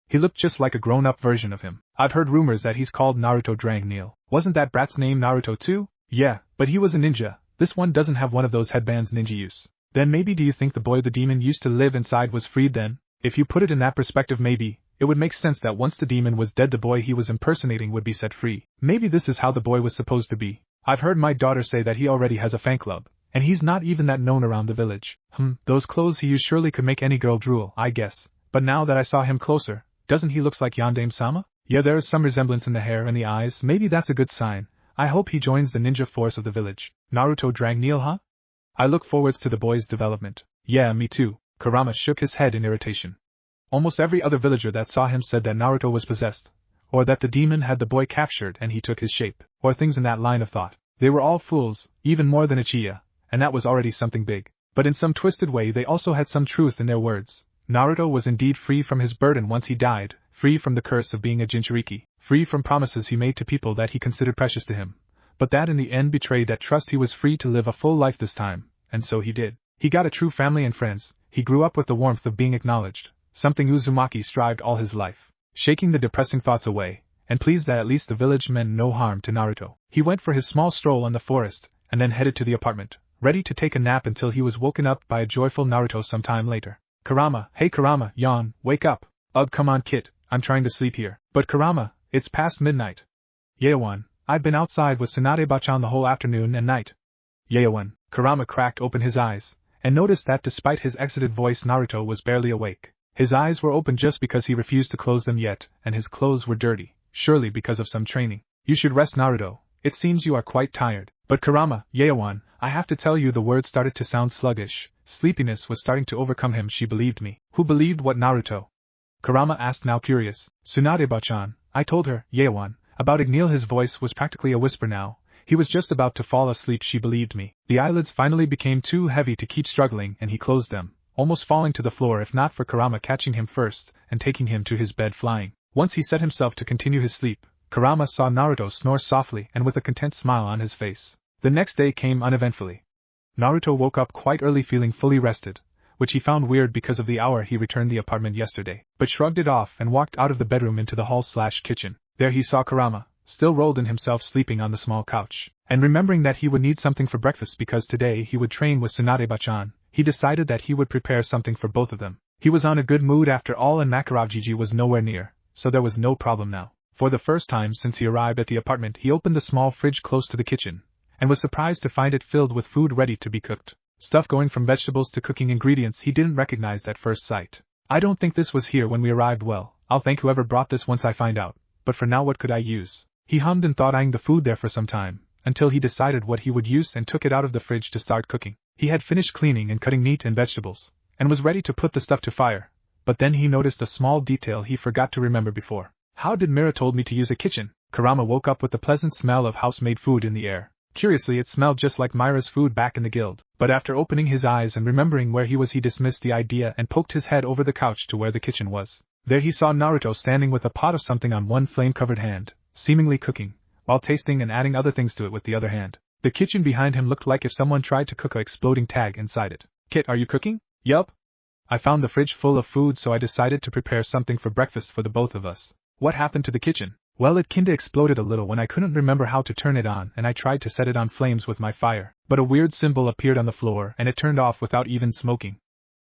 He looked just like a grown-up version of him. I've heard rumors that he's called Naruto Drangneel. Wasn't that brat's name Naruto too? Yeah, but he was a ninja. This one doesn't have one of those headbands ninja use. Then maybe do you think the boy the demon used to live inside was freed then? If you put it in that perspective maybe, it would make sense that once the demon was dead the boy he was impersonating would be set free. Maybe this is how the boy was supposed to be. I've heard my daughter say that he already has a fan club, and he's not even that known around the village. Those clothes he used surely could make any girl drool, I guess. But now that I saw him closer, doesn't he look like Yandame-sama? Yeah, there is some resemblance in the hair and the eyes, maybe that's a good sign. I hope he joins the ninja force of the village. Naruto drag Neil, huh? I look forwards to the boy's development. Yeah, me too. Kurama shook his head in irritation. Almost every other villager that saw him said that Naruto was possessed, or that the demon had the boy captured and he took his shape, or things in that line of thought. They were all fools, even more than Uchiha, and that was already something big. But in some twisted way they also had some truth in their words. Naruto was indeed free from his burden once he died, free from the curse of being a Jinchuriki, free from promises he made to people that he considered precious to him. But that in the end betrayed that trust. He was free to live a full life this time, and so he did. He got a true family and friends, he grew up with the warmth of being acknowledged, something Uzumaki strived all his life. Shaking the depressing thoughts away, and pleased that at least the village meant no harm to Naruto, he went for his small stroll in the forest, and then headed to the apartment, ready to take a nap until he was woken up by a joyful Naruto some time later. Kurama, hey Kurama, yawn, wake up. Ugh, come on kid, I'm trying to sleep here. But Kurama, it's past midnight. Yaowan, I've been outside with Tsunade-bachan the whole afternoon and night. Yaowan, Kurama cracked open his eyes, and noticed that despite his exited voice Naruto was barely awake. His eyes were open just because he refused to close them yet, and his clothes were dirty, surely because of some training. You should rest Naruto, it seems you are quite tired. But Kurama, Yaowan, I have to tell you the words started to sound sluggish. Sleepiness was starting to overcome him. She believed me. Who believed what Naruto? Kurama asked, now curious. Tsunade-bachan, I told her, Yaowan, about Igneel. His voice was practically a whisper now. He was just about to fall asleep. She believed me. The eyelids finally became too heavy to keep struggling and he closed them, almost falling to the floor if not for Kurama catching him first and taking him to his bed flying. Once he set himself to continue his sleep, Kurama saw Naruto snore softly and with a content smile on his face. The next day came uneventfully. Naruto woke up quite early feeling fully rested, which he found weird because of the hour he returned the apartment yesterday, but shrugged it off and walked out of the bedroom into the hall/kitchen. There he saw Kurama, still rolled in himself sleeping on the small couch, and remembering that he would need something for breakfast because today he would train with Tsunade-bachan, he decided that he would prepare something for both of them. He was on a good mood after all and Makarov-Gigi was nowhere near, so there was no problem now. For the first time since he arrived at the apartment he opened the small fridge close to the kitchen, and was surprised to find it filled with food ready to be cooked. Stuff going from vegetables to cooking ingredients he didn't recognize at first sight. I don't think this was here when we arrived. Well, I'll thank whoever brought this once I find out, but for now what could I use? He hummed and thought, eyeing the food there for some time, until he decided what he would use and took it out of the fridge to start cooking. He had finished cleaning and cutting meat and vegetables, and was ready to put the stuff to fire, but then he noticed a small detail he forgot to remember before. How did Mira told me to use a kitchen? Kurama woke up with the pleasant smell of house-made food in the air. Curiously, it smelled just like Myra's food back in the guild, but after opening his eyes and remembering where he was he dismissed the idea and poked his head over the couch to where the kitchen was. There he saw Naruto standing with a pot of something on one flame-covered hand, seemingly cooking, while tasting and adding other things to it with the other hand. The kitchen behind him looked like if someone tried to cook a exploding tag inside it. Kit, are you cooking? Yup. I found the fridge full of food so I decided to prepare something for breakfast for the both of us. What happened to the kitchen? Well, it kinda exploded a little when I couldn't remember how to turn it on and I tried to set it on flames with my fire, but a weird symbol appeared on the floor and it turned off without even smoking.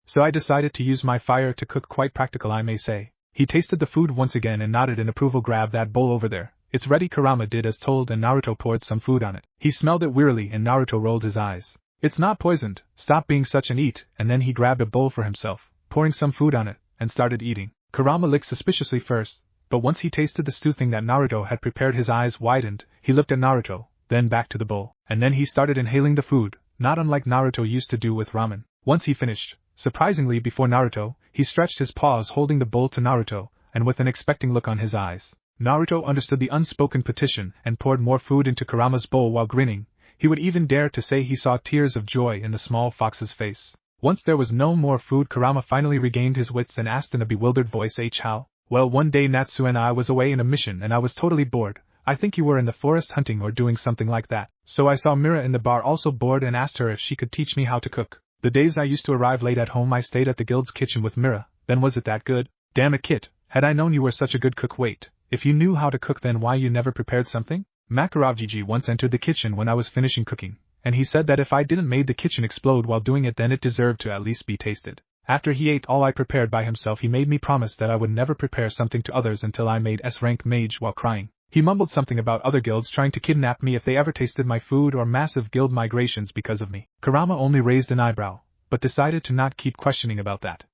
So I decided to use my fire to cook. Quite practical, I may say. He tasted the food once again and nodded in approval. Grab that bowl over there. It's ready. Kurama did as told and Naruto poured some food on it. He smelled it wearily and Naruto rolled his eyes. It's not poisoned, stop being such an eat, and then he grabbed a bowl for himself, pouring some food on it, and started eating. Kurama licked suspiciously first, but once he tasted the stew thing that Naruto had prepared his eyes widened. He looked at Naruto, then back to the bowl, and then he started inhaling the food, not unlike Naruto used to do with ramen. Once he finished, surprisingly before Naruto, he stretched his paws holding the bowl to Naruto, and with an expecting look on his eyes. Naruto understood the unspoken petition and poured more food into Kurama's bowl while grinning. He would even dare to say he saw tears of joy in the small fox's face. Once there was no more food, Kurama finally regained his wits and asked in a bewildered voice, how? Well, one day Natsu and I was away in a mission and I was totally bored. I think you were in the forest hunting or doing something like that. So I saw Mira in the bar also bored and asked her if she could teach me how to cook. The days I used to arrive late at home I stayed at the guild's kitchen with Mira. Then was it that good? Damn it, Kit, had I known you were such a good cook. Wait, if you knew how to cook then why you never prepared something? Makarov-Gigi once entered the kitchen when I was finishing cooking, and he said that if I didn't made the kitchen explode while doing it then it deserved to at least be tasted. After he ate all I prepared by himself, he made me promise that I would never prepare something to others until I made S-rank mage while crying. He mumbled something about other guilds trying to kidnap me if they ever tasted my food, or massive guild migrations because of me. Kurama only raised an eyebrow, but decided to not keep questioning about that.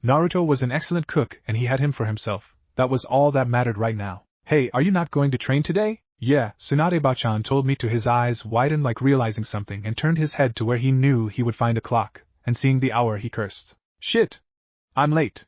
Naruto was an excellent cook and he had him for himself. That was all that mattered right now. Hey, are you not going to train today? Yeah, Tsunade-bachan told me. To his eyes widened like realizing something and turned his head to where he knew he would find a clock, and seeing the hour he cursed. Shit! I'm late.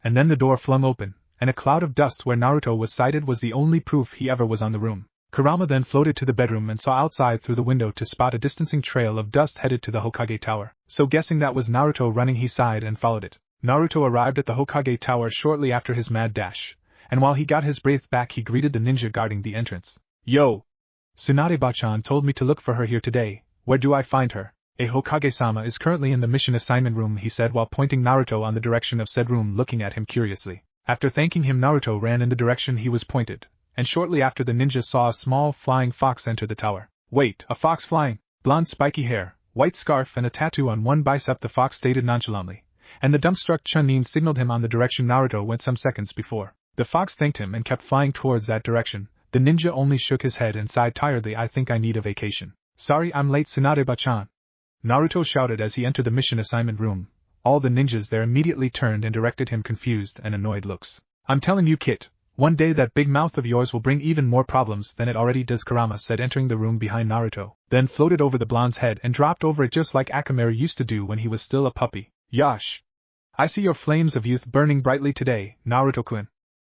And then the door flung open, and a cloud of dust where Naruto was sighted was the only proof he ever was on the room. Kurama then floated to the bedroom and saw outside through the window to spot a distancing trail of dust headed to the Hokage tower. So guessing that was Naruto running, he sighed and followed it. Naruto arrived at the Hokage tower shortly after his mad dash, and while he got his breath back he greeted the ninja guarding the entrance. Yo! Tsunade-bachan told me to look for her here today. Where do I find her? A Hokage-sama is currently in the mission assignment room, he said while pointing Naruto on the direction of said room, looking at him curiously. After thanking him, Naruto ran in the direction he was pointed, and shortly after the ninja saw a small flying fox enter the tower. Wait, a fox flying? Blonde spiky hair, white scarf and a tattoo on one bicep, the fox stated nonchalantly, and the dumbstruck Chunin signaled him on the direction Naruto went some seconds before. The fox thanked him and kept flying towards that direction. The ninja only shook his head and sighed tiredly. I think I need a vacation. Sorry I'm late, Tsunade-bachan, Naruto shouted as he entered the mission assignment room. All the ninjas there immediately turned and directed him confused and annoyed looks. I'm telling you, kid, one day that big mouth of yours will bring even more problems than it already does, Kurama said, entering the room behind Naruto, then floated over the blonde's head and dropped over it just like Akamaru used to do when he was still a puppy. Yash! I see your flames of youth burning brightly today, Naruto-kun.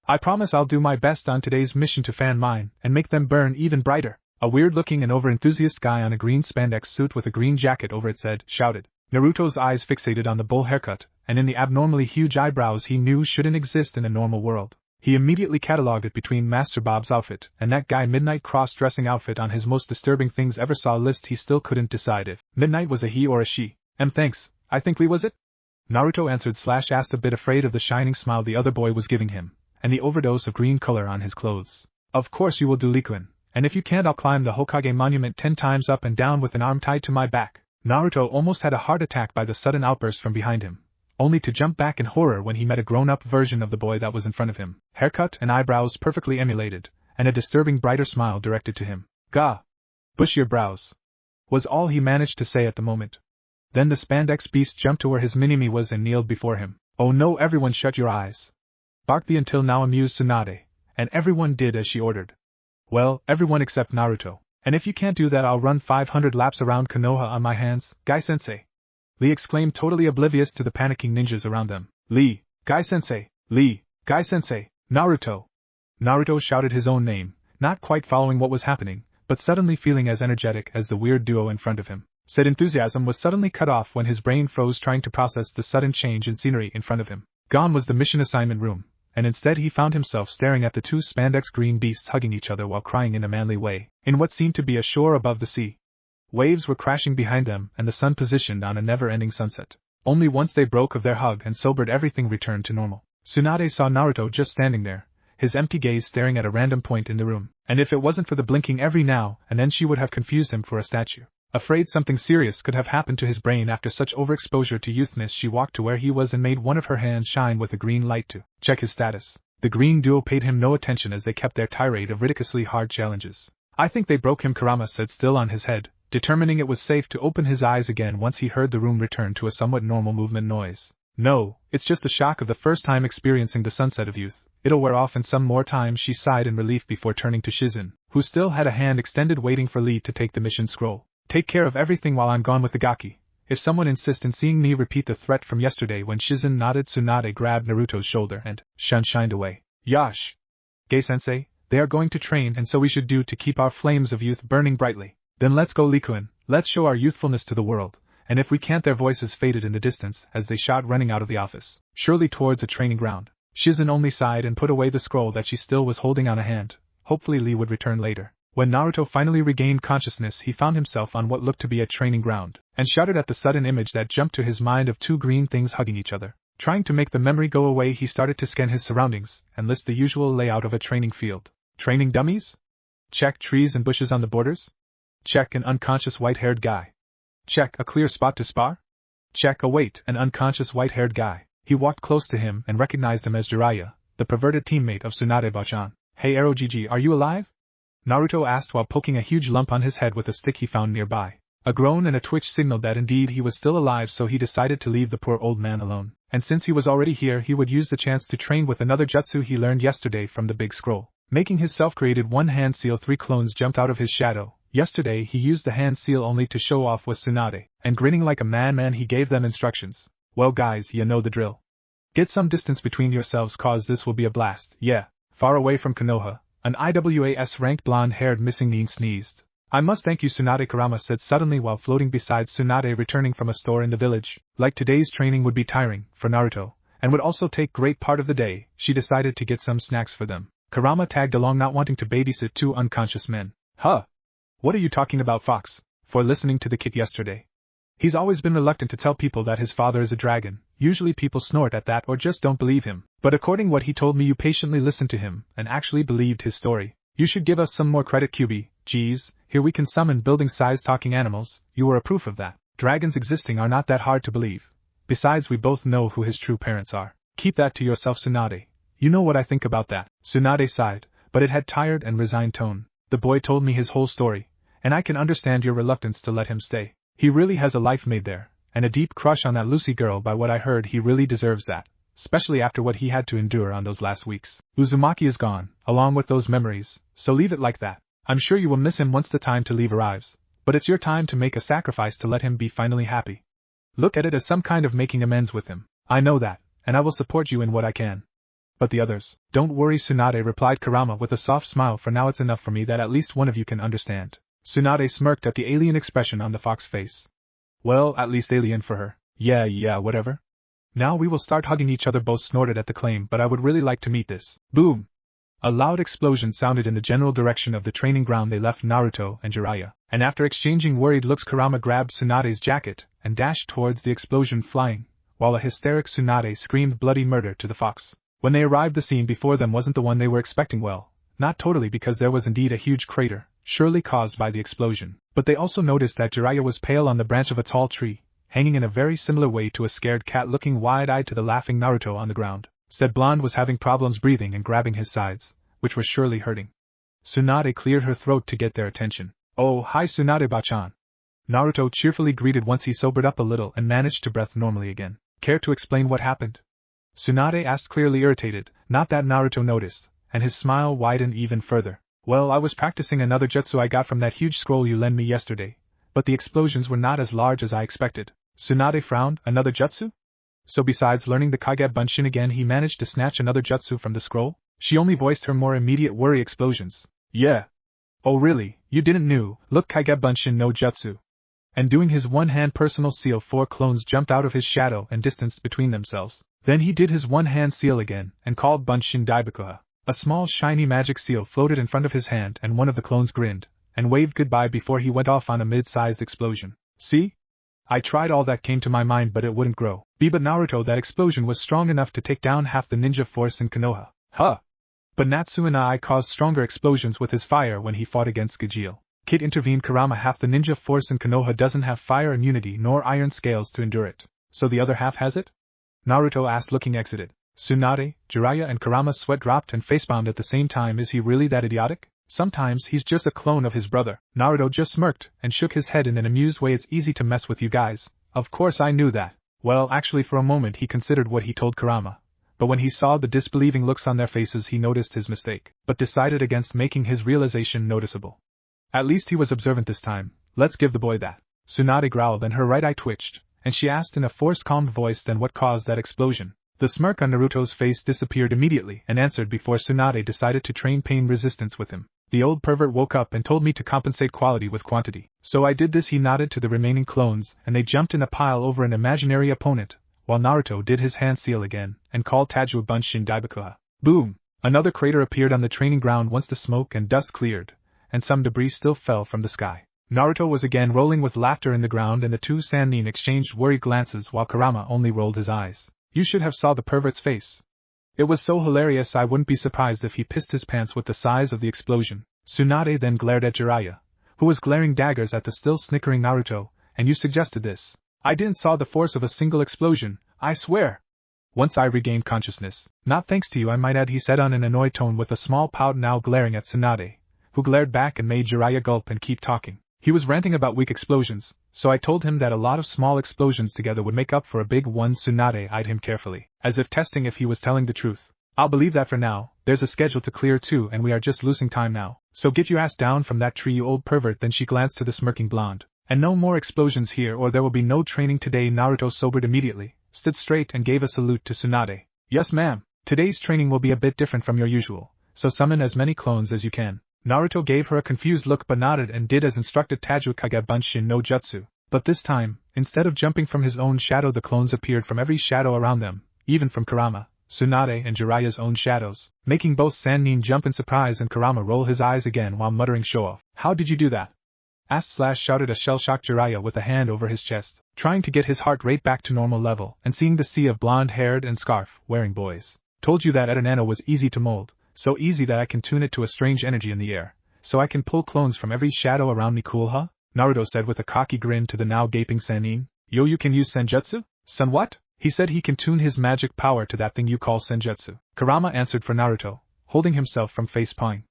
I promise I'll do my best on today's mission to fan mine and make them burn even brighter. A weird-looking and over-enthusiast guy on a green spandex suit with a green jacket over it shouted. Naruto's eyes fixated on the bowl haircut, and in the abnormally huge eyebrows he knew shouldn't exist in a normal world. He immediately catalogued it between Master Bob's outfit and that guy Midnight cross-dressing outfit on his most disturbing things ever saw list. He still couldn't decide if Midnight was a he or a she. Thanks, I think Lee was it? Naruto answered / asked, a bit afraid of the shining smile the other boy was giving him, and the overdose of green color on his clothes. Of course you will do, Lee-kun. And if you can't, I'll climb the Hokage monument 10 times up and down with an arm tied to my back. Naruto almost had a heart attack by the sudden outburst from behind him, only to jump back in horror when he met a grown-up version of the boy that was in front of him, haircut and eyebrows perfectly emulated, and a disturbing brighter smile directed to him. Gah! Bushier brows, was all he managed to say at the moment. Then the spandex beast jumped to where his Minimi was and kneeled before him. Oh no, everyone shut your eyes! Barked the until now amused Tsunade, and everyone did as she ordered. Well, everyone except Naruto. And if you can't do that, I'll run 500 laps around Konoha on my hands, Guy-sensei! Lee exclaimed, totally oblivious to the panicking ninjas around them. Lee, Guy-sensei! Lee, Guy-sensei! Naruto! Naruto shouted his own name, not quite following what was happening, but suddenly feeling as energetic as the weird duo in front of him. Said enthusiasm was suddenly cut off when his brain froze trying to process the sudden change in scenery in front of him. Gone was the mission assignment room, and instead he found himself staring at the two spandex green beasts hugging each other while crying in a manly way, in what seemed to be a shore above the sea. Waves were crashing behind them and the sun positioned on a never-ending sunset. Only once they broke of their hug and sobered, everything returned to normal. Tsunade saw Naruto just standing there, his empty gaze staring at a random point in the room, and if it wasn't for the blinking every now and then she would have confused him for a statue. Afraid something serious could have happened to his brain after such overexposure to youthness, she walked to where he was and made one of her hands shine with a green light to check his status. The green duo paid him no attention as they kept their tirade of ridiculously hard challenges. I think they broke him, Kurama said, still on his head, determining it was safe to open his eyes again once he heard the room return to a somewhat normal movement noise. No, it's just the shock of the first time experiencing the sunset of youth. It'll wear off in some more time, she sighed in relief before turning to Shizen, who still had a hand extended waiting for Lee to take the mission scroll. Take care of everything while I'm gone with the Gaki. If someone insists in seeing me repeat the threat from yesterday. When Shizen nodded, Tsunade grabbed Naruto's shoulder and shined away. Yash! Gei-sensei, they are going to train, and so we should do to keep our flames of youth burning brightly. Then let's go, Lee-kun, let's show our youthfulness to the world. And if we can't, their voices faded in the distance as they shot running out of the office, surely towards a training ground. Shizen only sighed and put away the scroll that she still was holding on a hand. Hopefully Lee would return later. When Naruto finally regained consciousness, he found himself on what looked to be a training ground, and shuddered at the sudden image that jumped to his mind of two green things hugging each other. Trying to make the memory go away, he started to scan his surroundings and list the usual layout of a training field. Training dummies? Check. Trees and bushes on the borders? Check. An unconscious white-haired guy. Check. A clear spot to spar? Check. Oh wait, an unconscious white-haired guy. He walked close to him and recognized him as Jiraiya, the perverted teammate of Tsunade-bachan. Hey Arogigi, are you alive? Naruto asked while poking a huge lump on his head with a stick he found nearby. A groan and a twitch signaled that indeed he was still alive, so he decided to leave the poor old man alone. And since he was already here, he would use the chance to train with another jutsu he learned yesterday from the big scroll. Making his self-created one-hand seal, 3 clones jumped out of his shadow. Yesterday he used the hand seal only to show off with Tsunade, and grinning like a madman he gave them instructions. Well guys, you know the drill. Get some distance between yourselves cause this will be a blast, yeah. Far away from Konoha, an IWAS-ranked blonde-haired missing nin sneezed. I must thank you, Tsunade, Kurama said suddenly while floating beside Tsunade returning from a store in the village. Like today's training would be tiring for Naruto, and would also take great part of the day, she decided to get some snacks for them. Kurama tagged along, not wanting to babysit 2 unconscious men. Huh? What are you talking about, Fox? For listening to the kid yesterday. He's always been reluctant to tell people that his father is a dragon. Usually people snort at that or just don't believe him. But according what he told me, you patiently listened to him and actually believed his story. You should give us some more credit, QB. Geez, here we can summon building-sized talking animals. You were a proof of that. Dragons existing are not that hard to believe. Besides, we both know who his true parents are. Keep that to yourself, Tsunade. You know what I think about that. Tsunade sighed, but it had tired and resigned tone. The boy told me his whole story, and I can understand your reluctance to let him stay. He really has a life made there, and a deep crush on that Lucy girl. By what I heard, he really deserves that, especially after what he had to endure on those last weeks. Uzumaki is gone, along with those memories, so leave it like that. I'm sure you will miss him once the time to leave arrives, but it's your time to make a sacrifice to let him be finally happy. Look at it as some kind of making amends with him. I know that, and I will support you in what I can. But the others, don't worry, Tsunade, replied Kurama with a soft smile. For now it's enough for me that at least one of you can understand. Tsunade smirked at the alien expression on the fox face. Well, at least alien for her. Yeah, whatever. Now we will start hugging each other, both snorted at the claim, but I would really like to meet this. Boom! A loud explosion sounded in the general direction of the training ground. They left Naruto and Jiraiya, and after exchanging worried looks, Kurama grabbed Tsunade's jacket and dashed towards the explosion, flying, while a hysteric Tsunade screamed bloody murder to the fox. When they arrived, the scene before them wasn't the one they were expecting. Well, not totally, because there was indeed a huge crater, surely caused by the explosion, but they also noticed that Jiraiya was pale on the branch of a tall tree, hanging in a very similar way to a scared cat, looking wide-eyed to the laughing Naruto on the ground. Said blonde was having problems breathing and grabbing his sides, which were surely hurting. Tsunade cleared her throat to get their attention. Oh, hi Tsunade-bachan. Naruto cheerfully greeted once he sobered up a little and managed to breathe normally again. Care to explain what happened? Tsunade asked, clearly irritated, not that Naruto noticed, and his smile widened even further. Well, I was practicing another jutsu I got from that huge scroll you lent me yesterday, but the explosions were not as large as I expected. Tsunade frowned. Another jutsu? So besides learning the Kage Bunshin again, he managed to snatch another jutsu from the scroll? She only voiced her more immediate worry. Explosions. Yeah. Oh really, you didn't know? Look, Kage Bunshin no jutsu. And doing his one-hand personal seal, 4 clones jumped out of his shadow and distanced between themselves. Then he did his one-hand seal again and called Bunshin Daibakuha. A small shiny magic seal floated in front of his hand, and one of the clones grinned and waved goodbye before he went off on a mid-sized explosion. See? I tried all that came to my mind, but it wouldn't grow. But Naruto, that explosion was strong enough to take down half the ninja force in Konoha. Huh! But Natsu and I caused stronger explosions with his fire when he fought against Gajeel. Kid, intervened Kurama. Half the ninja force in Konoha doesn't have fire immunity nor iron scales to endure it. So the other half has it? Naruto asked, looking exited. Tsunade, Jiraiya and Kurama's sweat dropped and facepalmed at the same time. Is he really that idiotic? Sometimes he's just a clone of his brother. Naruto just smirked and shook his head in an amused way. It's easy to mess with you guys. Of course I knew that. Well, actually for a moment he considered what he told Kurama, but when he saw the disbelieving looks on their faces he noticed his mistake, but decided against making his realization noticeable. At least he was observant this time. Let's give the boy that. Tsunade growled and her right eye twitched, and she asked in a forced calmed voice, then what caused that explosion? The smirk on Naruto's face disappeared immediately and answered before Tsunade decided to train pain resistance with him. The old pervert woke up and told me to compensate quality with quantity. So I did this. He nodded to the remaining clones and they jumped in a pile over an imaginary opponent, while Naruto did his hand seal again and called Tajua Bunshin Daibakuha. Boom! Another crater appeared on the training ground once the smoke and dust cleared, and some debris still fell from the sky. Naruto was again rolling with laughter in the ground, and the 2 Sannin exchanged worried glances while Kurama only rolled his eyes. You should have saw the pervert's face. It was so hilarious I wouldn't be surprised if he pissed his pants with the size of the explosion. Tsunade then glared at Jiraiya, who was glaring daggers at the still snickering Naruto. And you suggested this. I didn't saw the force of a single explosion, I swear. Once I regained consciousness, not thanks to you I might add, he said on an annoyed tone with a small pout, now glaring at Tsunade, who glared back and made Jiraiya gulp and keep talking. He was ranting about weak explosions, so I told him that a lot of small explosions together would make up for a big one. Tsunade eyed him carefully, as if testing if he was telling the truth. I'll believe that for now. There's a schedule to clear too, and we are just losing time now. So get your ass down from that tree, you old pervert. Then she glanced to the smirking blonde. And no more explosions here, or there will be no training today. Naruto sobered immediately, stood straight and gave a salute to Tsunade. Yes ma'am, today's training will be a bit different from your usual, so summon as many clones as you can. Naruto gave her a confused look but nodded and did as instructed. Tajukage Bunshin no Jutsu. But this time, instead of jumping from his own shadow, the clones appeared from every shadow around them, even from Kurama, Tsunade and Jiraiya's own shadows, making both Sannin jump in surprise and Kurama roll his eyes again while muttering show off. How did you do that? Shouted a shell-shocked Jiraiya with a hand over his chest, trying to get his heart rate back to normal level and seeing the sea of blonde-haired and scarf-wearing boys. Told you that Etanano was easy to mold, so easy that I can tune it to a strange energy in the air, so I can pull clones from every shadow around me. Cool huh? Naruto said with a cocky grin to the now gaping Sannin. Yo, you can use senjutsu? Son what? He said he can tune his magic power to that thing you call senjutsu. Kurama answered for Naruto, holding himself from face-pawing.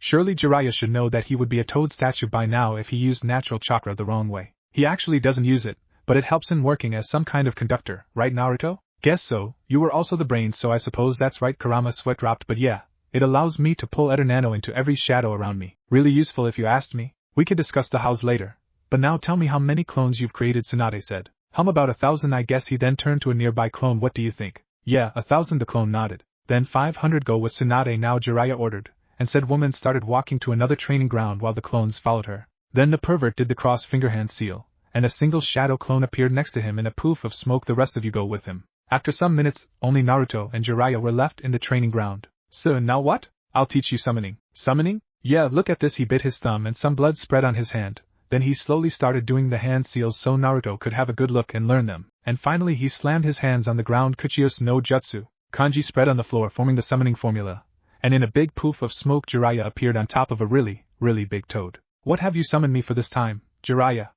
Surely Jiraiya should know that he would be a toad statue by now if he used natural chakra the wrong way. He actually doesn't use it, but it helps in working as some kind of conductor, right Naruto? Guess so, you were also the brains, so I suppose that's right. Kurama's sweat dropped. But yeah, it allows me to pull Etanano into every shadow around me. Really useful if you asked me. We could discuss the hows later, but now tell me how many clones you've created. Tsunade said. About 1,000 I guess. He then turned to a nearby clone. What do you think? Yeah, 1,000 the clone nodded. Then 500 go with Tsunade now, Jiraiya ordered, and said woman started walking to another training ground while the clones followed her. Then the pervert did the cross finger hand seal, and a single shadow clone appeared next to him in a poof of smoke. The rest of you go with him. After some minutes, only Naruto and Jiraiya were left in the training ground. So now what? I'll teach you summoning. Summoning? Yeah, look at this. He bit his thumb and some blood spread on his hand. Then he slowly started doing the hand seals so Naruto could have a good look and learn them, and finally he slammed his hands on the ground. Kuchios no Jutsu. Kanji spread on the floor forming the summoning formula, and in a big poof of smoke Jiraiya appeared on top of a really big toad. What have you summoned me for this time, Jiraiya?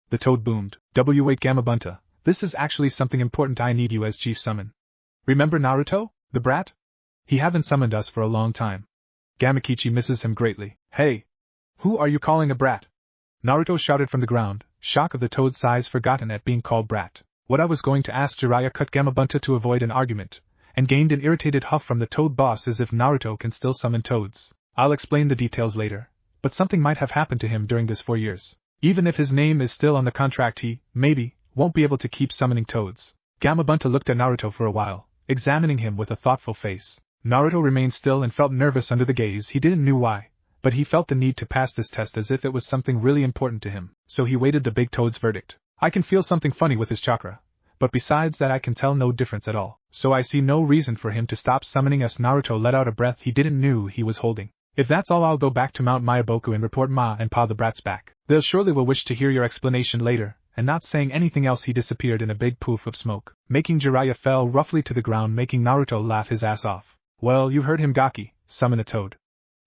The toad boomed. Wait Gamabunta, this is actually something important. I need you as chief summon. Remember Naruto, the brat? He haven't summoned us for a long time. Gamakichi misses him greatly. Hey! Who are you calling a brat? Naruto shouted from the ground, shock of the toad's size forgotten at being called brat. What I was going to ask. Jiraiya cut Gamabunta to avoid an argument, and gained an irritated huff from the toad boss as if Naruto can still summon toads. I'll explain the details later, but something might have happened to him during this 4 years. Even if his name is still on the contract, he, maybe, won't be able to keep summoning toads. Gamabunta looked at Naruto for a while, examining him with a thoughtful face. Naruto remained still and felt nervous under the gaze. He didn't know why, but he felt the need to pass this test as if it was something really important to him, so he waited the big toad's verdict. I can feel something funny with his chakra, but besides that I can tell no difference at all, so I see no reason for him to stop summoning us. Naruto let out a breath he didn't know he was holding. If that's all, I'll go back to Mount Mayaboku and report Ma and Pa the brats back. They'll surely will wish to hear your explanation later. And not saying anything else he disappeared in a big poof of smoke, making Jiraiya fell roughly to the ground, making Naruto laugh his ass off. Well, you heard him, Gaki, summon a toad.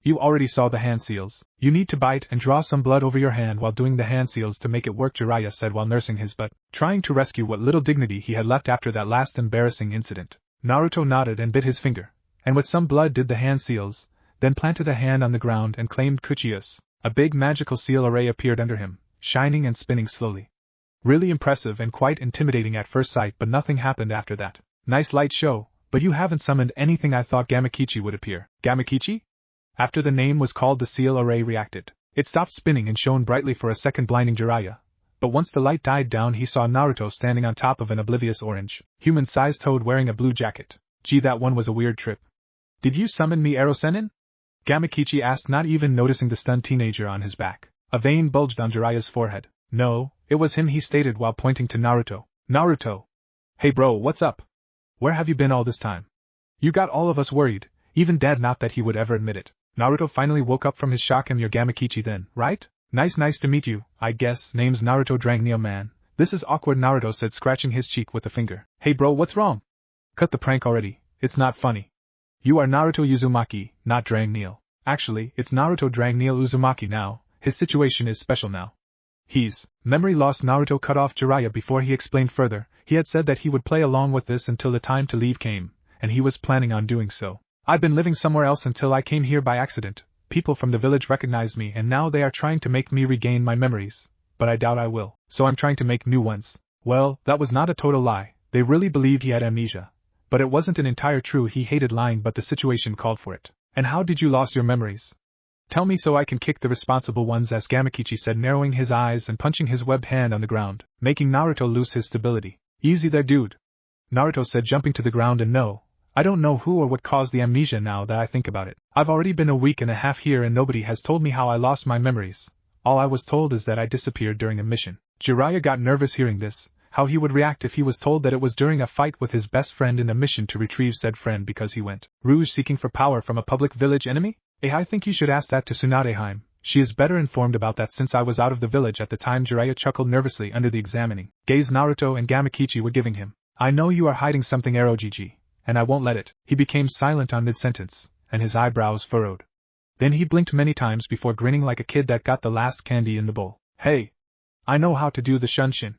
You already saw the hand seals. You need to bite and draw some blood over your hand while doing the hand seals to make it work, Jiraiya said while nursing his butt, trying to rescue what little dignity he had left after that last embarrassing incident. Naruto nodded and bit his finger, and with some blood did the hand seals, then planted a hand on the ground and claimed Kuchius. A big magical seal array appeared under him, shining and spinning slowly. Really impressive and quite intimidating at first sight, but nothing happened after that. Nice light show, but you haven't summoned anything. I thought Gamakichi would appear. Gamakichi? After the name was called, the seal array reacted. It stopped spinning and shone brightly for a second, blinding Jiraiya. But once the light died down, he saw Naruto standing on top of an oblivious orange, human-sized toad wearing a blue jacket. Gee, that one was a weird trip. Did you summon me, Erosenin? Gamakichi asked, not even noticing the stunned teenager on his back. A vein bulged on Jiraiya's forehead. No, it was him, he stated while pointing to Naruto. Naruto! Hey bro, what's up? Where have you been all this time? You got all of us worried, even Dad, not that he would ever admit it. Naruto finally woke up from his shock. And you're Gamakichi then, right? Nice to meet you, I guess. Name's Naruto Drangneo man. This is awkward, Naruto said, scratching his cheek with a finger. Hey bro, what's wrong? Cut the prank already, it's not funny. You are Naruto Uzumaki, not Drangneo. Actually, it's Naruto Drangneo Uzumaki now. His situation is special now. Memory lost. Naruto cut off Jiraiya before he explained further. He had said that he would play along with this until the time to leave came, and he was planning on doing so. I'd been living somewhere else until I came here by accident. People from the village recognized me and now they are trying to make me regain my memories, but I doubt I will, so I'm trying to make new ones. Well, that was not a total lie. They really believed he had amnesia. But it wasn't an entire true. He hated lying, but the situation called for it. And how did you lose your memories? Tell me so I can kick the responsible ones, as Gamakichi said, narrowing his eyes and punching his webbed hand on the ground, making Naruto lose his stability. Easy there, dude, Naruto said, jumping to the ground. And no, I don't know who or what caused the amnesia now that I think about it. I've already been a week and a half here and nobody has told me how I lost my memories. All I was told is that I disappeared during a mission. Jiraiya got nervous hearing this, how he would react if he was told that it was during a fight with his best friend in a mission to retrieve said friend because he went rouge seeking for power from a public village enemy? I think you should ask that to Tsunadeheim. She is better informed about that since I was out of the village at the time. Jiraiya chuckled nervously under the examining gaze Naruto and Gamakichi were giving him. I know you are hiding something, Arogigi, and I won't let it. He became silent on mid-sentence, and his eyebrows furrowed. Then he blinked many times before grinning like a kid that got the last candy in the bowl. Hey! I know how to do the shunshin.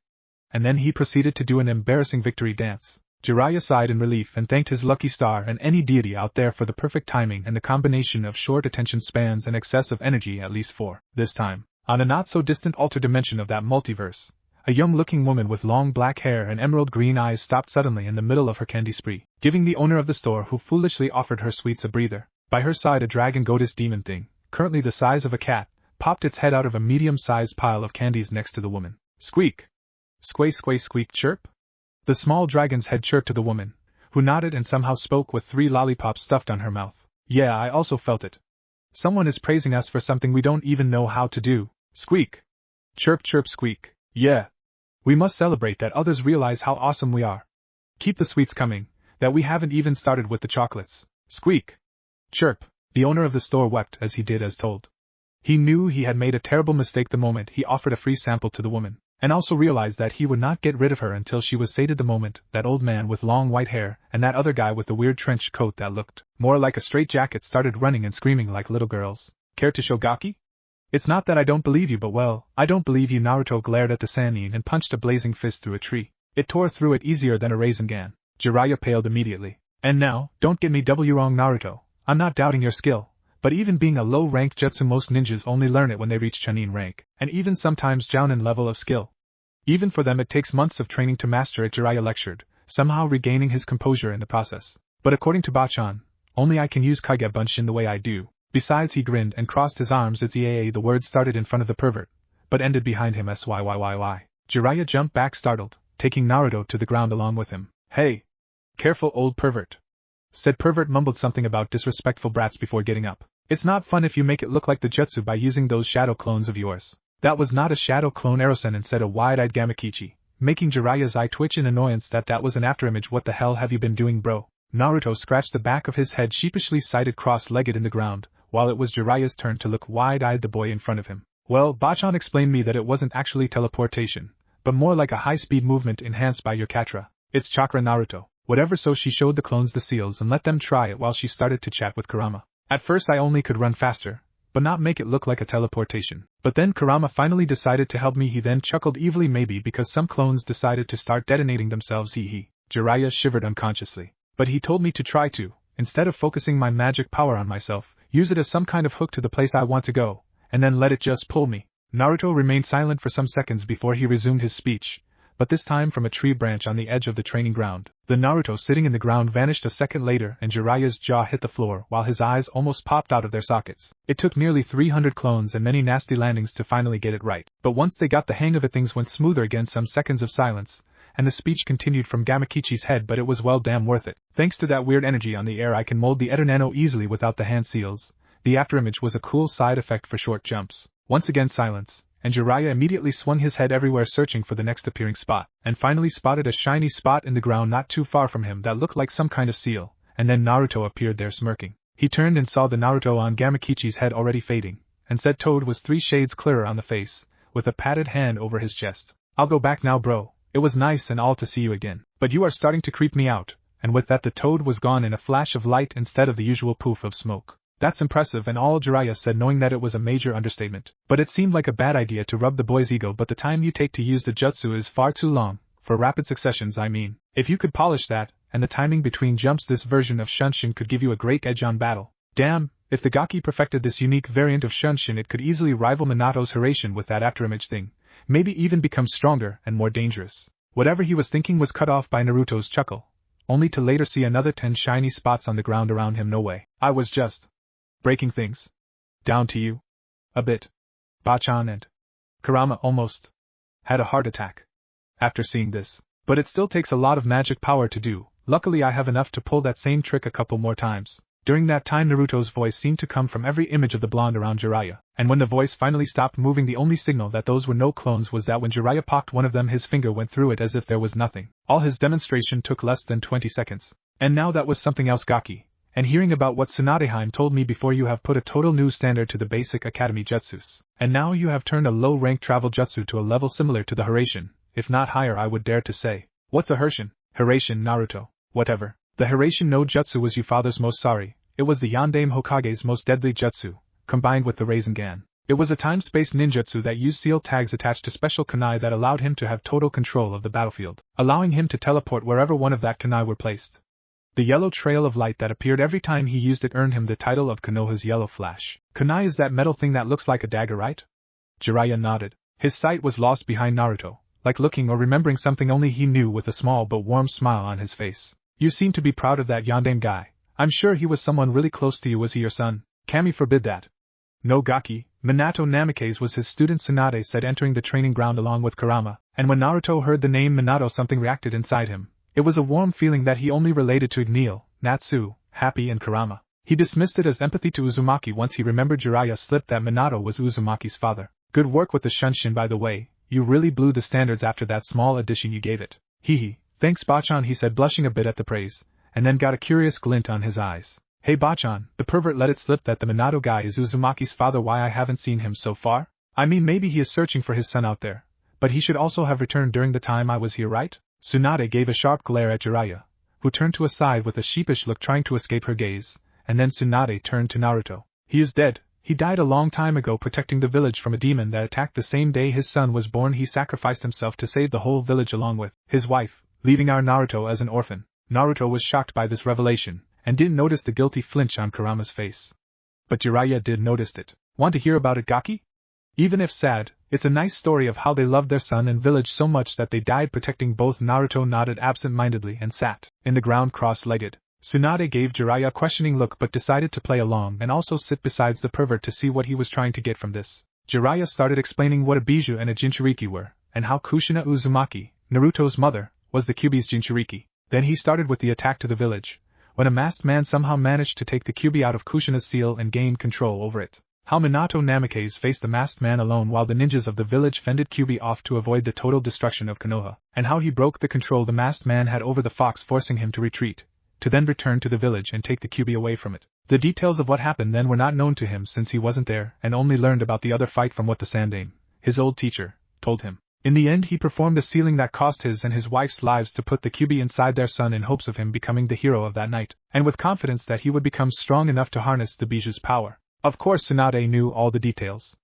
And then he proceeded to do an embarrassing victory dance. Jiraiya sighed in relief and thanked his lucky star and any deity out there for the perfect timing and the combination of short attention spans and excessive energy, at least for, this time, on a not-so-distant altered dimension of that multiverse. A young-looking woman with long black hair and emerald green eyes stopped suddenly in the middle of her candy spree, giving the owner of the store who foolishly offered her sweets a breather. By her side a dragon goddess demon thing, currently the size of a cat, popped its head out of a medium-sized pile of candies next to the woman. Squeak! Squay squay squeak chirp? The small dragon's head chirped to the woman, who nodded and somehow spoke with 3 lollipops stuffed on her mouth. Yeah, I also felt it. Someone is praising us for something we don't even know how to do. Squeak! Chirp chirp squeak. Yeah. We must celebrate that others realize how awesome we are. Keep the sweets coming, that we haven't even started with the chocolates. Squeak! Chirp! The owner of the store wept as he did as told. He knew he had made a terrible mistake the moment he offered a free sample to the woman, and also realized that he would not get rid of her until she was sated. The moment that old man with long white hair and that other guy with the weird trench coat that looked more like a straitjacket started running and screaming like little girls. Care to show Gaki? It's not that I don't believe you, but well, I don't believe you. Naruto glared at the Sannin and punched a blazing fist through a tree. It tore through it easier than a raisin gun. Jiraiya paled immediately. And now, don't get me wrong, Naruto. I'm not doubting your skill, but even being a low-ranked jutsu, most ninjas only learn it when they reach Chunin rank, and even sometimes Jounin level of skill. Even for them it takes months of training to master it, Jiraiya lectured, somehow regaining his composure in the process. But according to Bachan, only I can use Kage Bunshin the way I do. Besides, he grinned and crossed his arms as the words started in front of the pervert, but ended behind him. Syyyyy. Jiraiya jumped back startled, taking Naruto to the ground along with him. Hey! Careful, old pervert. Said pervert mumbled something about disrespectful brats before getting up. It's not fun if you make it look like the jutsu by using those shadow clones of yours. That was not a shadow clone, Erosen, said a wide-eyed Gamakichi, making Jiraiya's eye twitch in annoyance. That was an afterimage. What the hell have you been doing, bro? Naruto scratched the back of his head sheepishly, sighted cross-legged in the ground, while it was Jiraiya's turn to look wide-eyed the boy in front of him. Well, Bachan explained me that it wasn't actually teleportation, but more like a high-speed movement enhanced by your chakra. It's chakra, Naruto. Whatever, so she showed the clones the seals and let them try it while she started to chat with Kurama. At first I only could run faster, but not make it look like a teleportation. But then Kurama finally decided to help me. He then chuckled evilly, maybe because some clones decided to start detonating themselves. Jiraiya shivered unconsciously. But he told me to try to, instead of focusing my magic power on myself, use it as some kind of hook to the place I want to go, and then let it just pull me. Naruto remained silent for some seconds before he resumed his speech, but this time from a tree branch on the edge of the training ground. The Naruto sitting in the ground vanished a second later and Jiraiya's jaw hit the floor while his eyes almost popped out of their sockets. It took nearly 300 clones and many nasty landings to finally get it right, but once they got the hang of it things went smoother again. Some seconds of silence, and the speech continued from Gamakichi's head, but it was well damn worth it. Thanks to that weird energy on the air I can mold the Ether Nano easily without the hand seals. The afterimage was a cool side effect for short jumps. Once again silence, and Jiraiya immediately swung his head everywhere searching for the next appearing spot, and finally spotted a shiny spot in the ground not too far from him that looked like some kind of seal, and then Naruto appeared there smirking. He turned and saw the Naruto on Gamakichi's head already fading, and said Toad was 3 shades clearer on the face, with a padded hand over his chest. I'll go back now, bro. It was nice and all to see you again, but you are starting to creep me out. And with that the Toad was gone in a flash of light instead of the usual poof of smoke. That's impressive, and all Jiraiya said, knowing that it was a major understatement. But it seemed like a bad idea to rub the boy's ego, but the time you take to use the jutsu is far too long, for rapid successions I mean. If you could polish that, and the timing between jumps, this version of Shunshin could give you a great edge on battle. Damn, if the Gaki perfected this unique variant of Shunshin, it could easily rival Minato's Hiraishin with that afterimage thing, maybe even become stronger and more dangerous. Whatever he was thinking was cut off by Naruto's chuckle, only to later see another 10 shiny spots on the ground around him. No way. I was just breaking things down to you a bit. Bachan and Kurama almost had a heart attack after seeing this. But it still takes a lot of magic power to do. Luckily I have enough to pull that same trick a couple more times. During that time Naruto's voice seemed to come from every image of the blonde around Jiraiya, and when the voice finally stopped moving, the only signal that those were no clones was that when Jiraiya pocked one of them, his finger went through it as if there was nothing. All his demonstration took less than 20 seconds. And now that was something else, Gaki. And hearing about what Tsunadeheim told me before, you have put a total new standard to the basic academy jutsus. And now you have turned a low-rank travel jutsu to a level similar to the Hiraishin, if not higher I would dare to say. What's a Hiraishin? Hiraishin, Naruto. Whatever. The Hiraishin no jutsu was your father's most sorry. It was the Yondaime Hokage's most deadly jutsu, combined with the Rasengan. It was a time-space ninjutsu that used seal tags attached to special kunai that allowed him to have total control of the battlefield, allowing him to teleport wherever one of that kunai were placed. The yellow trail of light that appeared every time he used it earned him the title of Konoha's Yellow Flash. Kunai is that metal thing that looks like a dagger, right? Jiraiya nodded. His sight was lost behind Naruto, like looking or remembering something only he knew, with a small but warm smile on his face. You seem to be proud of that Yondaime guy. I'm sure he was someone really close to you. Was he your son? Kami forbid that. No, Gaki. Minato Namikaze was his student, Tsunade said, entering the training ground along with Kurama, and when Naruto heard the name Minato, something reacted inside him. It was a warm feeling that he only related to Igneel, Natsu, Happy and Kurama. He dismissed it as empathy to Uzumaki once he remembered Jiraiya slipped that Minato was Uzumaki's father. Good work with the Shunshin, by the way. You really blew the standards after that small addition you gave it. Hee. Thanks, Bachan, he said, blushing a bit at the praise, and then got a curious glint on his eyes. Hey Bachan, the pervert let it slip that the Minato guy is Uzumaki's father. Why I haven't seen him so far? I mean, maybe he is searching for his son out there. But he should also have returned during the time I was here, right? Tsunade gave a sharp glare at Jiraiya, who turned to a side with a sheepish look, trying to escape her gaze, and then Tsunade turned to Naruto. He is dead. He died a long time ago protecting the village from a demon that attacked the same day his son was born. He sacrificed himself to save the whole village along with his wife, leaving our Naruto as an orphan. Naruto was shocked by this revelation, and didn't notice the guilty flinch on Kurama's face. But Jiraiya did notice it. Want to hear about it, Gaki? Even if sad, it's a nice story of how they loved their son and village so much that they died protecting both. Naruto nodded absent-mindedly and sat in the ground cross-legged. Tsunade gave Jiraiya a questioning look but decided to play along and also sit beside the pervert to see what he was trying to get from this. Jiraiya started explaining what a Bijuu and a Jinchuriki were, and how Kushina Uzumaki, Naruto's mother, was the Kyuubi's Jinchuriki. Then he started with the attack to the village, when a masked man somehow managed to take the Kyuubi out of Kushina's seal and gain control over it. How Minato Namikaze faced the masked man alone while the ninjas of the village fended Kyuubi off to avoid the total destruction of Konoha, and how he broke the control the masked man had over the fox, forcing him to retreat, to then return to the village and take the Kyuubi away from it. The details of what happened then were not known to him since he wasn't there, and only learned about the other fight from what the Sandaime, his old teacher, told him. In the end he performed a sealing that cost his and his wife's lives to put the Kyuubi inside their son in hopes of him becoming the hero of that night, and with confidence that he would become strong enough to harness the Bijuu's power. Of course Tsunade knew all the details.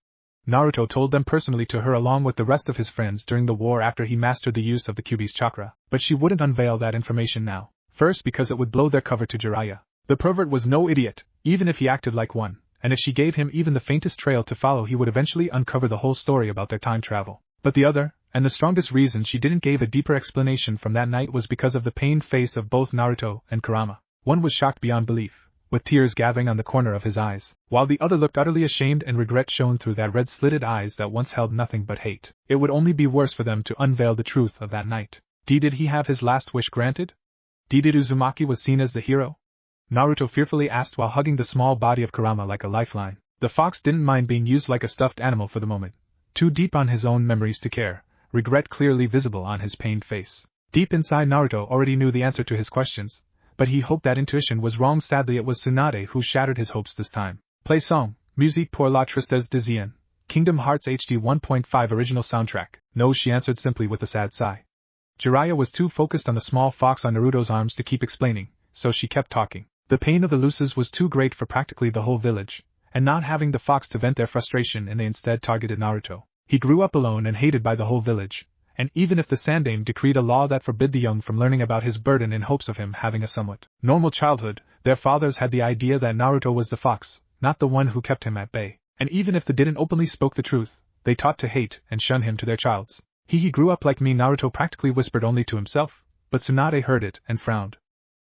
Naruto told them personally to her along with the rest of his friends during the war after he mastered the use of the Kyuubi's chakra, but she wouldn't unveil that information now. First, because it would blow their cover to Jiraiya. The pervert was no idiot, even if he acted like one, and if she gave him even the faintest trail to follow he would eventually uncover the whole story about their time travel. But the other, and the strongest reason she didn't give a deeper explanation from that night was because of the pained face of both Naruto and Kurama. One was shocked beyond belief, with tears gathering on the corner of his eyes, while the other looked utterly ashamed and regret shone through that red-slitted eyes that once held nothing but hate. It would only be worse for them to unveil the truth of that night. Did he have his last wish granted? Did Uzumaki was seen as the hero? Naruto fearfully asked while hugging the small body of Kurama like a lifeline. The fox didn't mind being used like a stuffed animal for the moment, too deep on his own memories to care, regret clearly visible on his pained face. Deep inside Naruto already knew the answer to his questions, but he hoped that intuition was wrong. Sadly it was Tsunade who shattered his hopes this time. Play song, musique pour la tristesse des Zien, Kingdom Hearts HD 1.5 original soundtrack. No, she answered simply with a sad sigh. Jiraiya was too focused on the small fox on Naruto's arms to keep explaining, so she kept talking. The pain of the losses was too great for practically the whole village, and not having the fox to vent their frustration and they instead targeted Naruto. He grew up alone and hated by the whole village, and even if the Sandaime decreed a law that forbid the young from learning about his burden in hopes of him having a somewhat normal childhood, their fathers had the idea that Naruto was the fox, not the one who kept him at bay, and even if they didn't openly spoke the truth, they taught to hate and shun him to their childs. He grew up like me, Naruto practically whispered only to himself, but Tsunade heard it and frowned.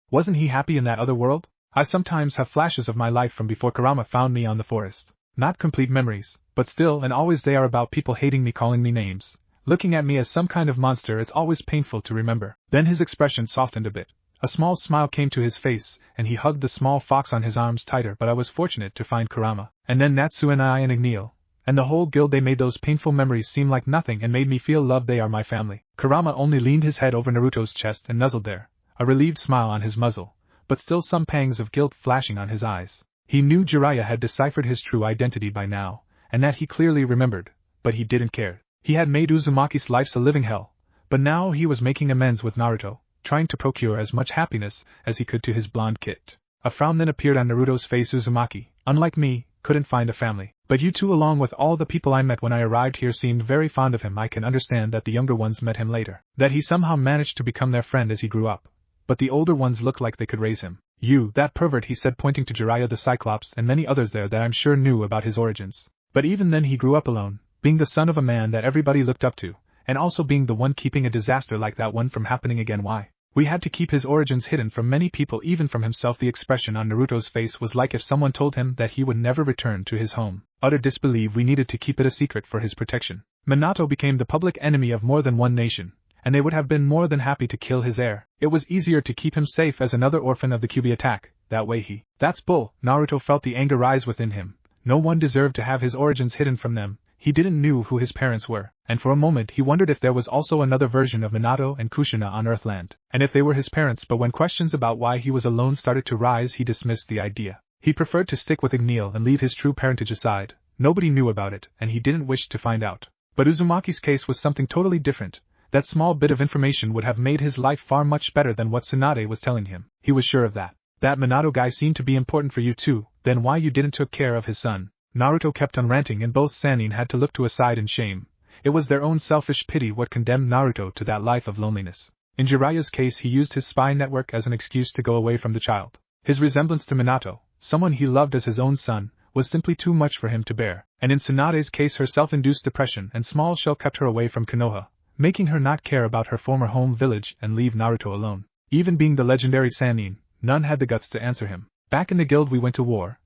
Wasn't he happy in that other world? I sometimes have flashes of my life from before Kurama found me on the forest. Not complete memories, but still and always they are about people hating me, calling me names, looking at me as some kind of monster. It's always painful to remember. Then his expression softened a bit. A small smile came to his face, and he hugged the small fox on his arms tighter. But I was fortunate to find Kurama, and then Natsu and I and Igneel, and the whole guild. They made those painful memories seem like nothing and made me feel loved. They are my family. Kurama only leaned his head over Naruto's chest and nuzzled there, a relieved smile on his muzzle, but still some pangs of guilt flashing on his eyes. He knew Jiraiya had deciphered his true identity by now, and that he clearly remembered, but he didn't care. He had made Uzumaki's life a living hell, but now he was making amends with Naruto, trying to procure as much happiness as he could to his blonde kit. A frown then appeared on Naruto's face. Uzumaki, unlike me, couldn't find a family, but you two along with all the people I met when I arrived here seemed very fond of him. I can understand that the younger ones met him later, that he somehow managed to become their friend as he grew up, but the older ones looked like they could raise him. You, that pervert, he said, pointing to Jiraiya the Cyclops and many others there that I'm sure knew about his origins. But even then he grew up alone, being the son of a man that everybody looked up to, and also being the one keeping a disaster like that one from happening again. Why? We had to keep his origins hidden from many people, even from himself. The expression on Naruto's face was like if someone told him that he would never return to his home. Utter disbelief. We needed to keep it a secret for his protection. Minato became the public enemy of more than one nation, and they would have been more than happy to kill his heir. It was easier to keep him safe as another orphan of the Kyuubi attack, that way That's bull. Naruto felt the anger rise within him. No one deserved to have his origins hidden from them. He didn't know who his parents were, and for a moment he wondered if there was also another version of Minato and Kushina on Earthland, and if they were his parents. But when questions about why he was alone started to rise, he dismissed the idea. He preferred to stick with Igneel and leave his true parentage aside. Nobody knew about it, and he didn't wish to find out. But Uzumaki's case was something totally different. That small bit of information would have made his life far much better than what Tsunade was telling him. He was sure of that. That Minato guy seemed to be important for you too. Then why you didn't took care of his son? Naruto kept on ranting, and both Sannin had to look to a side in shame. It was their own selfish pity what condemned Naruto to that life of loneliness. In Jiraiya's case, he used his spy network as an excuse to go away from the child. His resemblance to Minato, someone he loved as his own son, was simply too much for him to bear. And in Tsunade's case, her self-induced depression and small shell kept her away from Konoha, making her not care about her former home village and leave Naruto alone. Even being the legendary Sannin, none had the guts to answer him. Back in the guild, we went to war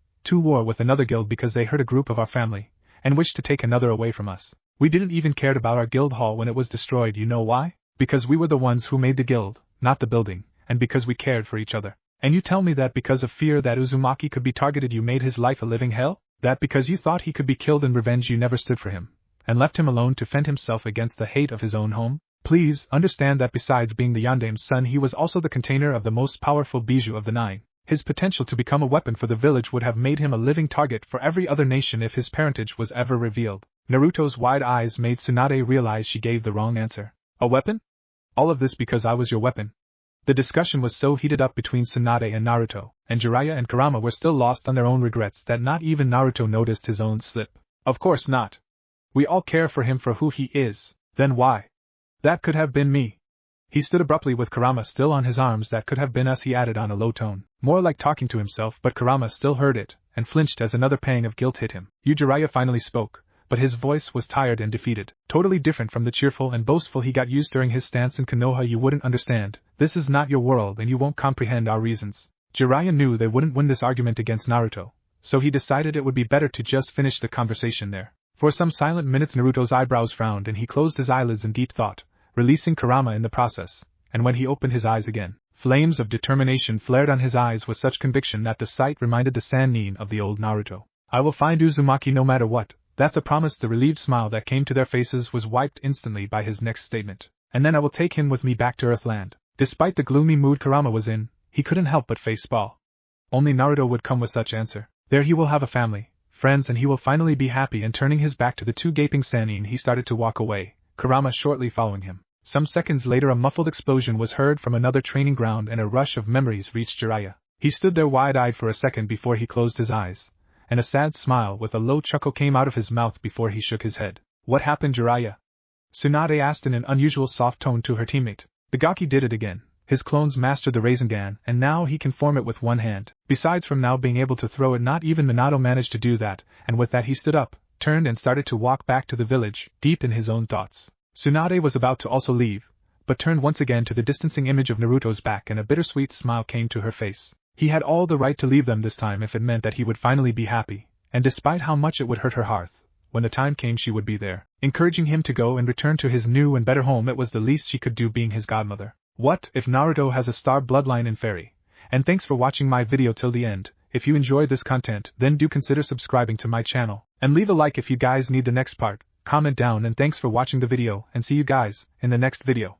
with another guild because they hurt a group of our family, and wished to take another away from us. We didn't even care about our guild hall when it was destroyed. You know why? Because we were the ones who made the guild, not the building, and because we cared for each other. And you tell me that because of fear that Uzumaki could be targeted you made his life a living hell? That because you thought he could be killed in revenge you never stood for him, and left him alone to fend himself against the hate of his own home? Please understand that besides being the Yandaime's son, he was also the container of the most powerful bijou of the 9. His potential to become a weapon for the village would have made him a living target for every other nation if his parentage was ever revealed. Naruto's wide eyes made Tsunade realize she gave the wrong answer. A weapon? All of this because I was your weapon? The discussion was so heated up between Tsunade and Naruto, and Jiraiya and Kurama were still lost on their own regrets, that not even Naruto noticed his own slip. Of course not. We all care for him for who he is. Then why? That could have been me. He stood abruptly with Kurama still on his arms. That could have been us, he added on a low tone, more like talking to himself, but Kurama still heard it, and flinched as another pang of guilt hit him. Jiraiya finally spoke, but his voice was tired and defeated, totally different from the cheerful and boastful he got used during his stance in Konoha. You wouldn't understand. This is not your world and you won't comprehend our reasons. Jiraiya knew they wouldn't win this argument against Naruto, so he decided it would be better to just finish the conversation there. For some silent minutes Naruto's eyebrows frowned and he closed his eyelids in deep thought, releasing Kurama in the process, and when he opened his eyes again, flames of determination flared on his eyes with such conviction that the sight reminded the Sannin of the old Naruto. I will find Uzumaki no matter what. That's a promise. The relieved smile that came to their faces was wiped instantly by his next statement. And then I will take him with me back to Earthland. Despite the gloomy mood Kurama was in, he couldn't help but face Ball. Only Naruto would come with such answer. There he will have a family, friends, and he will finally be happy. And turning his back to the two gaping Sannin, he started to walk away, Kurama shortly following him. Some seconds later a muffled explosion was heard from another training ground and a rush of memories reached Jiraiya. He stood there wide-eyed for a second before he closed his eyes, and a sad smile with a low chuckle came out of his mouth before he shook his head. What happened, Jiraiya? Tsunade asked in an unusual soft tone to her teammate. The Gaki did it again. His clones mastered the Rasengan, and now he can form it with one hand. Besides from now being able to throw it, not even Minato managed to do that, and with that he stood up, turned and started to walk back to the village, deep in his own thoughts. Tsunade was about to also leave, but turned once again to the distancing image of Naruto's back and a bittersweet smile came to her face. He had all the right to leave them this time if it meant that he would finally be happy, and despite how much it would hurt her heart, when the time came she would be there, encouraging him to go and return to his new and better home. It was the least she could do being his godmother. What if Naruto has a star bloodline in fairy? And thanks for watching my video till the end. If you enjoyed this content, then do consider subscribing to my channel, and leave a like if you guys need the next part. Comment down, and thanks for watching the video, and see you guys in the next video.